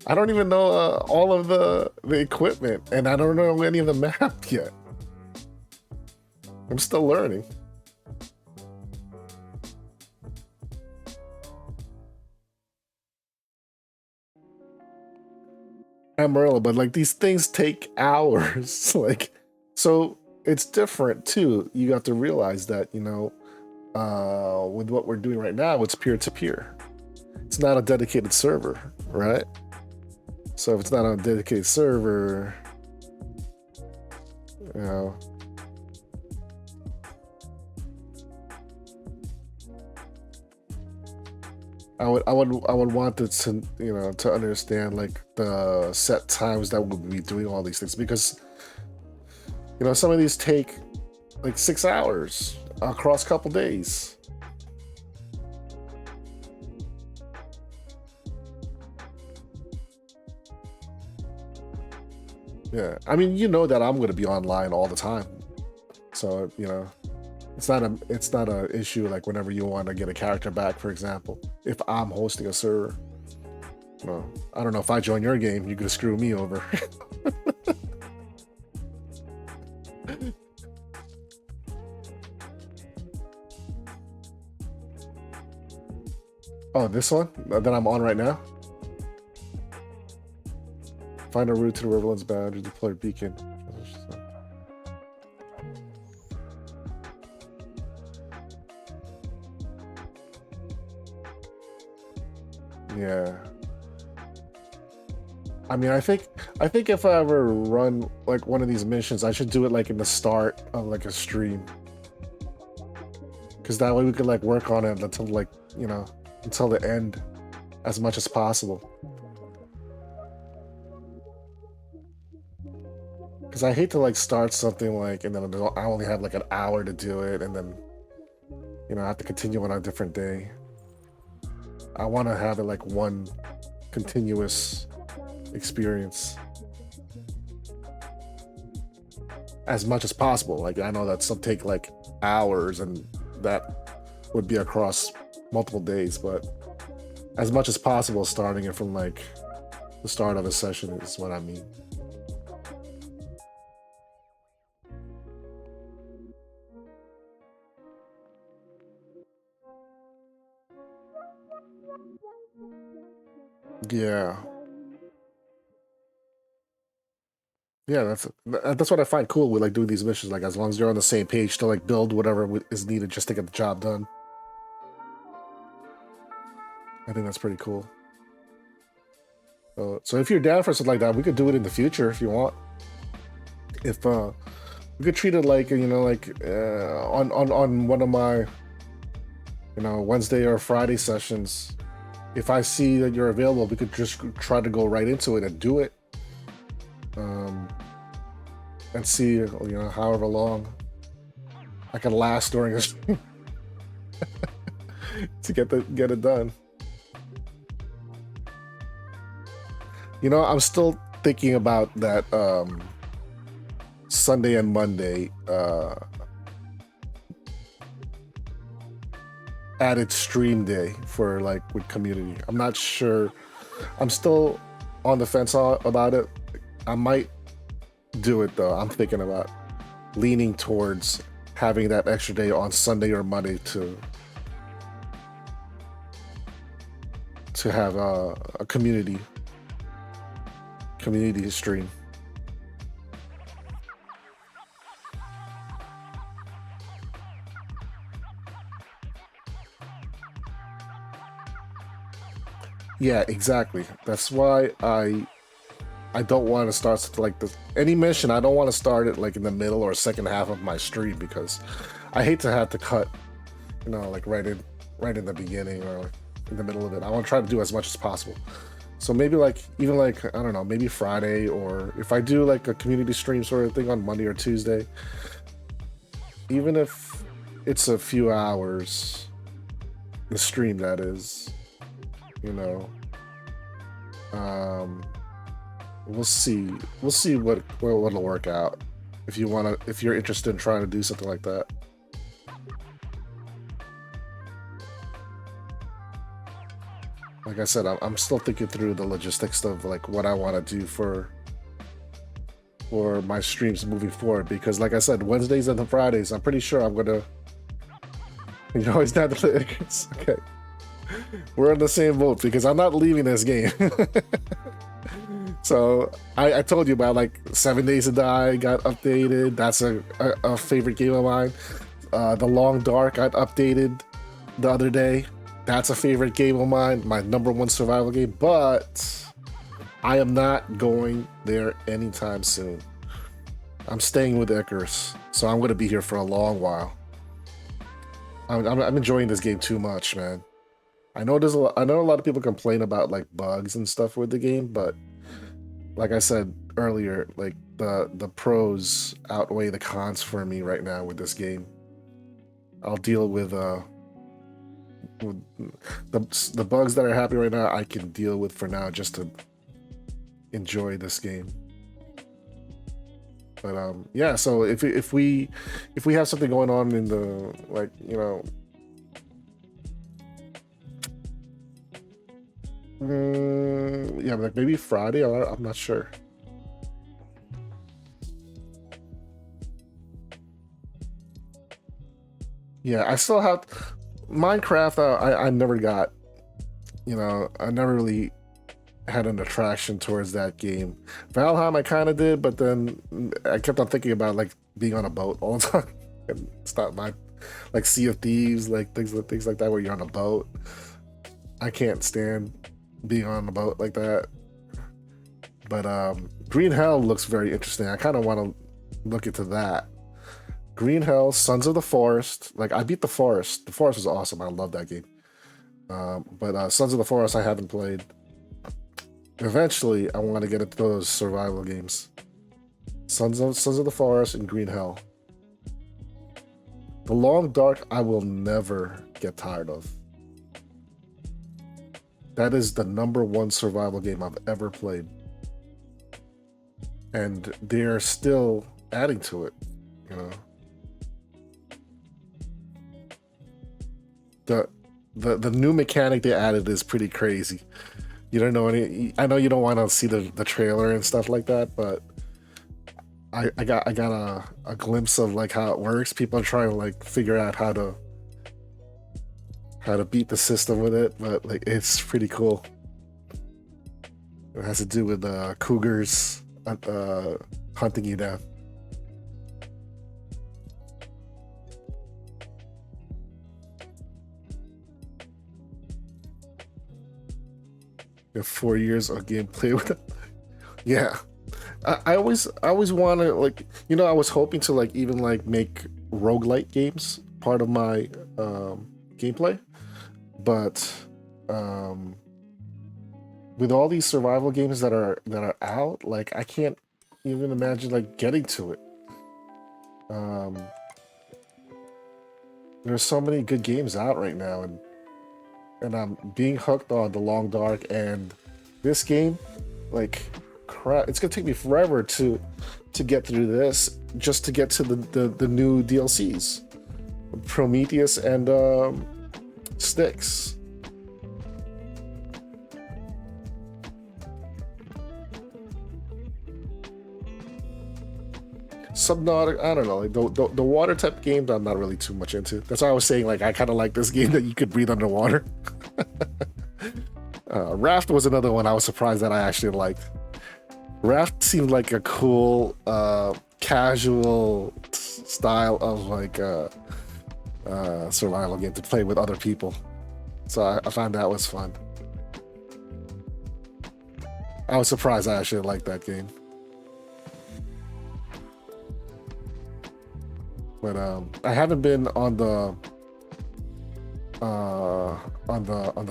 A: I don't even know all of the equipment, and I don't know any of the map yet. I'm still learning. Amarillo, but like these things take hours. Like, so it's different too. You have to realize that, you know, with what we're doing right now, it's peer to peer. It's not a dedicated server, right? So if it's not on a dedicated server, you know, I would want to you know to understand like the set times that we'll be doing all these things, because you know some of these take like 6 hours across a couple days. Yeah, I mean, you know that I'm going to be online all the time, so you know it's not a issue like whenever you want to get a character back, for example, if I'm hosting a server. Well, I don't know, if I join your game, you could screw me over. Oh, this one that I'm on right now? Find a route to the Riverlands boundary, deploy a beacon. Yeah. I mean, I think if I ever run like one of these missions, I should do it like in the start of like a stream, because that way we could like work on it until like, you know, until the end as much as possible. Because I hate to like start something like and then I only have like an hour to do it, and then you know I have to continue on a different day. I want to have it like one continuous experience as much as possible. Like I know that some take like hours, and that would be across multiple days, but as much as possible, starting it from like the start of a session is what I mean. Yeah. Yeah, that's what I find cool with like doing these missions. Like as long as you're on the same page to like build whatever is needed just to get the job done. I think that's pretty cool. So if you're down for something like that, we could do it in the future if you want. If we could treat it like, you know, like on one of my, you know, Wednesday or Friday sessions. If I see that you're available, we could just try to go right into it and do it. And see, you know, however long I can last during a stream to get it done. You know, I'm still thinking about that Sunday and Monday added stream day for like with community. I'm not sure. I'm still on the fence about it. I might do it though. I'm thinking about leaning towards having that extra day on Sunday or Monday to have a community stream. Yeah, exactly. That's why I don't want to start something like this. Any mission, I don't want to start it like in the middle or second half of my stream because I hate to have to cut, like right in the beginning or in the middle of it. I want to try to do as much as possible. So maybe like even like I don't know, maybe Friday, or if I do like a community stream sort of thing on Monday or Tuesday, even if it's a few hours, the stream that is, you know, we'll see what'll work out. If you're interested in trying to do something like that. Like I said, I'm still thinking through the logistics of like what I want to do for my streams moving forward, because like I said, Wednesdays and the Fridays, I'm pretty sure I'm gonna. You always have the Icarus. Okay, we're in the same boat because I'm not leaving this game. So I told you about like 7 Days to Die got updated. That's a favorite game of mine. The Long Dark got updated the other day. That's a favorite game of mine, my #1 survival game, but I am not going there anytime soon. I'm staying with Icarus, so I'm going to be here for a long while. I'm enjoying this game too much, man. I know a lot of people complain about like bugs and stuff with the game, but like I said earlier, like the pros outweigh the cons for me right now with this game. I'll deal with the bugs that are happening right now. I can deal with for now just to enjoy this game. But yeah, so if we have something going on in the like, yeah, like maybe Friday, or I'm not sure. Yeah, I still have Minecraft. I never got, I never really had an attraction towards that game. Valheim, I kind of did, but then I kept on thinking about like being on a boat all the time. And it's not my, like Sea of Thieves, like things like that where you're on a boat. I can't stand being on a boat like that. But Green Hell looks very interesting. I kind of want to look into that. Green Hell, Sons of the Forest. Like I beat the Forest. The Forest was awesome. I love that game. But Sons of the Forest I haven't played. Eventually, I want to get into those survival games. Sons of the Forest and Green Hell. The Long Dark, I will never get tired of. That is the #1 survival game I've ever played. And they're still adding to it, The new mechanic they added is pretty crazy. You don't know any. I know you don't want to see the trailer and stuff like that, but I got a glimpse of like how it works. People are trying to like figure out how to beat the system with it, but like it's pretty cool. It has to do with cougars hunting you down. You have 4 years of gameplay with it. Yeah, I always want to like, I was hoping to like even like make roguelite games part of my gameplay, but with all these survival games that are out, like I can't even imagine like getting to it. There's so many good games out right now, and I'm being hooked on The Long Dark, and this game, like, crap, it's gonna take me forever to get through this, just to get to the new DLCs, Prometheus and Styx. Subnautica, I don't know, like the water type games I'm not really too much into. That's why I was saying like I kind of like this game that you could breathe underwater. Raft was another one I was surprised that I actually liked. Raft seemed like a cool casual style of like survival game to play with other people, so I found that was fun. I was surprised I actually liked that game. But I haven't been on the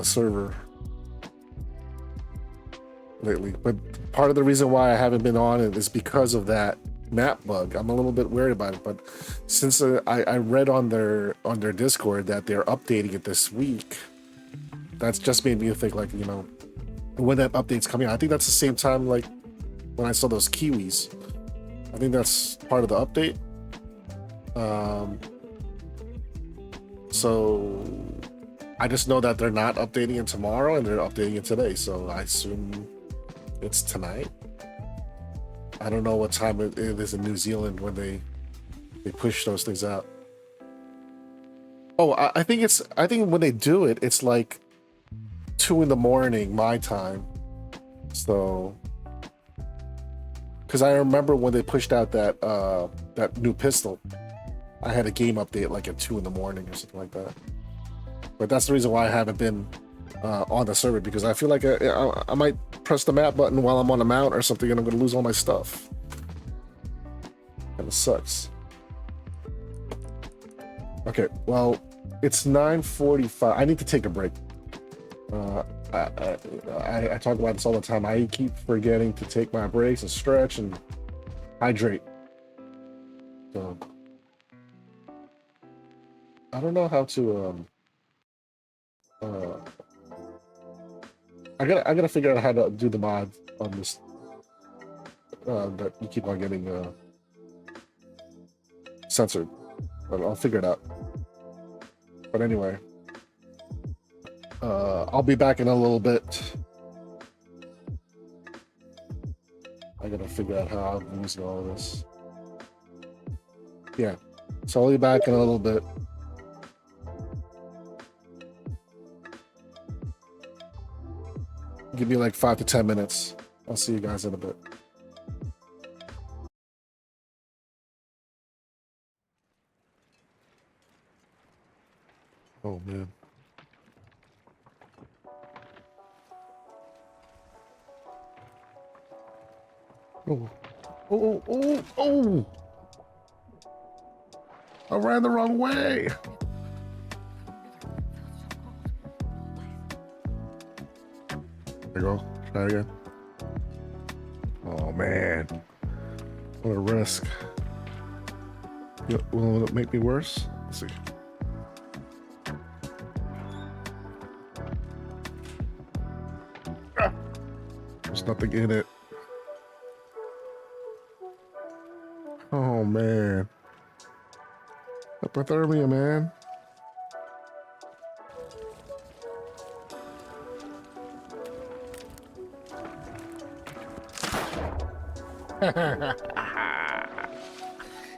A: server lately. But part of the reason why I haven't been on it is because of that map bug. I'm a little bit worried about it. But since I read on their Discord that they're updating it this week, that's just made me think, like, you know, when that update's coming out. I think that's the same time like when I saw those kiwis. I think that's part of the update. So I just know that they're not updating it tomorrow and they're updating it today. So I assume it's tonight. I don't know what time it is in New Zealand when they push those things out. Oh, I think when they do it, it's like 2 a.m. my time. So, because I remember when they pushed out that new pistol, I had a game update like at 2 a.m. or something like that. But that's the reason why I haven't been on the server, because I feel like I might press the map button while I'm on a mount or something, and I'm going to lose all my stuff. Kind of sucks. Okay, well, it's 9:45. I need to take a break. I talk about this all the time. I keep forgetting to take my breaks and stretch and hydrate. So I don't know how to I gotta figure out how to do the mod on this that you keep on getting censored. But I'll figure it out. But anyway, I'll be back in a little bit. I gotta figure out how I'm using all of this. Yeah, so I'll be back in a little bit. Give me like 5 to 10 minutes. I'll see you guys in a bit. Oh man. Oh. I ran the wrong way. There you go. Try again. Oh man. What a risk. Will it make me worse? Let's see. There's nothing in it. Oh man. Hypothermia, man.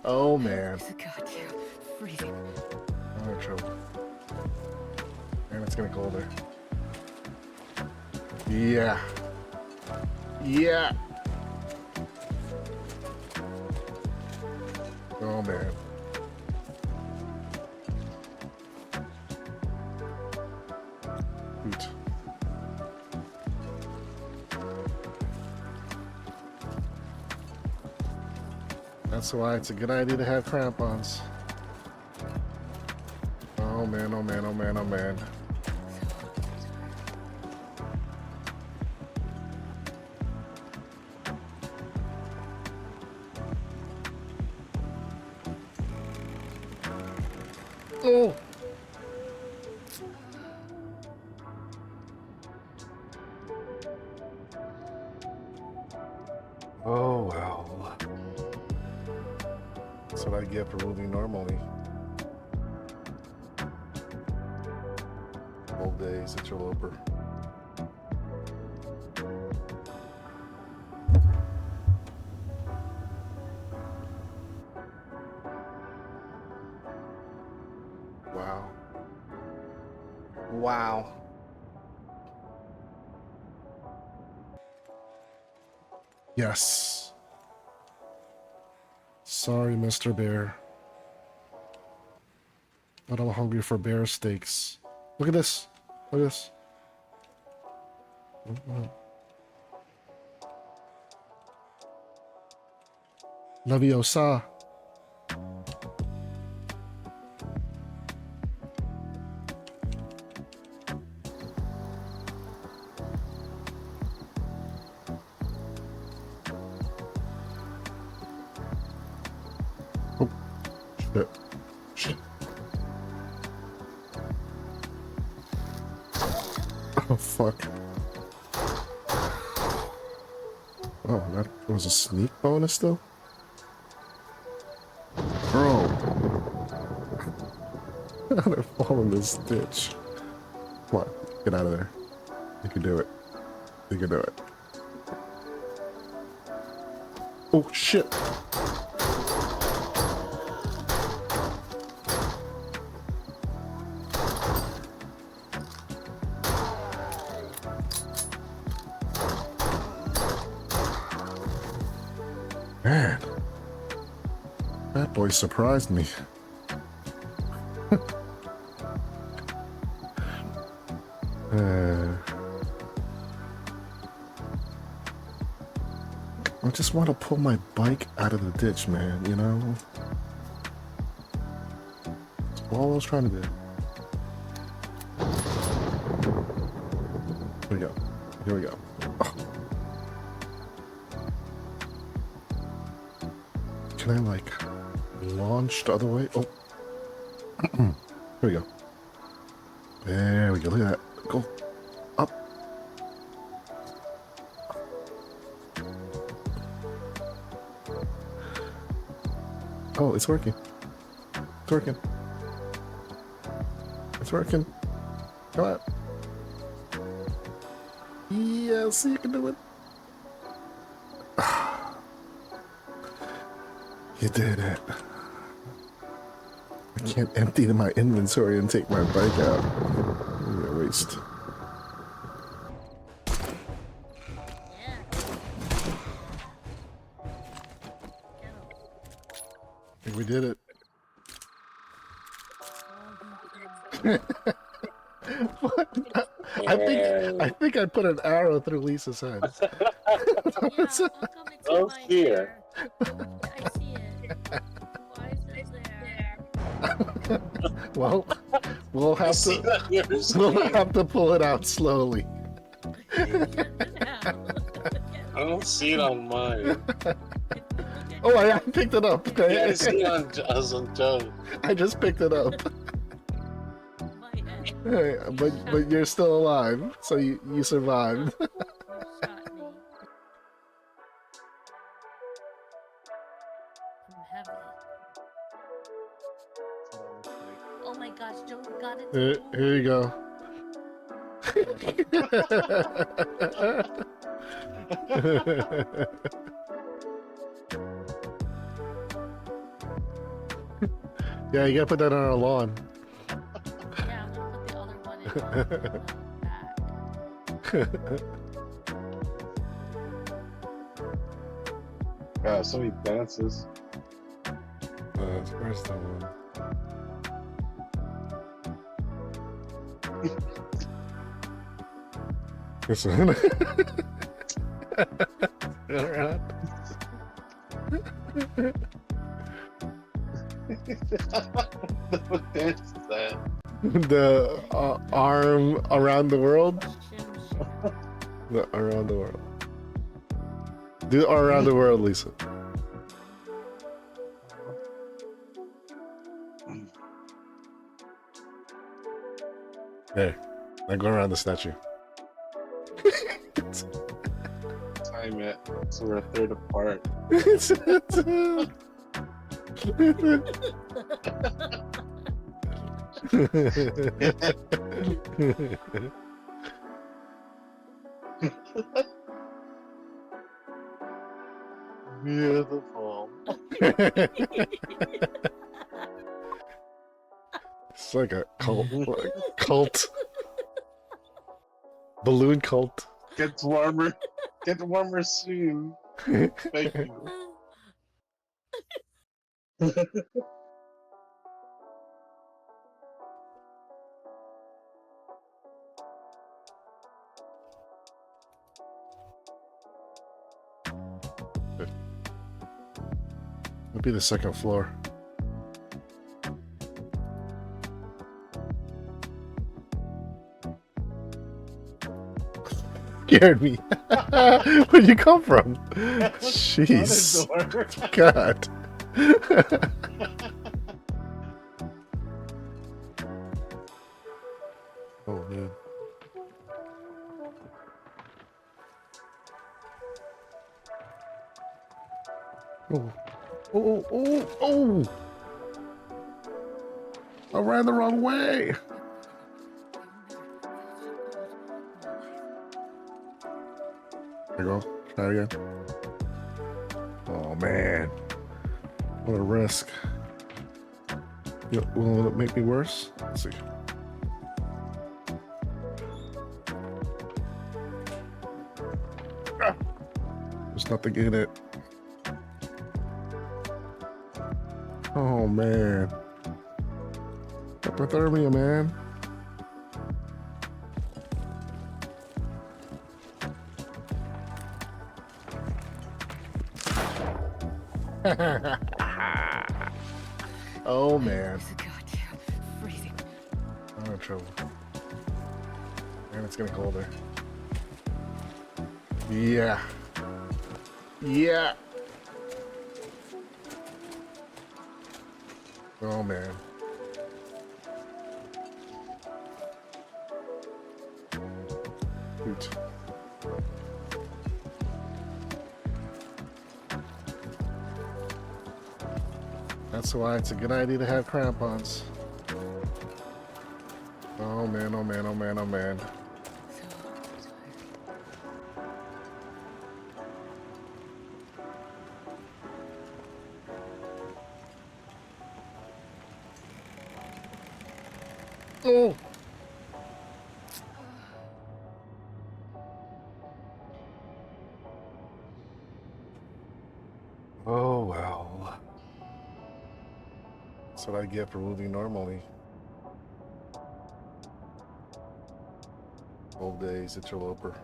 A: Oh man.
C: Goddamn freezing.
A: I'm in trouble. And it's gonna go there. Yeah. Yeah. Oh man. Shoot. That's why it's a good idea to have crampons. Oh man, oh man, oh man, oh man. Oh! Oh well. That's what I get for moving normally. Old days, interloper. Wow. Wow. Yes. Sorry, Mr. Bear. But I'm hungry for bear steaks. Look at this. Look at this. Leviosa. Oh, shit. Shit. Oh, fuck. Oh, that was a sneak bonus, though? Bro. How did I fall in this ditch? Come on, get out of there. You can do it. You can do it. Oh, shit. Man. That boy surprised me. I just want to pull my bike out of the ditch, man, you know? That's all I was trying to do. Here we go. Here we go. Oh. Can I, like, launch the other way? Oh. Here we go. There we go. Look at that. Go. Up. Oh, it's working. It's working. It's working. Come on. Yes, you can do it. You did it. I can't empty my inventory and take my bike out. What a waste. I think we did it. What? I think I put an arrow through Lisa's head.
D: Oh, here.
E: I see it. Why is it there?
A: Well, we'll have to pull it out slowly.
D: I don't see it on mine.
A: Oh, I picked it up.
D: Yeah, I see it on Joe.
A: I just picked it up.
E: My head.
A: Hey, but you're still alive, so you survived.
E: You shot me. I'm heavy. Oh my gosh, Joe got it.
A: Here you go. Yeah, you gotta put that on our lawn.
E: Yeah, I'm gonna put the other one in the back.
D: Wow, so many dances.
A: Where's the one? This one.
D: What dance is that?
A: The arm around the world?
E: Shim, shim.
A: The around the world. Do around the world, Lisa. There. Now go around the statue.
D: Time it. So we're a third apart. Beautiful.
A: It's like a cult. Balloon cult.
D: Gets warmer. Get warmer soon. Thank you.
A: It'll be the second floor. Scared me. Where'd you come from? Jeez. God. Oh man. Oh. Oh, oh, oh! I ran the wrong way. There you go. Try again. Oh man. What a risk. Will it make me worse? Let's see. Ah, there's nothing in it. Oh man. Hypothermia, man. Oh man.
C: Goddamn freezing.
A: I'm in trouble. And it's getting colder. Yeah. Yeah. Oh man. Shoot. That's why it's a good idea to have crampons. Oh man, oh man, oh man, oh man. Oh! Oh well. That's what I get for moving normally. Old days, interloper.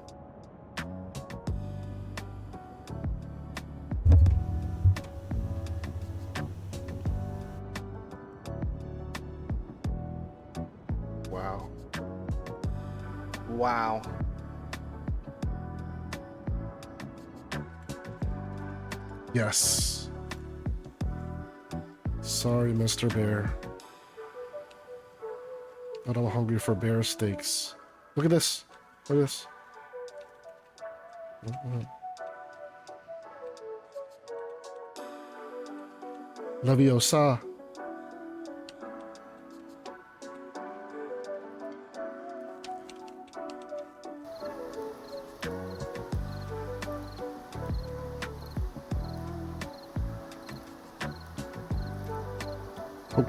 A: Wow. Wow. Yes. Sorry, Mr. Bear. But I'm hungry for bear steaks. Look at this. Look at this. Leviosa. Oh,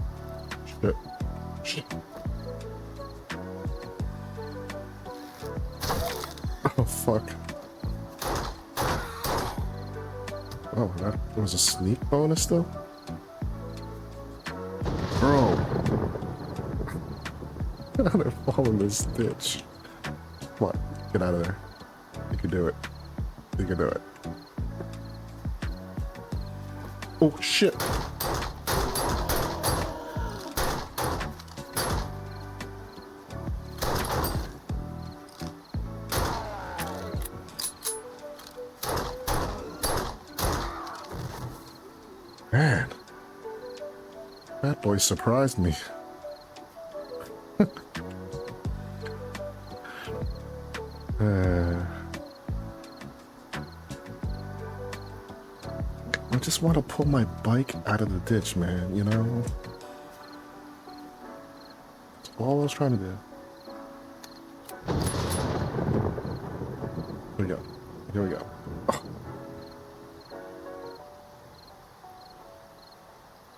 A: shit. Shit. Oh, fuck. Oh, that was a sneak bonus, though? Bro. How did I fall in this ditch? Come on, get out of there. You can do it. You can do it. Oh, shit. Man, that boy surprised me. I just want to pull my bike out of the ditch, man, you know? That's all I was trying to do. Here we go. Here we go. Oh.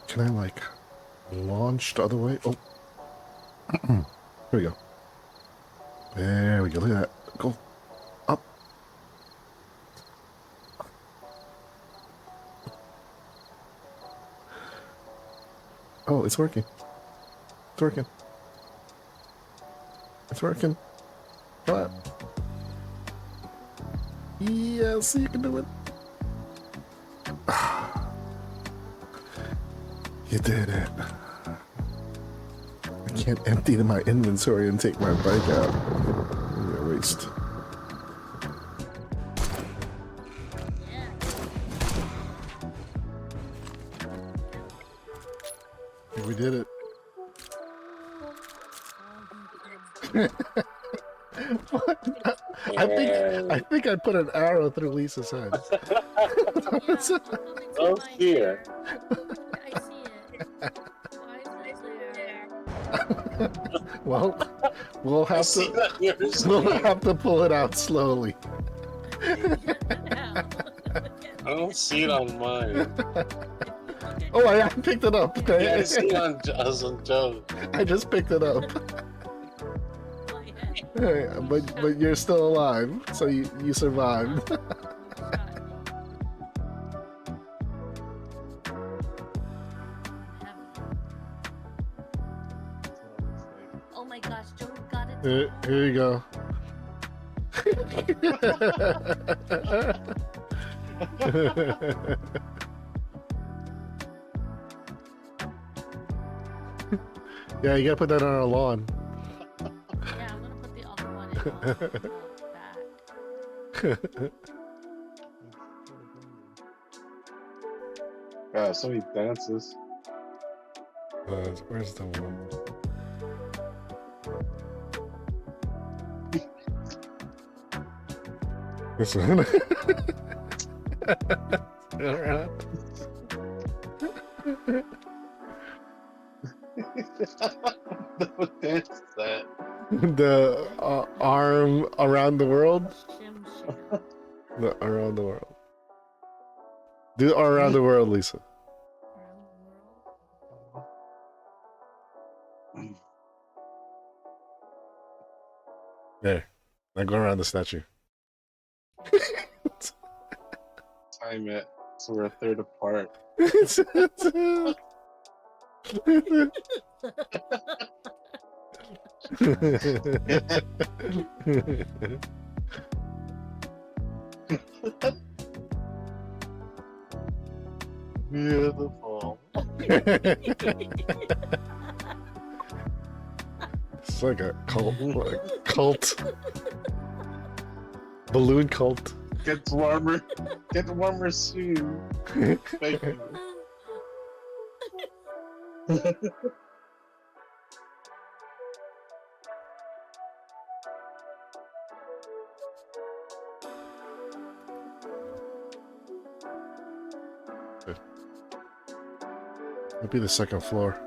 A: Can I, like, launch the other way? Oh. Here we go. There we go. Look at that. Go. Up. Oh, it's working. It's working. It's working. What? Yes, you can do it. You did it. I can't empty my inventory and take my bike out. What a waste. We did it. I think I put an arrow through Lisa's head.
D: Oh, here.
E: I see it. Why is it there?
A: Well, we'll have to pull it out slowly.
E: Now.
D: I don't see it on mine.
A: Oh, I picked it up.
D: Yeah, I see it on Joe.
A: I just picked it up. Hey, but you're still alive, so you survived.
E: Oh my gosh, Joe got it.
A: Here you go. Yeah, you gotta put that on our lawn.
E: Yeah, I'm gonna put the other one in back.
D: Wow, so many dances.
A: Where's the one? This one.
D: What dance is that?
A: The arm around the world.
E: Shim shim.
A: The around the world. Do around the world, Lisa.
E: Around the world.
A: There. Now go around the statue.
D: Time it. So we're a third apart. Beautiful.
A: It's like a cult. Balloon cult.
D: Gets warmer. Get warmer soon. Thank you.
A: Might be the second floor.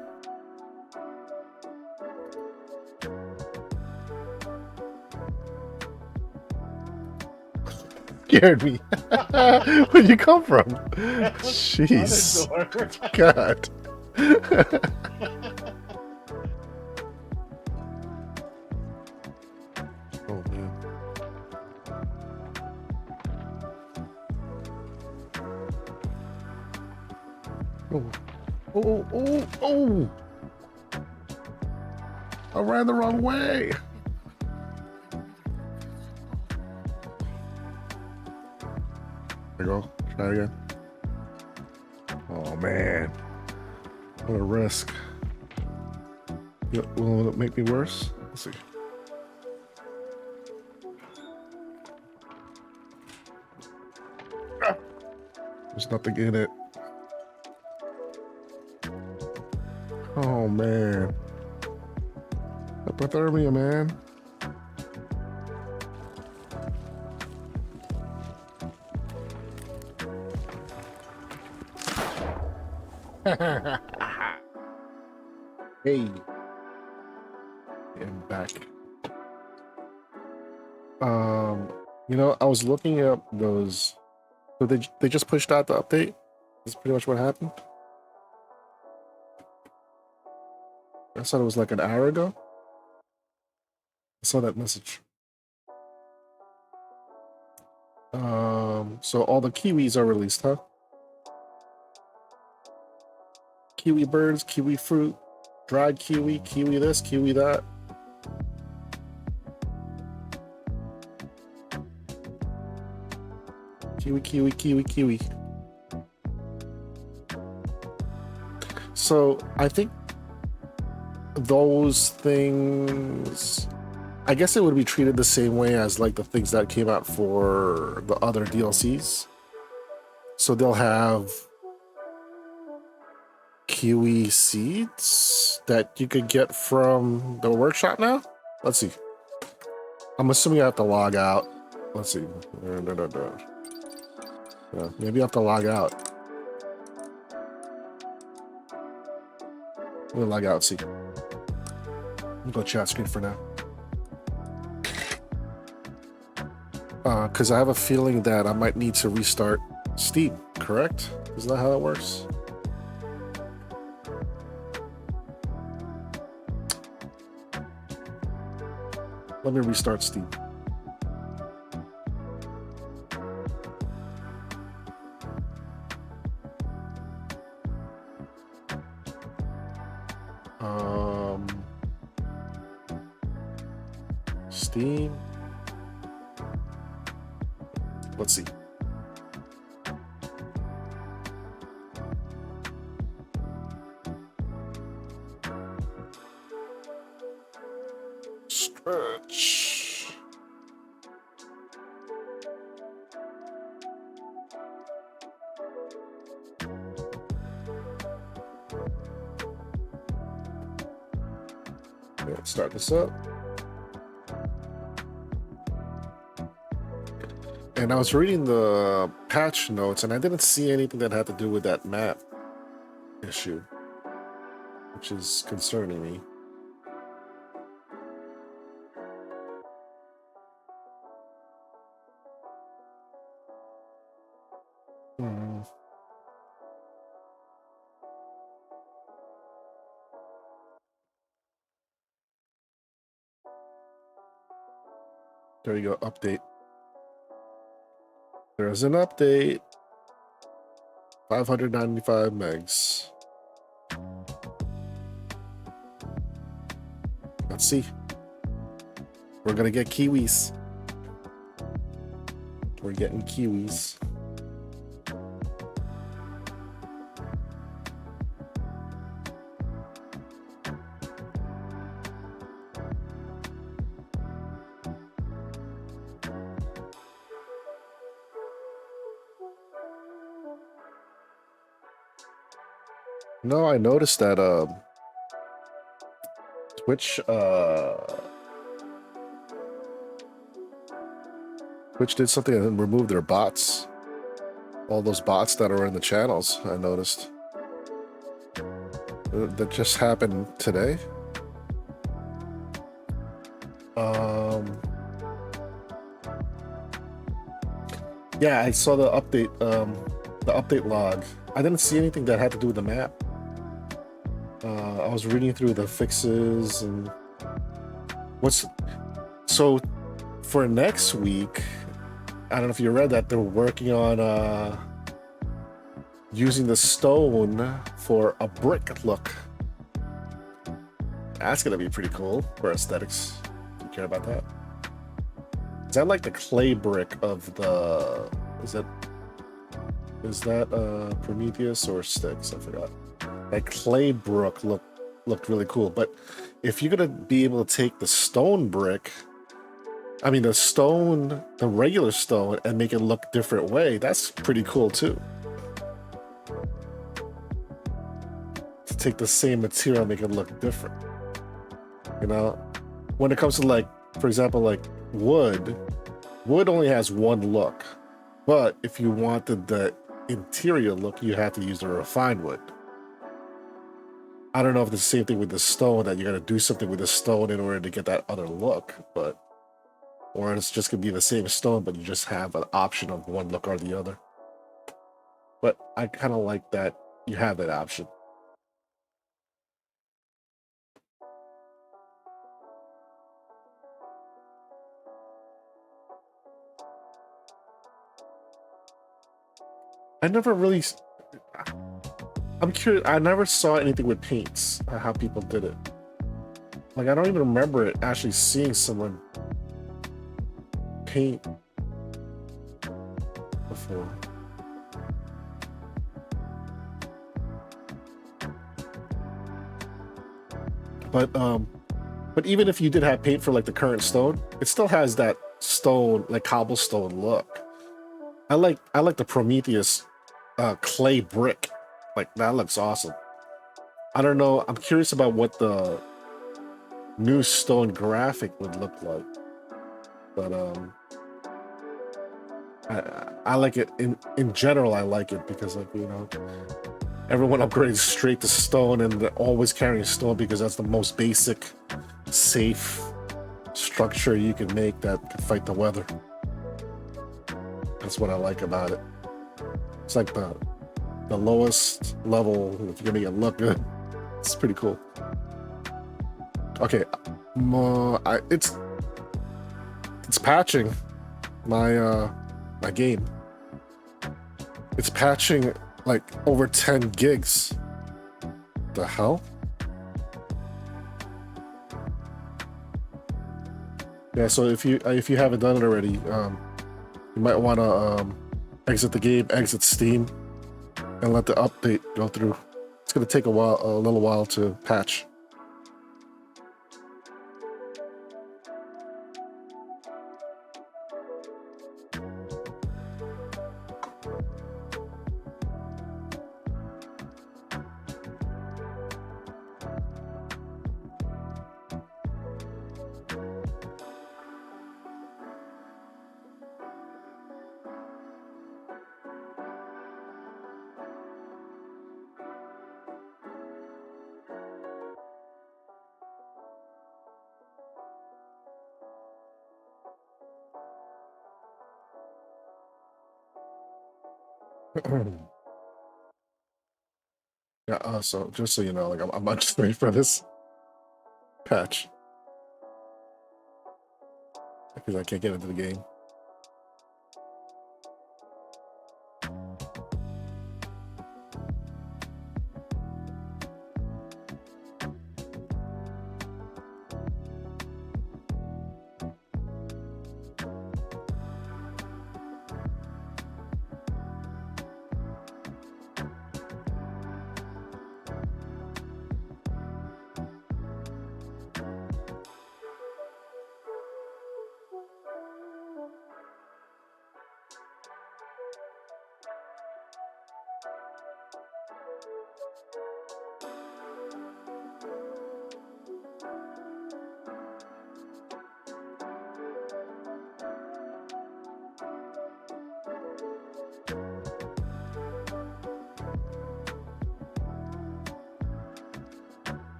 A: Scared me. Where'd you come from? Jeez. God. Oh man. Oh. Oh. I ran the wrong way. There you go. Try again. Oh man. What a risk. Will it make me worse? Let's see. Ah. There's nothing in it. Oh man. Hypothermia, man. Hey. I'm back. You know, I was looking up those. So they just pushed out the update. That's pretty much what happened. I thought it was like an hour ago. I saw that message. So all the kiwis are released, huh? Kiwi birds, kiwi fruit, dried kiwi, kiwi this, kiwi that. Kiwi. So I think those things, I guess it would be treated the same way as like the things that came out for the other DLCs. So they'll have kiwi seeds that you could get from the workshop now. Let's see. I'm assuming I have to log out. Let's see. Maybe I have to log out. I'm gonna log out and see. I'm gonna go chat screen for now. Because I have a feeling that I might need to restart Steam, correct? Isn't that how that works? Let me restart Steam. Steam. Let's see. Stretch. Let's start this up. And I was reading the patch notes and I didn't see anything that had to do with that map issue, which is concerning me. There you go, update. There's an update. 595 megs. Let's see. We're gonna get kiwis. We're getting kiwis. No, I noticed that Twitch did something and removed their bots. All those bots that are in the channels, I noticed. That just happened today. Yeah, I saw the update log. I didn't see anything that had to do with the map. I was reading through the fixes and so for next week. I don't know if you read that they're working on using the stone for a brick look. That's gonna be pretty cool for aesthetics. Do you care about that? Is that like the clay brick of the? Is that Prometheus or Styx? I forgot. That clay brick looked really cool. But if you're gonna be able to take the stone brick, I mean the regular stone, and make it look different way, that's pretty cool too. To take the same material and make it look different. You know, when it comes to like, for example, like wood only has one look. But if you wanted the interior look, you have to use the refined wood. I don't know if it's the same thing with the stone, that you gotta do something with the stone in order to get that other look, but or it's just gonna be the same stone, but you just have an option of one look or the other. But I kind of like that you have that option. I'm curious, I never saw anything with paints, how people did it. Like, I don't even remember it actually seeing someone paint before. but even if you did have paint for like the current stone, it still has that stone, like cobblestone look. I like the Prometheus clay brick. Like that looks awesome. I don't know. I'm curious about what the new stone graphic would look like. But I like it in general. I like it because, like, you know, everyone upgrades straight to stone, and they're always carrying stone because that's the most basic, safe structure you can make that can fight the weather. That's what I like about it. It's like the lowest level if you're gonna make it look good. It's pretty cool. Okay, it's patching my my game. It's patching like over 10 gigs. The hell? Yeah, so if you haven't done it already, you might want to exit the game, exit Steam, and let the update go through. It's gonna take a little while to patch. Yeah, so just so you know, like I'm not just waiting for this patch because I can't get into the game.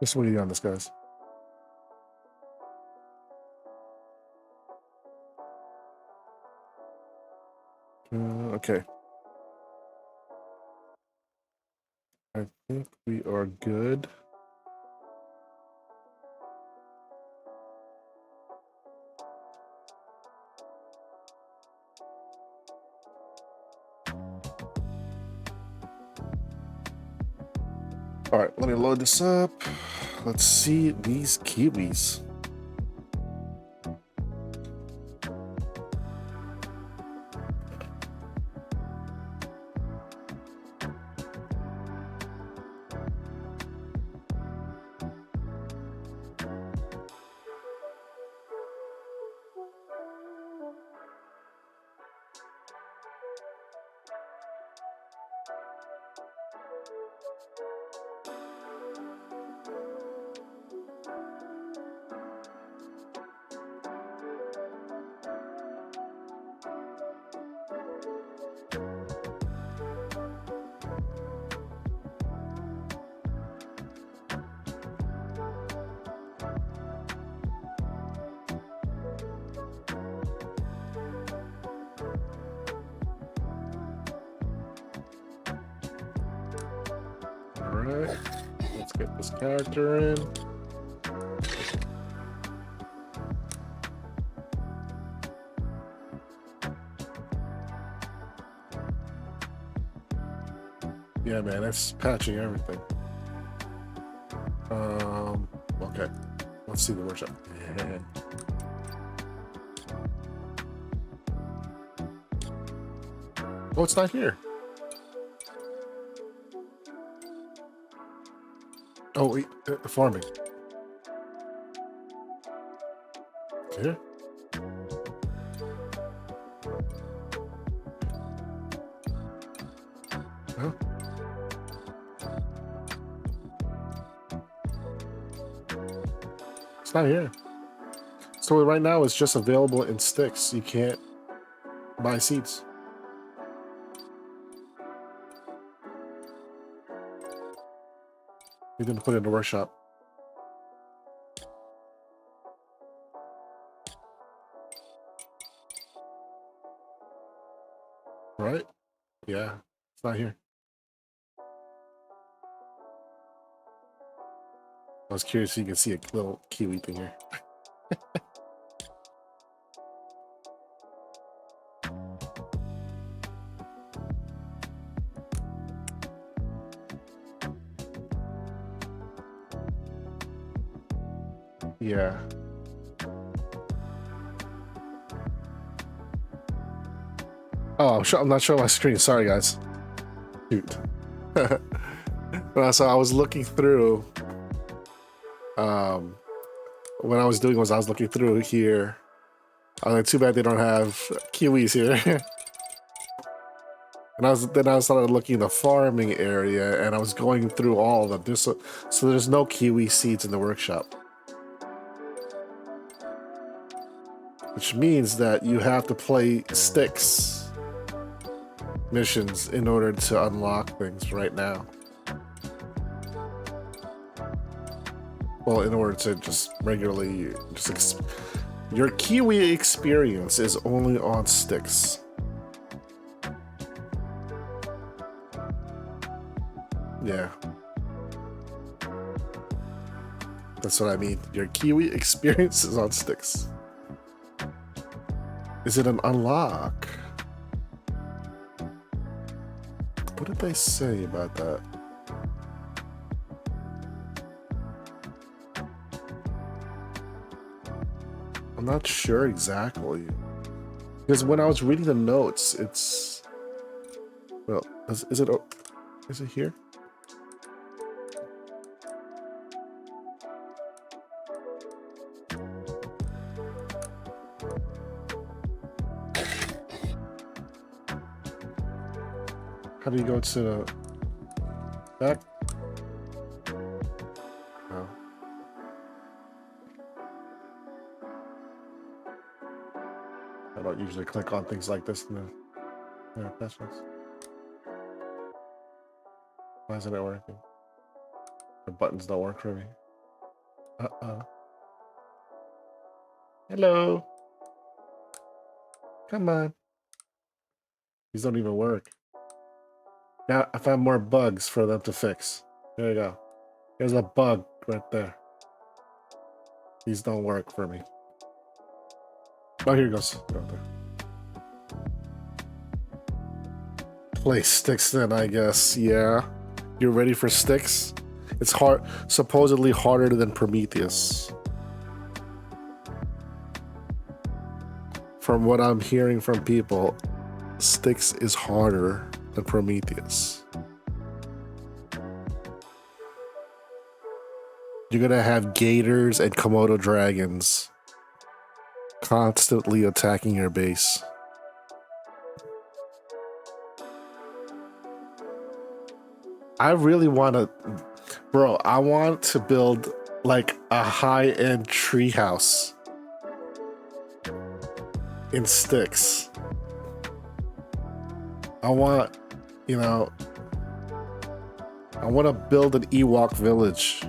A: Just waiting on this, guys. Okay. I think we are good. All right, let me load this up. Let's see these kiwis. Alright, let's get this character in. Yeah, man, it's patching everything. Okay. Let's see the workshop. Yeah. Oh, it's not here. Oh, wait, farming. Here? Huh? It's not here. So right now it's just available in sticks. You can't buy seeds. You didn't put it in the workshop. Right? Yeah, it's not here. I was curious if you can see a little kiwi thing here. Yeah. Oh, I'm not showing my screen. Sorry, guys. Shoot. So I was looking through. What I was doing was I was looking through here. Too bad they don't have kiwis here. And I started looking in the farming area, and I was going through all of them. So there's no kiwi seeds in the workshop, which means that you have to play sticks missions in order to unlock things right now. Well, in order to just regularly your kiwi experience is only on sticks. Yeah. That's what I mean. Your kiwi experience is on sticks. Is it an unlock? What did they say about that? I'm not sure exactly. Because when I was reading the notes, it's... Well, is it here? How do you go to the back? Oh. I don't usually click on things like this in the attachments. Why isn't it working? The buttons don't work for me. Uh-oh. Hello. Come on. These don't even work. Now I found more bugs for them to fix. There you go. There's a bug right there. These don't work for me. Oh, here it goes. Right there. Play sticks then, I guess. Yeah. You're ready for sticks? It's hard, supposedly harder than Prometheus. From what I'm hearing from people, sticks is harder than Prometheus. You're gonna have gators and Komodo dragons constantly attacking your base. I really want to, bro, I want to build like a high-end treehouse in sticks. I want, you know, I want to build an Ewok village.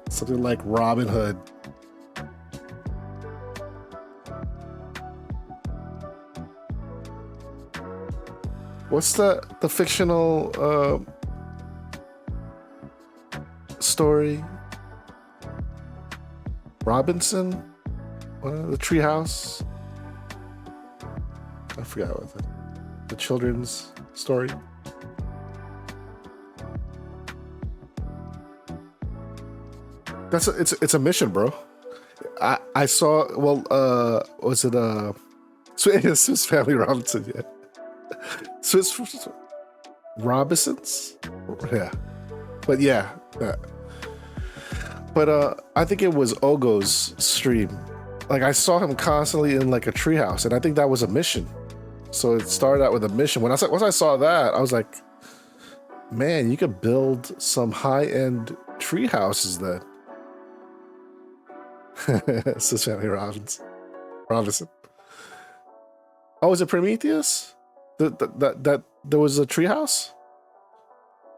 A: Something like Robin Hood. What's the fictional story? Robinson? The treehouse? I forgot what the children's story. It's a mission, bro. I saw, well, was it Swiss Family Robinson? Yeah, Swiss Robinsons. Yeah, but yeah. But I think it was Ogo's stream. Like I saw him constantly in like a treehouse, and I think that was a mission. So it started out with a mission. Once I saw that, I was like, man, you could build some high-end tree houses then. Swiss Family Robinson. Oh, is it Prometheus? That there was a treehouse?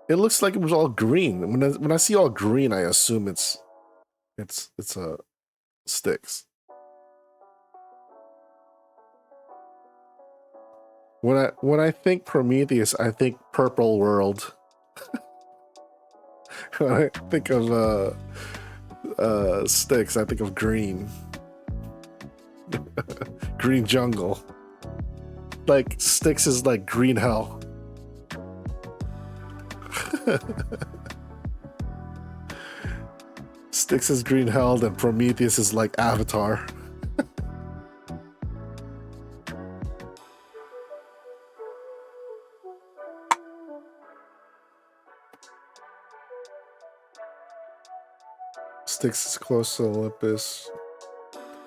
A: It looks like it was all green. When I see all green, I assume it's sticks. When I think Prometheus, I think Purple World. When I think of sticks, I think of green. Green jungle. Like sticks is like green hell. Sticks is green hell, and Prometheus is like Avatar. Sticks is close to Olympus.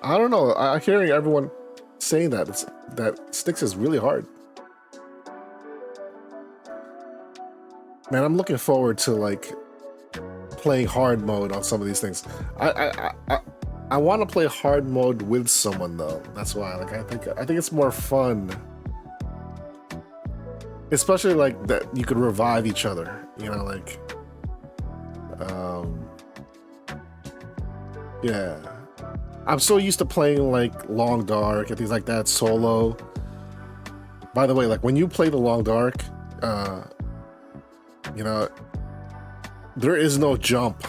A: I don't know. I'm hearing everyone saying that that Sticks is really hard. Man, I'm looking forward to like playing hard mode on some of these things. I want to play hard mode with someone though. That's why. Like I think it's more fun, especially like that you could revive each other. You know, like yeah. I'm so used to playing like Long Dark and things like that solo. By the way, like when you play the Long Dark, you know, there is no jump.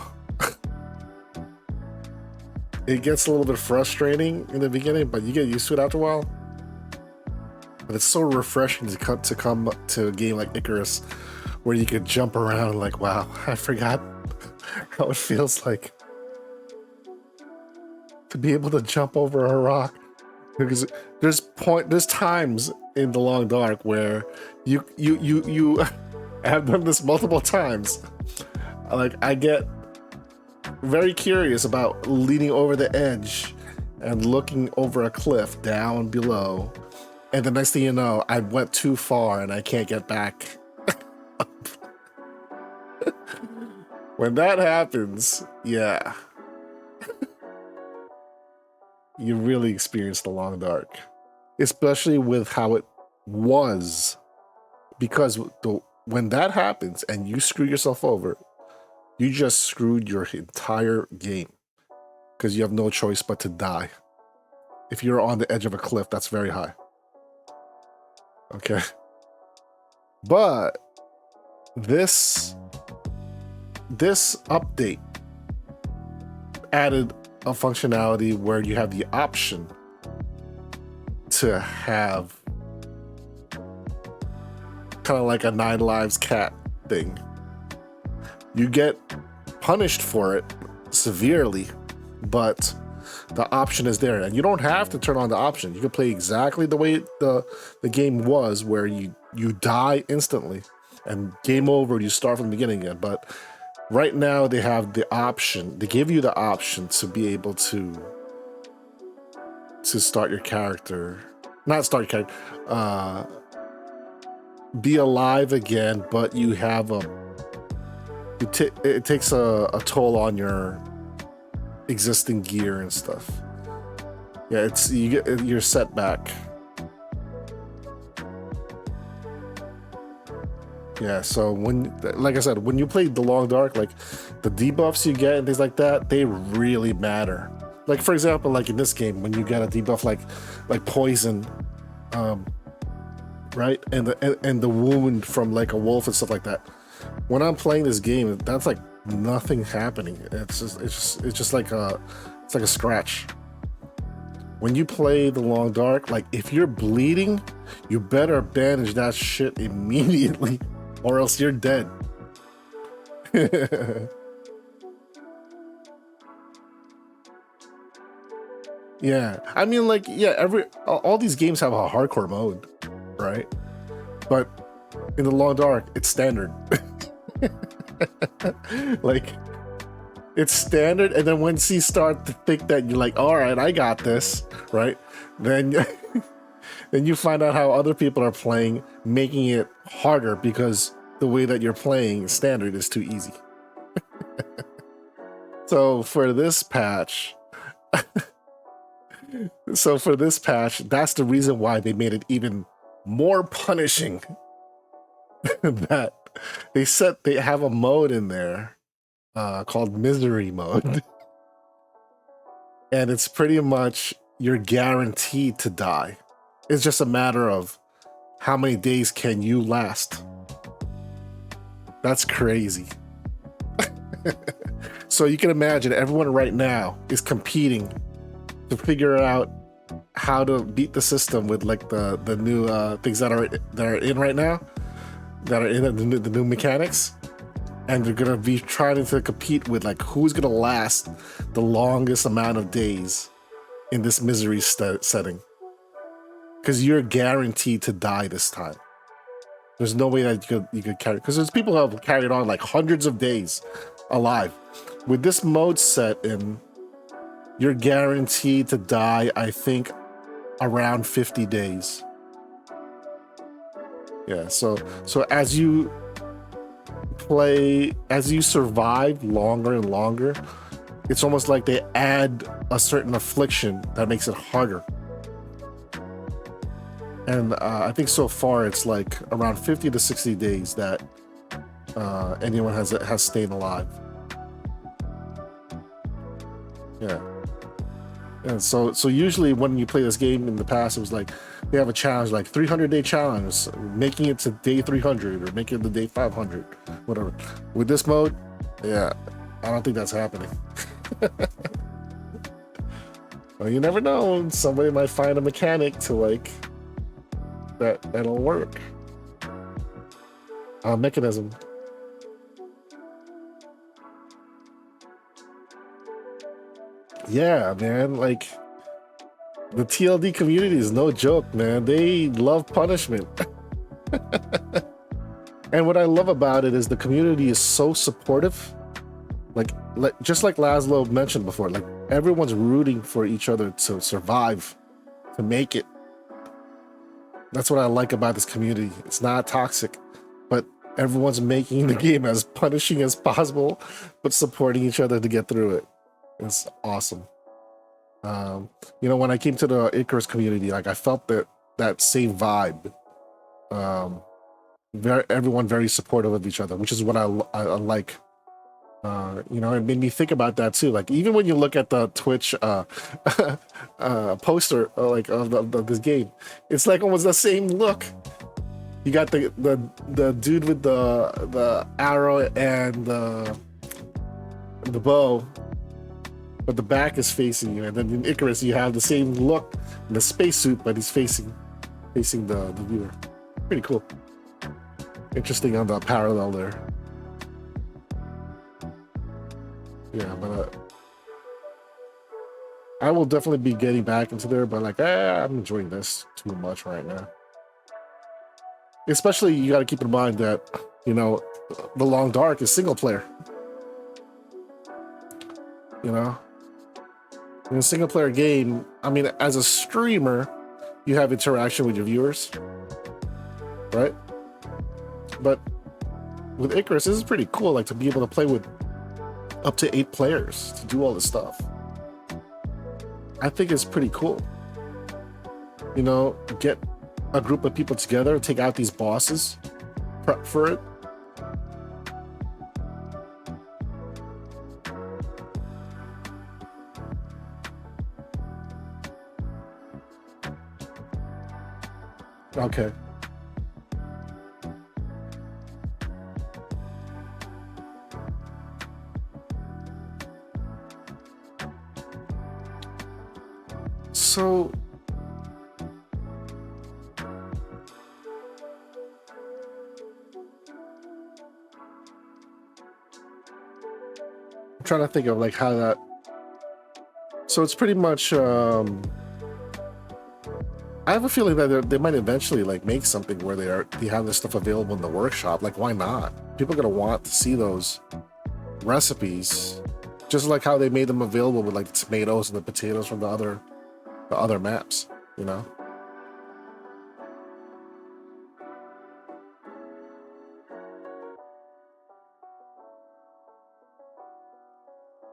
A: It gets a little bit frustrating in the beginning, but you get used to it after a while. But it's so refreshing to come to a game like Icarus, where you could jump around. Like, wow, I forgot how it feels like to be able to jump over a rock. Because there's times in the Long Dark where you have done this multiple times. Like I get very curious about leaning over the edge and looking over a cliff down below, and the next thing you know, I went too far and I can't get back up. When that happens, yeah. You really experience the Long Dark, especially with how it was, because when that happens and you screw yourself over, you just screwed your entire game, because you have no choice but to die. If you're on the edge of a cliff, that's very high. Okay. But this update added a functionality where you have the option to have kind of like a 9 lives cat thing. You get punished for it severely, but the option is there, and you don't have to turn on the option. You can play exactly the way the game was, where you die instantly and game over, you start from the beginning again. But right now they have the option, they give you the option to be able to start your character, not start your character, be alive again, but you have it takes a toll on your existing gear and stuff. Yeah, you get your setback. Yeah, so like I said, when you play the Long Dark, like the debuffs you get and things like that, they really matter. Like for example, like in this game, when you get a debuff like poison, right? And the wound from like a wolf and stuff like that. When I'm playing this game, that's like nothing happening. It's just like a scratch. When you play the Long Dark, like if you're bleeding, you better bandage that shit immediately, or else you're dead. Yeah, I mean, like, yeah, all these games have a hardcore mode, right? But in the Long Dark, it's standard. Like, it's standard, and then once you start to think that you're like, all right, I got this, right? Then then you find out how other people are playing, making it harder because the way that you're playing standard is too easy. So for this patch, that's the reason why they made it even more punishing. That they have a mode in there called misery mode. And it's pretty much you're guaranteed to die. It's just a matter of how many days can you last. That's crazy. So you can imagine everyone right now is competing to figure out how to beat the system with like the new things that are in right now, that are in the new mechanics, and they're gonna be trying to compete with like who's gonna last the longest amount of days in this misery setting, because you're guaranteed to die this time. There's no way that you could carry, because there's people who have carried on like hundreds of days alive. With this mode set in, you're guaranteed to die, I think, around 50 days. Yeah, so as you play, as you survive longer and longer, it's almost like they add a certain affliction that makes it harder. And I think so far it's like around 50 to 60 days that anyone has stayed alive. Yeah. And so usually when you play this game in the past, it was like they have a challenge, like 300-day challenge, making it to day 300 or making it to day 500, whatever. With this mode, yeah, I don't think that's happening. Well, you never know. Somebody might find a mechanic to like that'll work. Mechanism. Yeah, man, like the TLD community is no joke, man. They love punishment. And what I love about it is the community is so supportive. Like just like Laszlo mentioned before, like everyone's rooting for each other to survive, to make it. That's what I like about this community. It's not toxic, but everyone's making the game as punishing as possible, but supporting each other to get through it. It's awesome. You know, when I came to the Icarus community, like I felt that same vibe. Everyone very supportive of each other, which is what I like. You know, it made me think about that too. Like even when you look at the Twitch poster, like of this game, it's like almost the same look. You got the dude with the arrow and the bow, but the back is facing you, and then in Icarus you have the same look in the spacesuit, but he's facing the viewer. Pretty cool. Interesting on the parallel there. Yeah, but I will definitely be getting back into there, but like, I'm enjoying this too much right now. Especially, you got to keep in mind that, you know, the Long Dark is single player. You know, in a single player game, I mean, as a streamer, you have interaction with your viewers, right? But with Icarus, this is pretty cool, like to be able to play with up to 8 players to do all this stuff. I think it's pretty cool. You know, get a group of people together, take out these bosses, prep for it. Okay. So I'm trying to think of like how that. So it's pretty much. I have a feeling that they might eventually like make something where they have this stuff available in the workshop. Like, why not? People are gonna want to see those recipes, just like how they made them available with like the tomatoes and the potatoes from the other maps. You know.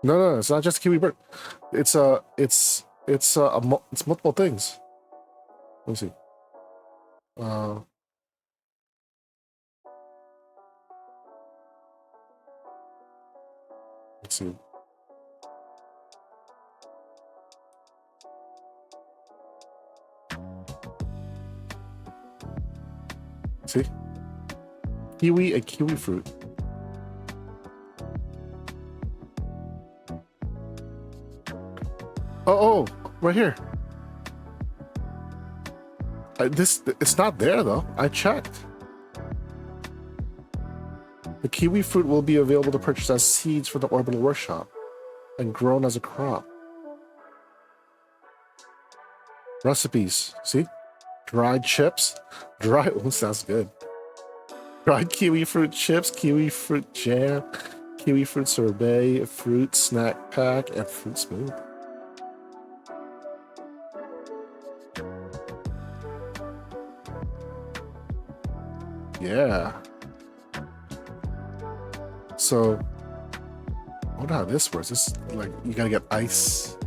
A: No, it's not just kiwi bird. It's it's multiple things. Let me see. Let's see. See? Kiwi and kiwi fruit. Oh, right here. It's not there though. I checked. The kiwi fruit will be available to purchase as seeds from the orbital workshop and grown as a crop. Recipes. See? Dried chips. Oh, sounds good. Dried kiwi fruit chips, kiwi fruit jam, kiwi fruit sorbet, fruit snack pack, and fruit smoothie. Yeah. So, I wonder how this works. This like you gotta get ice.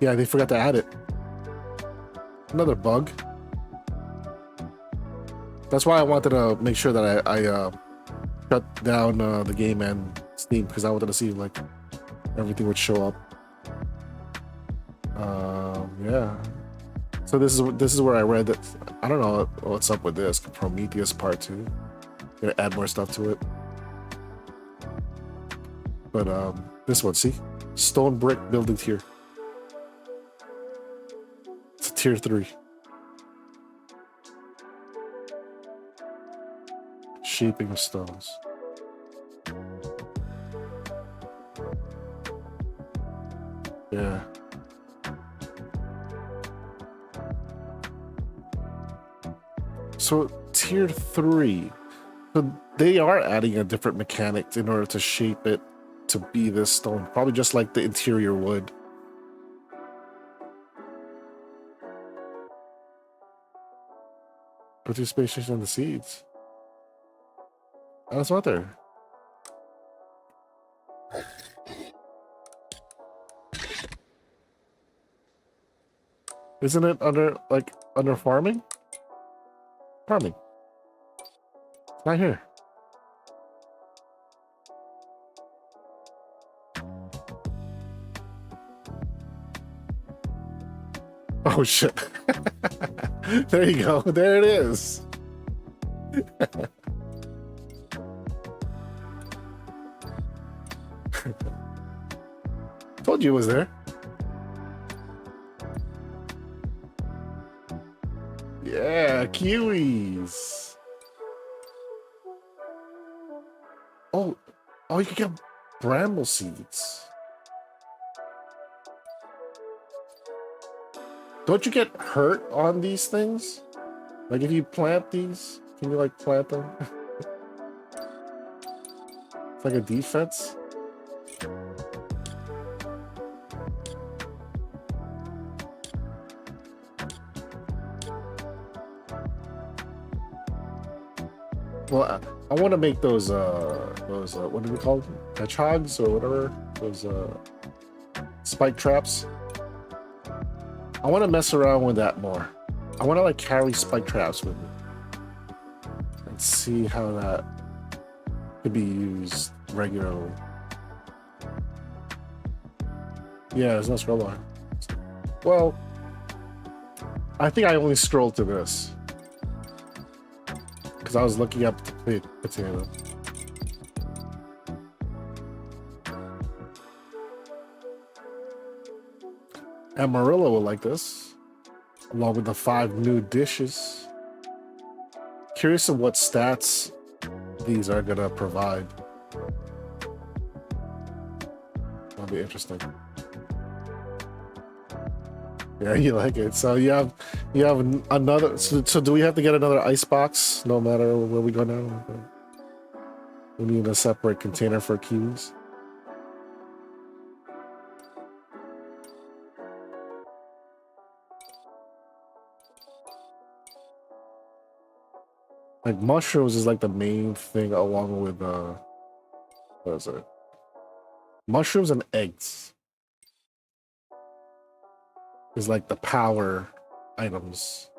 A: Yeah, they forgot to add it. Another bug. That's why I wanted to make sure that I shut down the game and Steam, because I wanted to see like everything would show up. Yeah. So this is where I read that. I don't know what's up with this Prometheus Part 2. Gonna add more stuff to it. But this one, see, stone brick building tier. It's a tier 3. Shaping of stones. Yeah. So tier 3. So they are adding a different mechanic in order to shape it to be this stone. Probably just like the interior wood. Participation on the seeds. Oh, that's not there. Isn't it under farming? Farming. It's not here. Oh shit. There you go. There it is. Told you it was there. Yeah, kiwis. Oh, you can get bramble seeds. Don't you get hurt on these things? Like if you plant these, can you like plant them? It's like a defense. Well, I want to make those what do we call them? Hedgehogs or whatever. Those spike traps. I want to mess around with that more. I want to like carry spike traps with me and see how that could be used regularly. Yeah, there's no scroll bar. Well, I think I only scrolled to this because I was looking up the potato. Amarillo will like this, along with the 5 new dishes. Curious of what stats these are gonna provide. That'll be interesting. Yeah, you like it. So you have another. So do we have to get another ice box no matter where we go now? We need a separate container for kiwis. Like mushrooms is like the main thing along with what is it? Mushrooms and eggs is like the power items.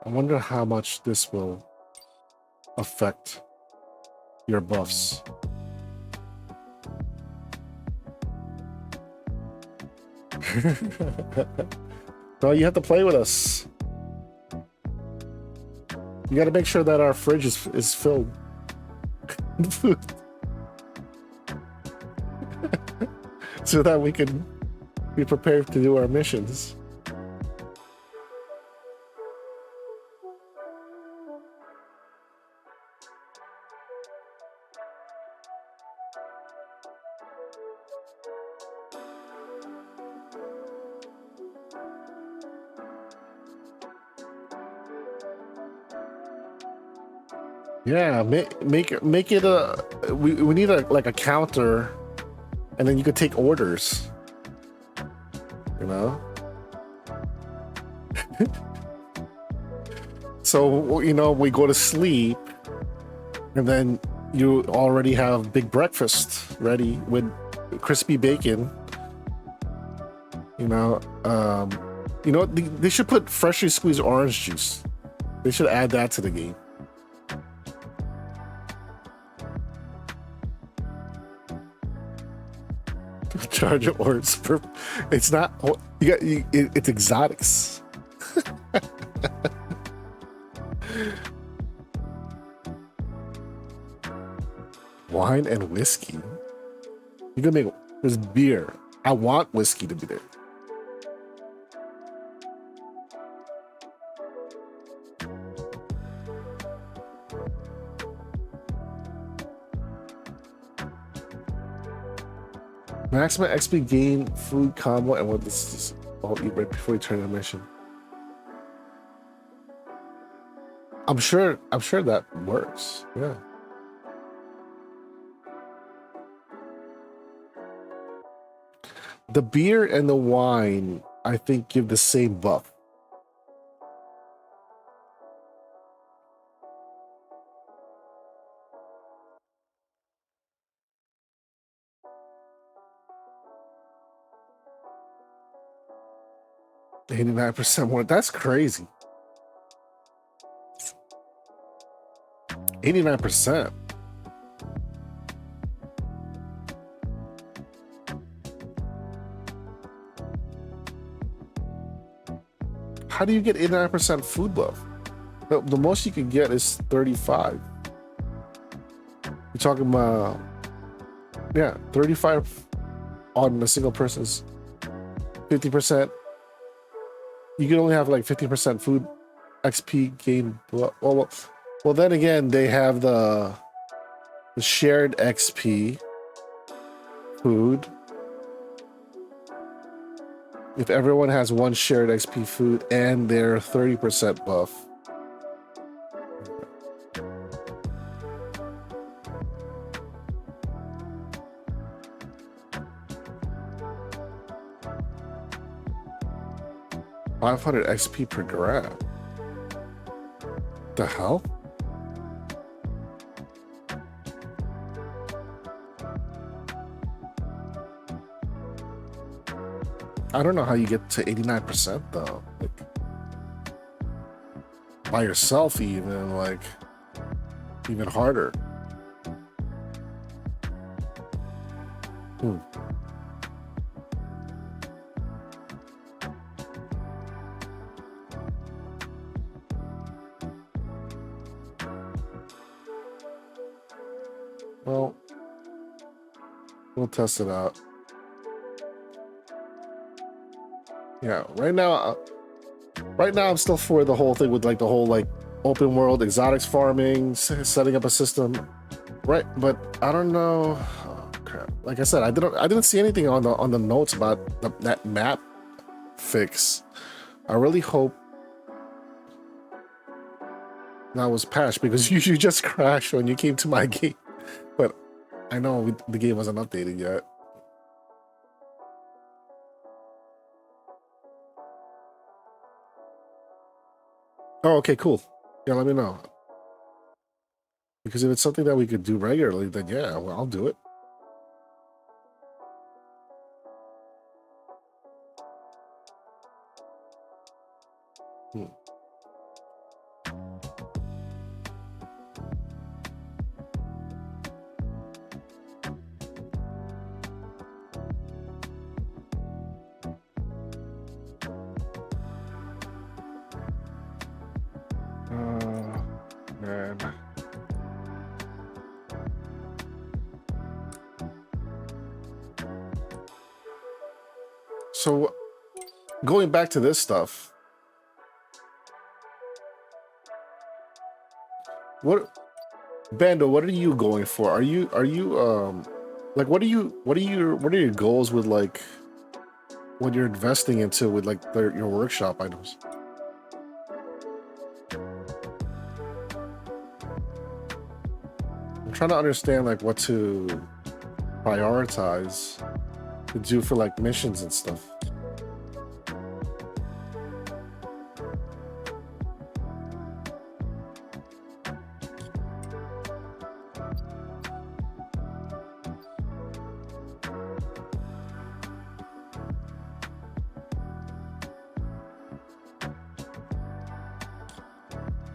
A: I wonder how much this will affect your buffs. No, you have to play with us. You got to make sure that our fridge is filled with food. So that we can be prepared to do our missions. Yeah, make it a. We need like a counter, and then you could take orders. You know. So we go to sleep, and then you already have big breakfast ready with crispy bacon. They should put freshly squeezed orange juice. They should add that to the game. Charge of orange per. It's not. It's exotics. Wine and whiskey. You can make. There's beer. I want whiskey to be there. Maximum XP gain, food combo, and what this is all eat right before you turn the mission. I'm sure that works. Yeah. The beer and the wine, I think, give the same buff. %89% more. That's crazy. 89%. How do you get 89% food buff? The most you can get is 35. You're talking about, 35 on a single person's 50%. You can only have like 50% food XP gain. Well, then again, they have the shared XP food. If everyone has one shared XP food and their 30% buff. $500 XP per grab. The hell? I don't know how you get to 89% though. Like, by yourself, even harder. Well, we'll test it out. Yeah, right now I'm still for the whole thing with like the whole like open world exotics farming, setting up a system, right? But I don't know. Oh, crap. Like I said, I didn't see anything on the notes about that map fix. I really hope that was patched because you just crashed when you came to my game. But I know the game wasn't updated yet. Oh, okay, cool. Yeah, let me know. Because if it's something that we could do regularly, then yeah, well, I'll do it. Hmm. Man. So, going back to this stuff, Bando, what are you going for? Are you like what are your goals with like what you're investing into with like your workshop items? I'm trying to understand like what to prioritize to do for like missions and stuff.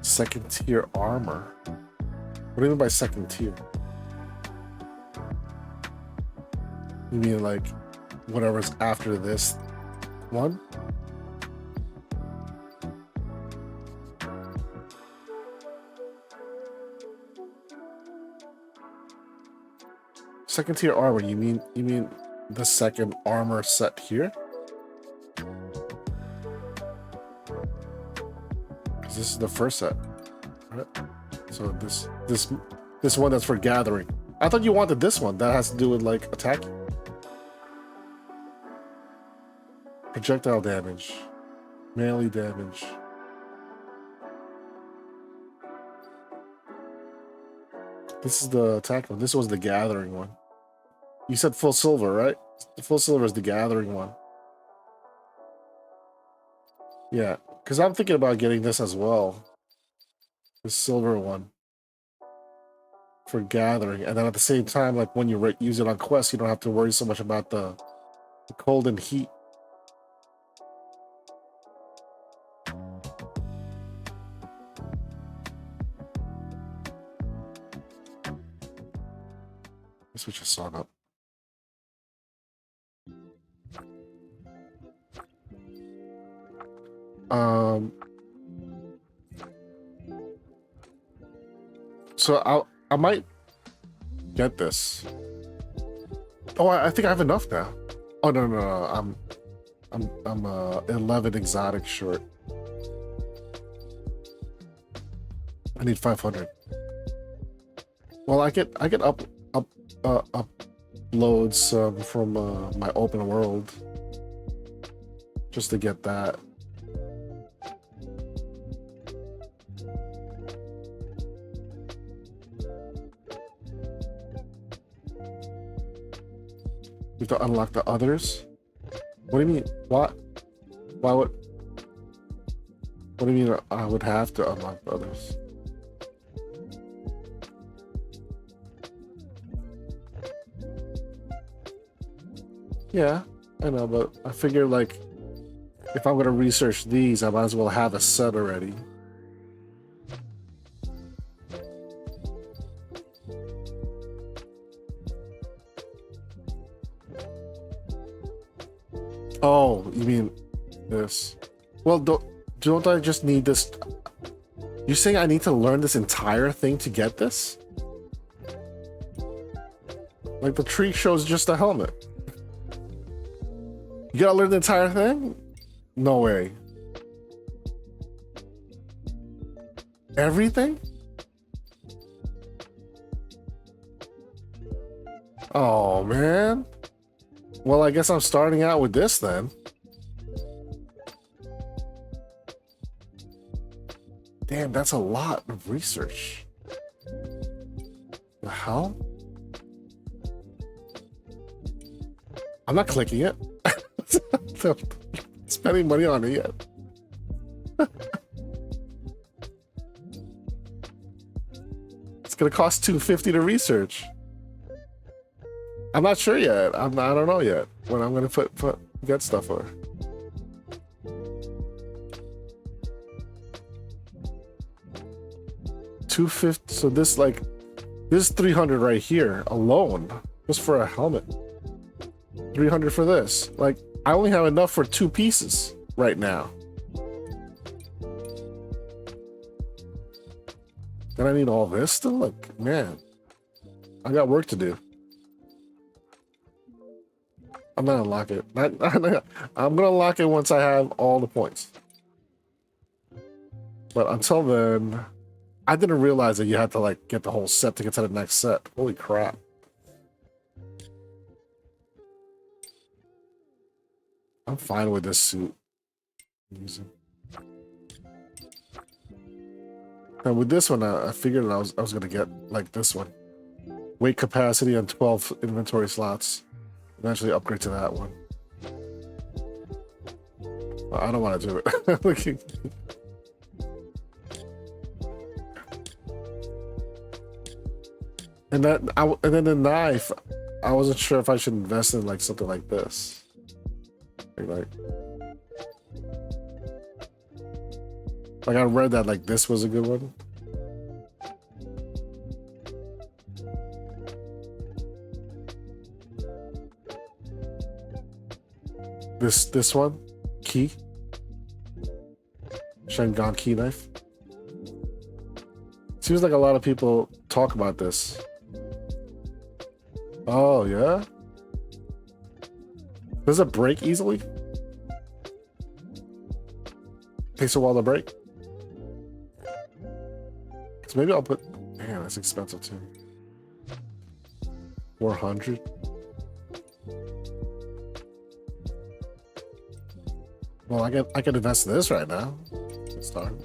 A: Second tier armor. What do you mean by second tier? You mean like whatever's after this one? Second tier armor, you mean the second armor set here? Because this is the first set. Right? So this one that's for gathering. I thought you wanted this one that has to do with like attacking. Projectile damage. Melee damage. This is the attack one. This was the gathering one. You said full silver, right? The full silver is the gathering one. Yeah, because I'm thinking about getting this as well. The silver one. For gathering. And then at the same time, like when you use it on quests, you don't have to worry so much about the cold and heat. Let's switch a song up. So I might get this. Oh, I think I have enough now. Oh no, I'm 11 exotic short. I need 500. Well, I get upload some from my open world just to get that. We have to unlock the others. What do you mean? What? Why would? What do you mean? I would have to unlock the others. Yeah, I know, but I figure like if I'm gonna research these, I might as well have a set already. Oh, you mean this? Well, don't I just need this? You're saying I need to learn this entire thing to get this? Like the tree shows just a helmet. You gotta learn the entire thing? No way. Everything? Oh, man. Well, I guess I'm starting out with this then. Damn, that's a lot of research. The hell? I'm not clicking it. Spending money on it yet. It's gonna cost $250 to research. I'm not sure yet. I don't know yet when I'm gonna get stuff for. $250. So this this 300 right here alone, just for a helmet. 300 for this. Like, I only have enough for 2 pieces right now. And I need all this still? Like, man, I got work to do. I'm gonna lock it. I'm gonna lock it once I have all the points. But until then, I didn't realize that you had to like get the whole set to get to the next set. Holy crap. I'm fine with this suit. And with this one, I figured I was gonna get like this one. Weight capacity and 12 inventory slots. Eventually upgrade to that one. Well, I don't want to do it. And then the knife, I wasn't sure if I should invest in like something like this. Like I read that like this was a good one. This one, key, Shengon key knife. Seems like a lot of people talk about this. Oh yeah. Does it break easily? Takes a while to break. So maybe I'll put. Damn, that's expensive too. 400. Well, I can invest in this right now. Let's start.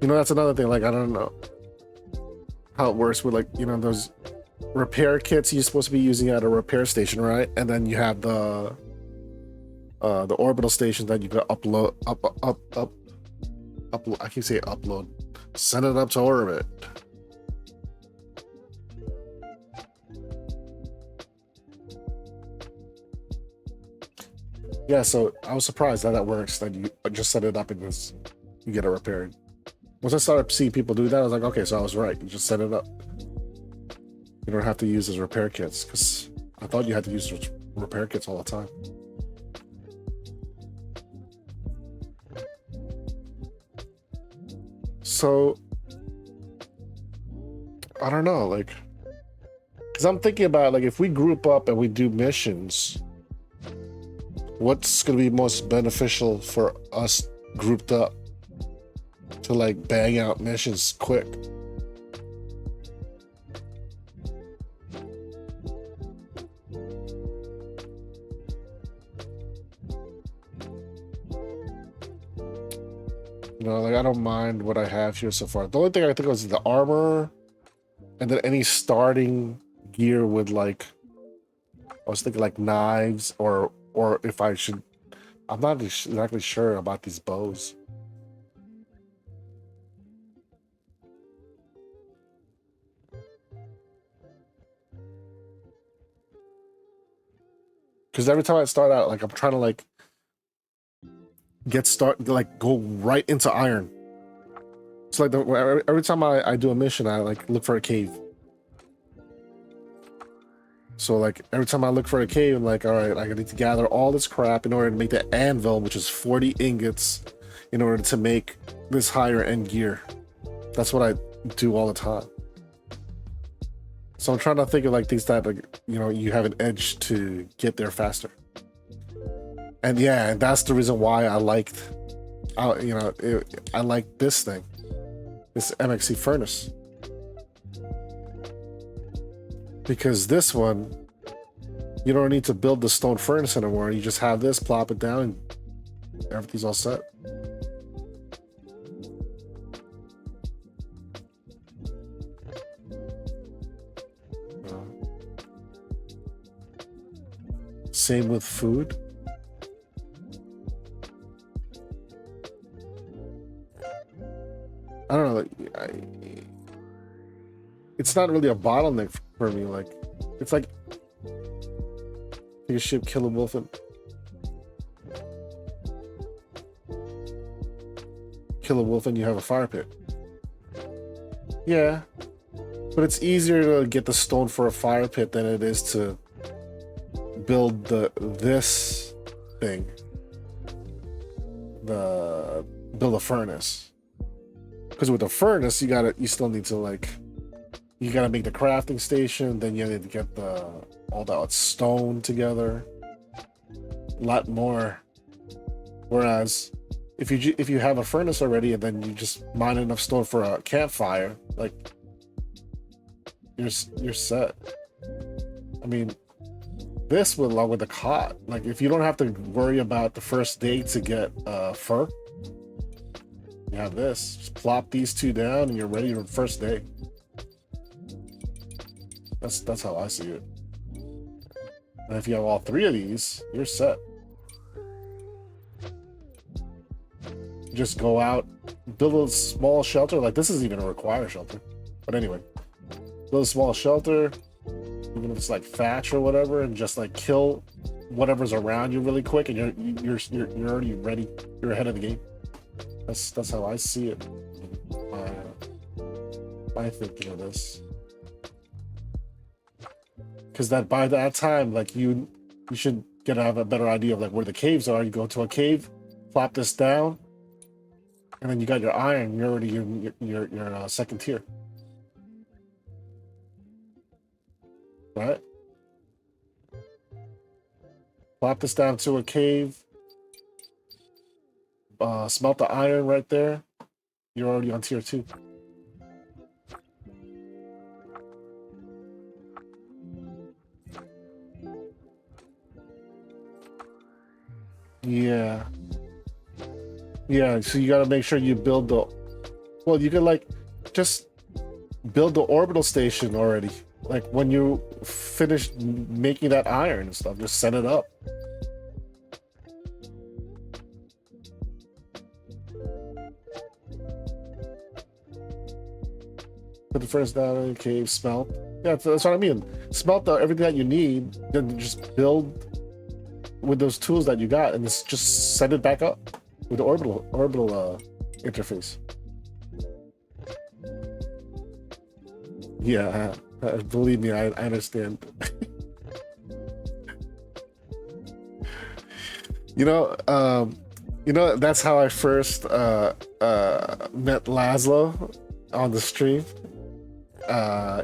A: You know, that's another thing. Like, I don't know how it works with, like, you know, those repair kits you're supposed to be using at a repair station, right? And then you have the orbital station that you can upload. I keep saying upload. Send it up to orbit. Yeah, so I was surprised that works. That you just set it up and just you get it repaired. Once I started seeing people do that, I was like, okay, so I was right. You just set it up. You don't have to use those repair kits, because I thought you had to use repair kits all the time. So I don't know, like, because I'm thinking about, like, if we group up and we do missions, what's going to be most beneficial for us grouped up to, like, bang out missions quick? You know, like, I don't mind what I have here so far. The only thing I think of is the armor, and then any starting gear with, like, I was thinking like knives, or if I should, I'm not exactly sure about these bows. Because every time I start out, like, I'm trying to, like, go right into iron. It's like every time I do a mission, I, like, look for a cave. So, like, every time I look for a cave, I'm like, all right, I need to gather all this crap in order to make the anvil, which is 40 ingots, in order to make this higher end gear. That's what I do all the time. So I'm trying to think of like things that, like, you know, you have an edge to get there faster. And yeah, and that's the reason why I liked, you know, I like this thing, this MXC furnace. Because this one, you don't need to build the stone furnace anymore. You just have this, plop it down, and everything's all set. Same with food. I don't know. Like, it's not really a bottleneck for me. Like, it's like take a ship, kill a wolf, and you have a fire pit. Yeah, but it's easier to get the stone for a fire pit than it is to build this thing. Build a furnace. Because with the furnace, you still need to, like, you gotta make the crafting station, then you need to get all that stone together. A lot more. Whereas if you have a furnace already and then you just mine enough stone for a campfire, like, you're set. I mean, this would along with the cot. Like, if you don't have to worry about the first day to get fur, you have this. Just plop these two down and you're ready for the first day. That's how I see it. And if you have all three of these, you're set. Just go out, build a small shelter. Like, this isn't even a required shelter. But anyway, build a small shelter, even if it's like thatch or whatever, and just like kill whatever's around you really quick, and you're already ready. You're ahead of the game. That's how I see it. My thinking of this, because by that time, like, you should have a better idea of like where the caves are. You go to a cave, plop this down, and then you got your iron. You're already your second tier, right? Plop this down to a cave. Smelt the iron right there. You're already on tier 2. Yeah. Yeah, so you gotta make sure you build well, you could like just build the orbital station already. Like, when you finish making that iron and stuff, just set it up. Put the first down in the cave, smelt. Yeah, that's what I mean. Smelt everything that you need, then just build with those tools that you got, and just set it back up with the orbital interface. Yeah, believe me, I understand. You know, that's how I first met Laszlo on the stream.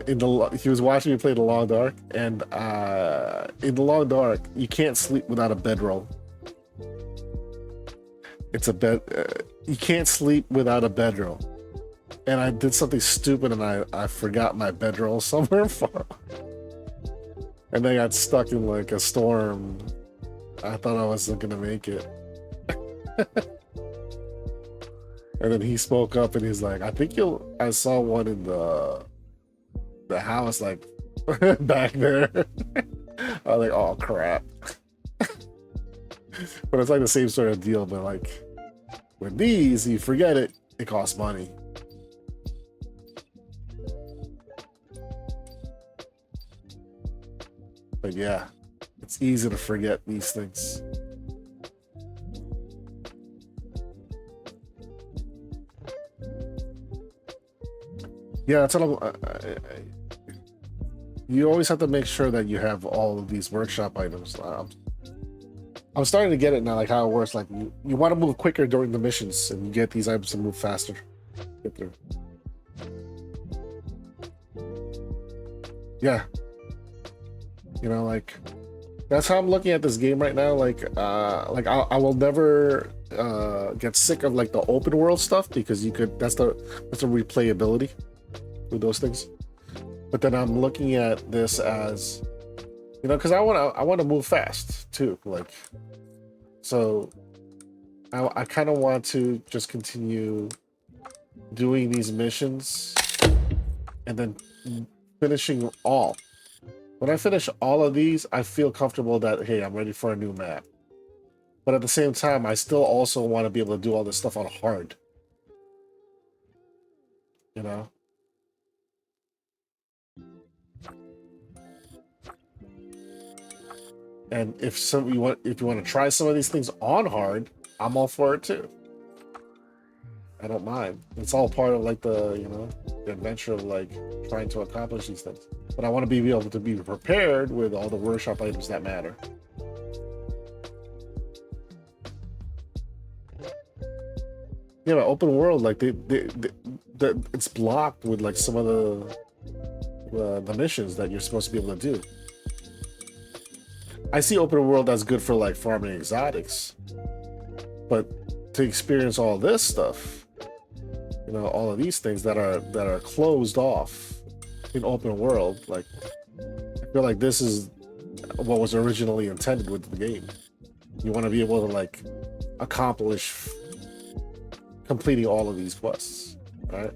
A: He was watching me play The Long Dark, and in The Long Dark, you can't sleep without a bedroll. It's a bed. You can't sleep without a bedroll. And I did something stupid, and I forgot my bedroll somewhere far, and I got stuck in like a storm. I thought I wasn't gonna make it. And then he spoke up, and he's like, "I think I saw one in the house, like back there." I was like, "Oh crap!" But it's like the same sort of deal. But like with these, you forget it. It costs money. But yeah, it's easy to forget these things. Yeah, that's what you always have to make sure that you have all of these workshop items. I'm starting to get it now, like how it works. Like you want to move quicker during the missions, and you get these items to move faster. Get through. Yeah, you know, like that's how I'm looking at this game right now. I will never get sick of like the open world stuff because you could. That's the replayability with those things. But then I'm looking at this as, you know, because I want to move fast too. Like, so I kind of want to just continue doing these missions and then finishing all. When I finish all of these, I feel comfortable that, hey, I'm ready for a new map. But at the same time, I still also want to be able to do all this stuff on hard. You know? And if you want to try some of these things on hard, I'm all for it too. I don't mind. It's all part of like the, you know, the adventure of like trying to accomplish these things. But I want to be able to be prepared with all the workshop items that matter. Yeah, but open world, like it's blocked with like some of the missions that you're supposed to be able to do. I see open world as good for like farming exotics, but to experience all this stuff, you know, all of these things that are closed off in open world, like I feel like this is what was originally intended with the game. You want to be able to like accomplish completing all of these quests, right?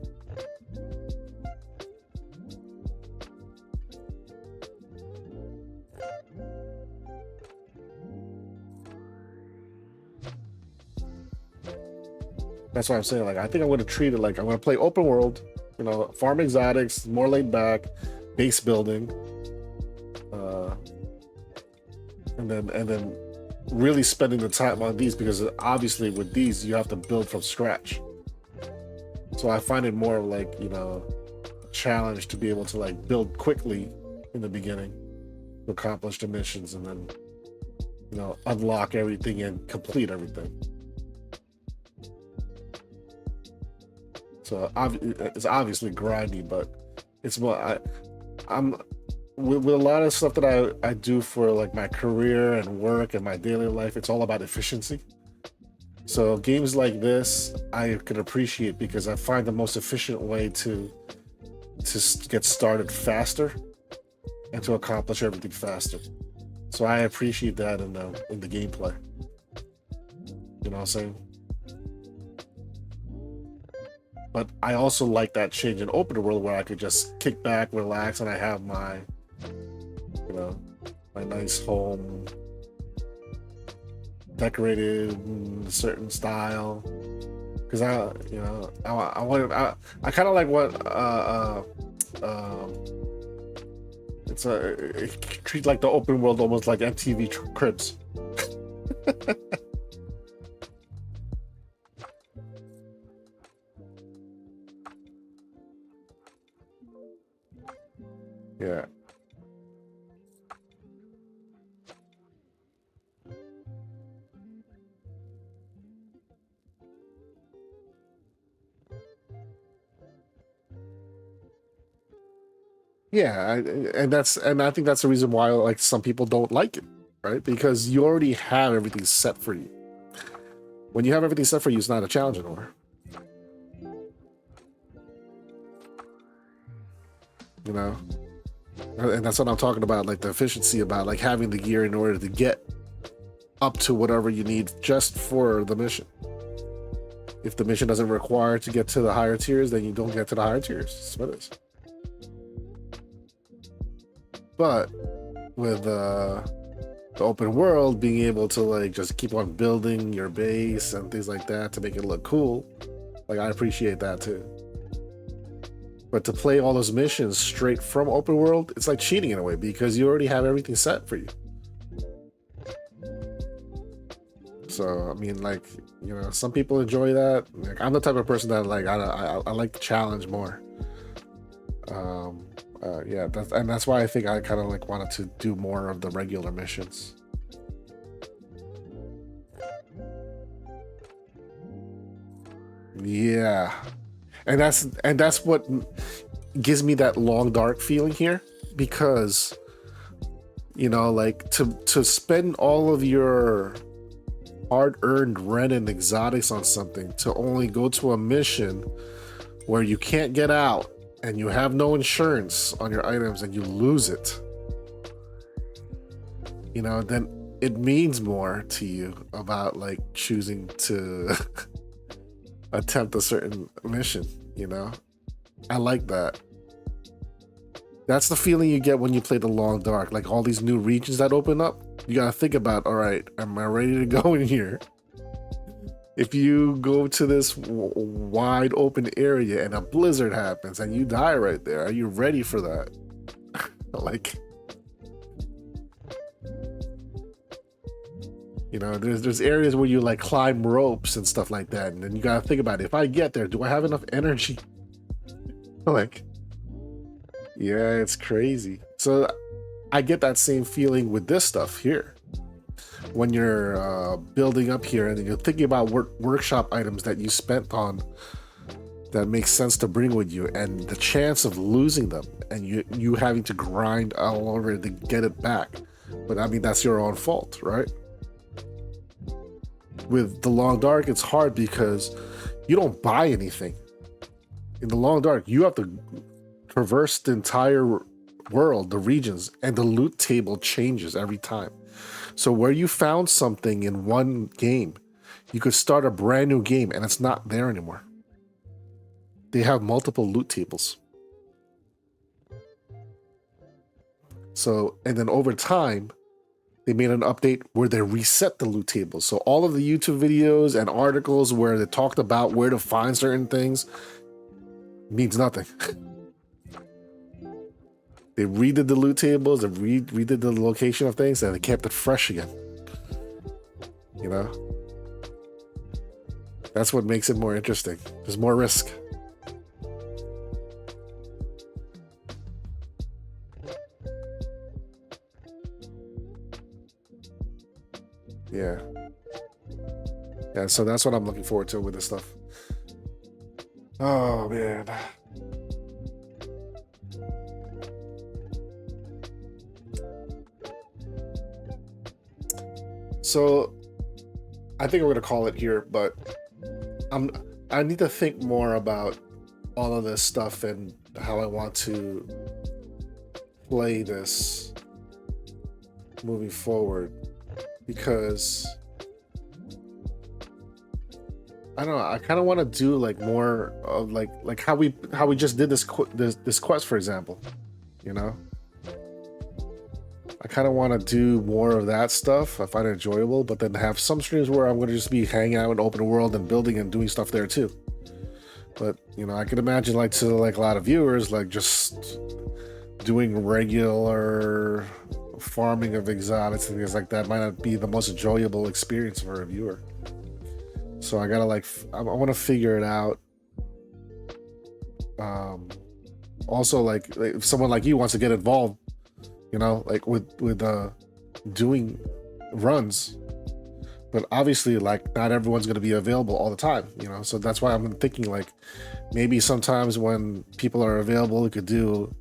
A: That's what I'm saying. Like, I think I'm going to treat it like I'm going to play open world, you know, farm exotics, more laid back, base building, and then really spending the time on these, because obviously with these you have to build from scratch. So I find it more like, you know, a challenge to be able to like build quickly in the beginning to accomplish the missions, and then, you know, unlock everything and complete everything. So it's obviously grindy, but it's more I'm with a lot of stuff that I do for like my career and work and my daily life. It's all about efficiency. So games like this I can appreciate because I find the most efficient way to get started faster and to accomplish everything faster. So I appreciate that in the gameplay. You know what I'm saying? But I also like that change in open world where I could just kick back, relax, and I have my, you know, my nice home decorated in a certain style. Because I kind of like what it treats like the open world almost like MTV Cribs. Yeah. Yeah, and I think that's the reason why like some people don't like it, right? Because you already have everything set for you. When you have everything set for you, it's not a challenge anymore. You know? And that's what I'm talking about, like the efficiency about like having the gear in order to get up to whatever you need just for the mission. If the mission doesn't require to get to the higher tiers, then you don't get to the higher tiers. That's what it is. But with the open world, being able to like just keep on building your base and things like that to make it look cool, like I appreciate that too. But to play all those missions straight from open world, it's like cheating in a way because you already have everything set for you. So I mean, like, you know, some people enjoy that. Like, I'm the type of person that like I like the challenge more. Yeah, that's why I think I kind of like wanted to do more of the regular missions. Yeah, and that's what gives me that long dark feeling here, because, you know, like to spend all of your hard-earned rent and exotics on something to only go to a mission where you can't get out and you have no insurance on your items and you lose it, you know, then it means more to you about like choosing to attempt a certain mission, you know? I like that. That's the feeling you get when you play The Long Dark. Like all these new regions that open up, you gotta think about, all right, am I ready to go in here? If you go to this wide open area and a blizzard happens and you die right there, are you ready for that? Like, you know, there's areas where you like climb ropes and stuff like that, and then you gotta think about it. If I get there, do I have enough energy? Like, yeah, it's crazy. So I get that same feeling with this stuff here. When you're building up here and you're thinking about workshop items that you spent on that makes sense to bring with you, and the chance of losing them and you having to grind all over to get it back. But I mean, that's your own fault, right? With The Long Dark, it's hard because you don't buy anything. In The Long Dark, you have to traverse the entire world, the regions, and the loot table changes every time. So where you found something in one game, you could start a brand new game and it's not there anymore. They have multiple loot tables. So, and then over time, they made an update where they reset the loot tables. So all of the YouTube videos and articles where they talked about where to find certain things means nothing. They redid the loot tables, they redid the location of things, and they kept it fresh again. You know? That's what makes it more interesting. There's more risk. Yeah. Yeah, so that's what I'm looking forward to with this stuff. Oh, man. So I think we're gonna call it here, but I need to think more about all of this stuff and how I want to play this moving forward, because I don't know, I kind of want to do like more of like how we just did this quest, for example, you know. I kind of want to do more of that stuff. I find it enjoyable, but then have some streams where I'm going to just be hanging out in open world and building and doing stuff there too. But, you know, I can imagine like to like a lot of viewers, like just doing regular farming of exotics and things like that might not be the most enjoyable experience for a viewer. So I gotta like, I want to figure it out. Also, like if someone like you wants to get involved, you know, like with doing runs, but obviously like not everyone's going to be available all the time, you know. So that's why I'm thinking like maybe sometimes when people are available, we could do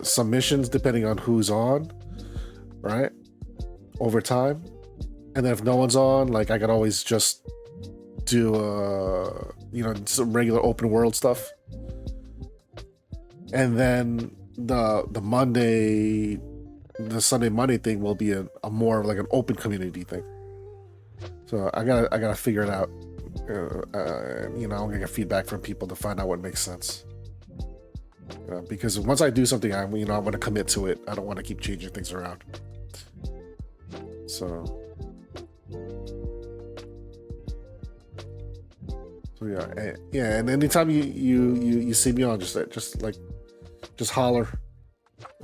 A: some missions depending on who's on, right, over time. And then if no one's on, like I could always just do you know, some regular open world stuff, and then the Monday, the Sunday Monday thing will be a more of like an open community thing. So I gotta figure it out. You know, I'm gonna get feedback from people to find out what makes sense. You know, because once I do something, I'm gonna commit to it. I don't want to keep changing things around. So yeah, and anytime you see me on, just holler,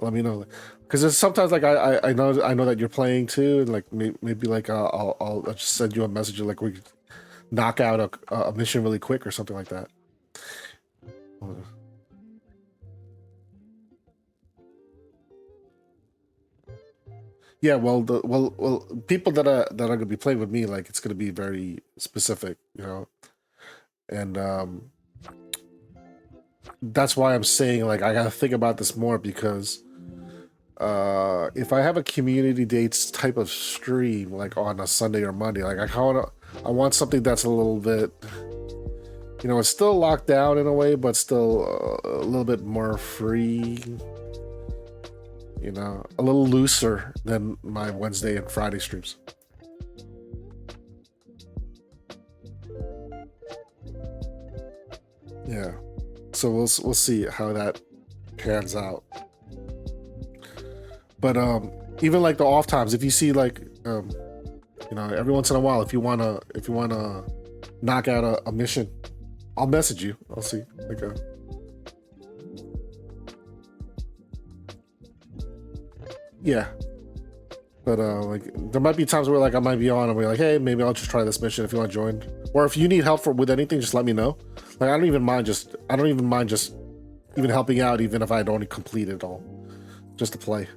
A: let me know, because sometimes like I know that you're playing too, and like maybe like I'll just send you a message like we could knock out a mission really quick or something like that. Yeah, well, people that are gonna be playing with me, like it's gonna be very specific, you know, and that's why I'm saying like I gotta think about this more because if I have a community dates type of stream like on a Sunday or Monday, like I want something that's a little bit, you know, it's still locked down in a way, but still a little bit more free. You know, a little looser than my Wednesday and Friday streams. Yeah, so we'll see how that pans out. But even like the off times, if you see like you know, every once in a while, if you wanna knock out a mission, I'll message you. I'll see like a. Yeah, but like there might be times where like I might be on and we're like, hey, maybe I'll just try this mission if you want to join, or if you need help with anything, just let me know. Like I don't even mind just even helping out, even if I'd only completed it all, just to play.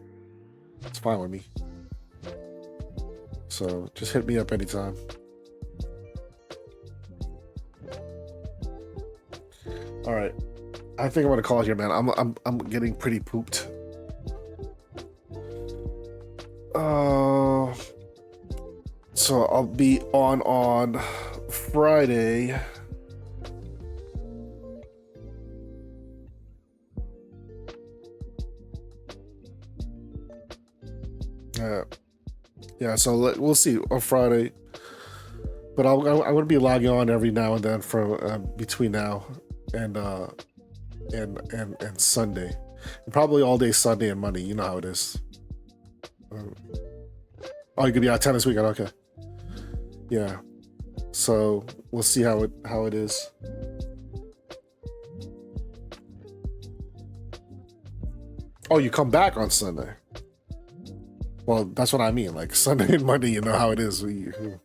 A: It's fine with me. So just hit me up anytime. All right, I think I'm gonna call it here, man. I'm getting pretty pooped. So I'll be on Friday. Yeah, so we'll see on Friday. But I'm gonna be logging on every now and then for between now and Sunday, and probably all day Sunday and Monday. You know how it is. Oh, you could be out of town this weekend. Okay. Yeah. So we'll see how it is. Oh, you come back on Sunday. Well, that's what I mean. Like Sunday and Monday, you know how it is. When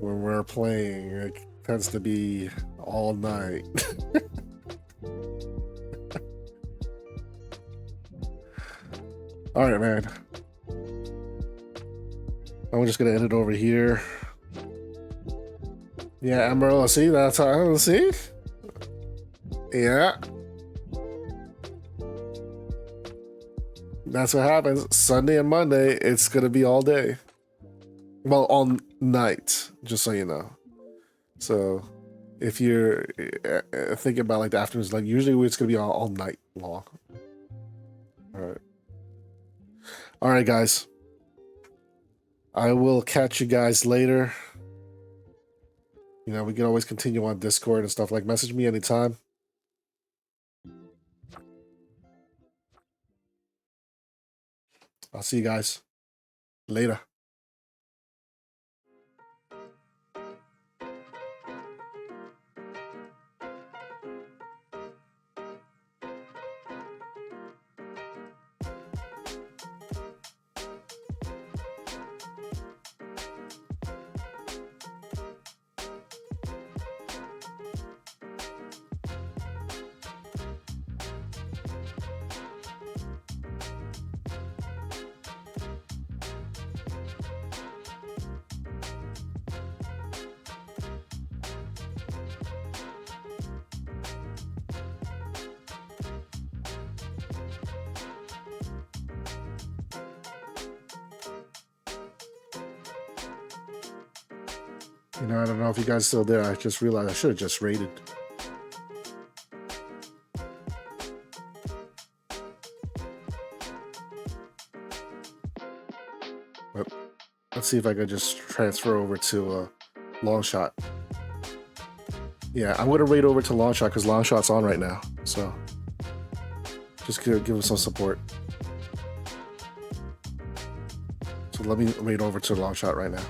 A: we're playing, it tends to be all night. All right, man. I'm just gonna end it over here. Yeah, Amarillo, see, that's how I see. Yeah. That's what happens. Sunday and Monday, it's gonna be all day. Well, all night, just so you know. So if you're thinking about like the afternoons, like usually it's gonna be all night long. All right, guys. I will catch you guys later. You know, we can always continue on Discord and stuff. Like, message me anytime. I'll see you guys later. You know, I don't know if you guys are still there. I just realized I should have just raided. But let's see if I can just transfer over to long shot. Yeah, I'm gonna raid over to long shot because long shot's on right now. So just give him some support. So let me raid over to long shot right now.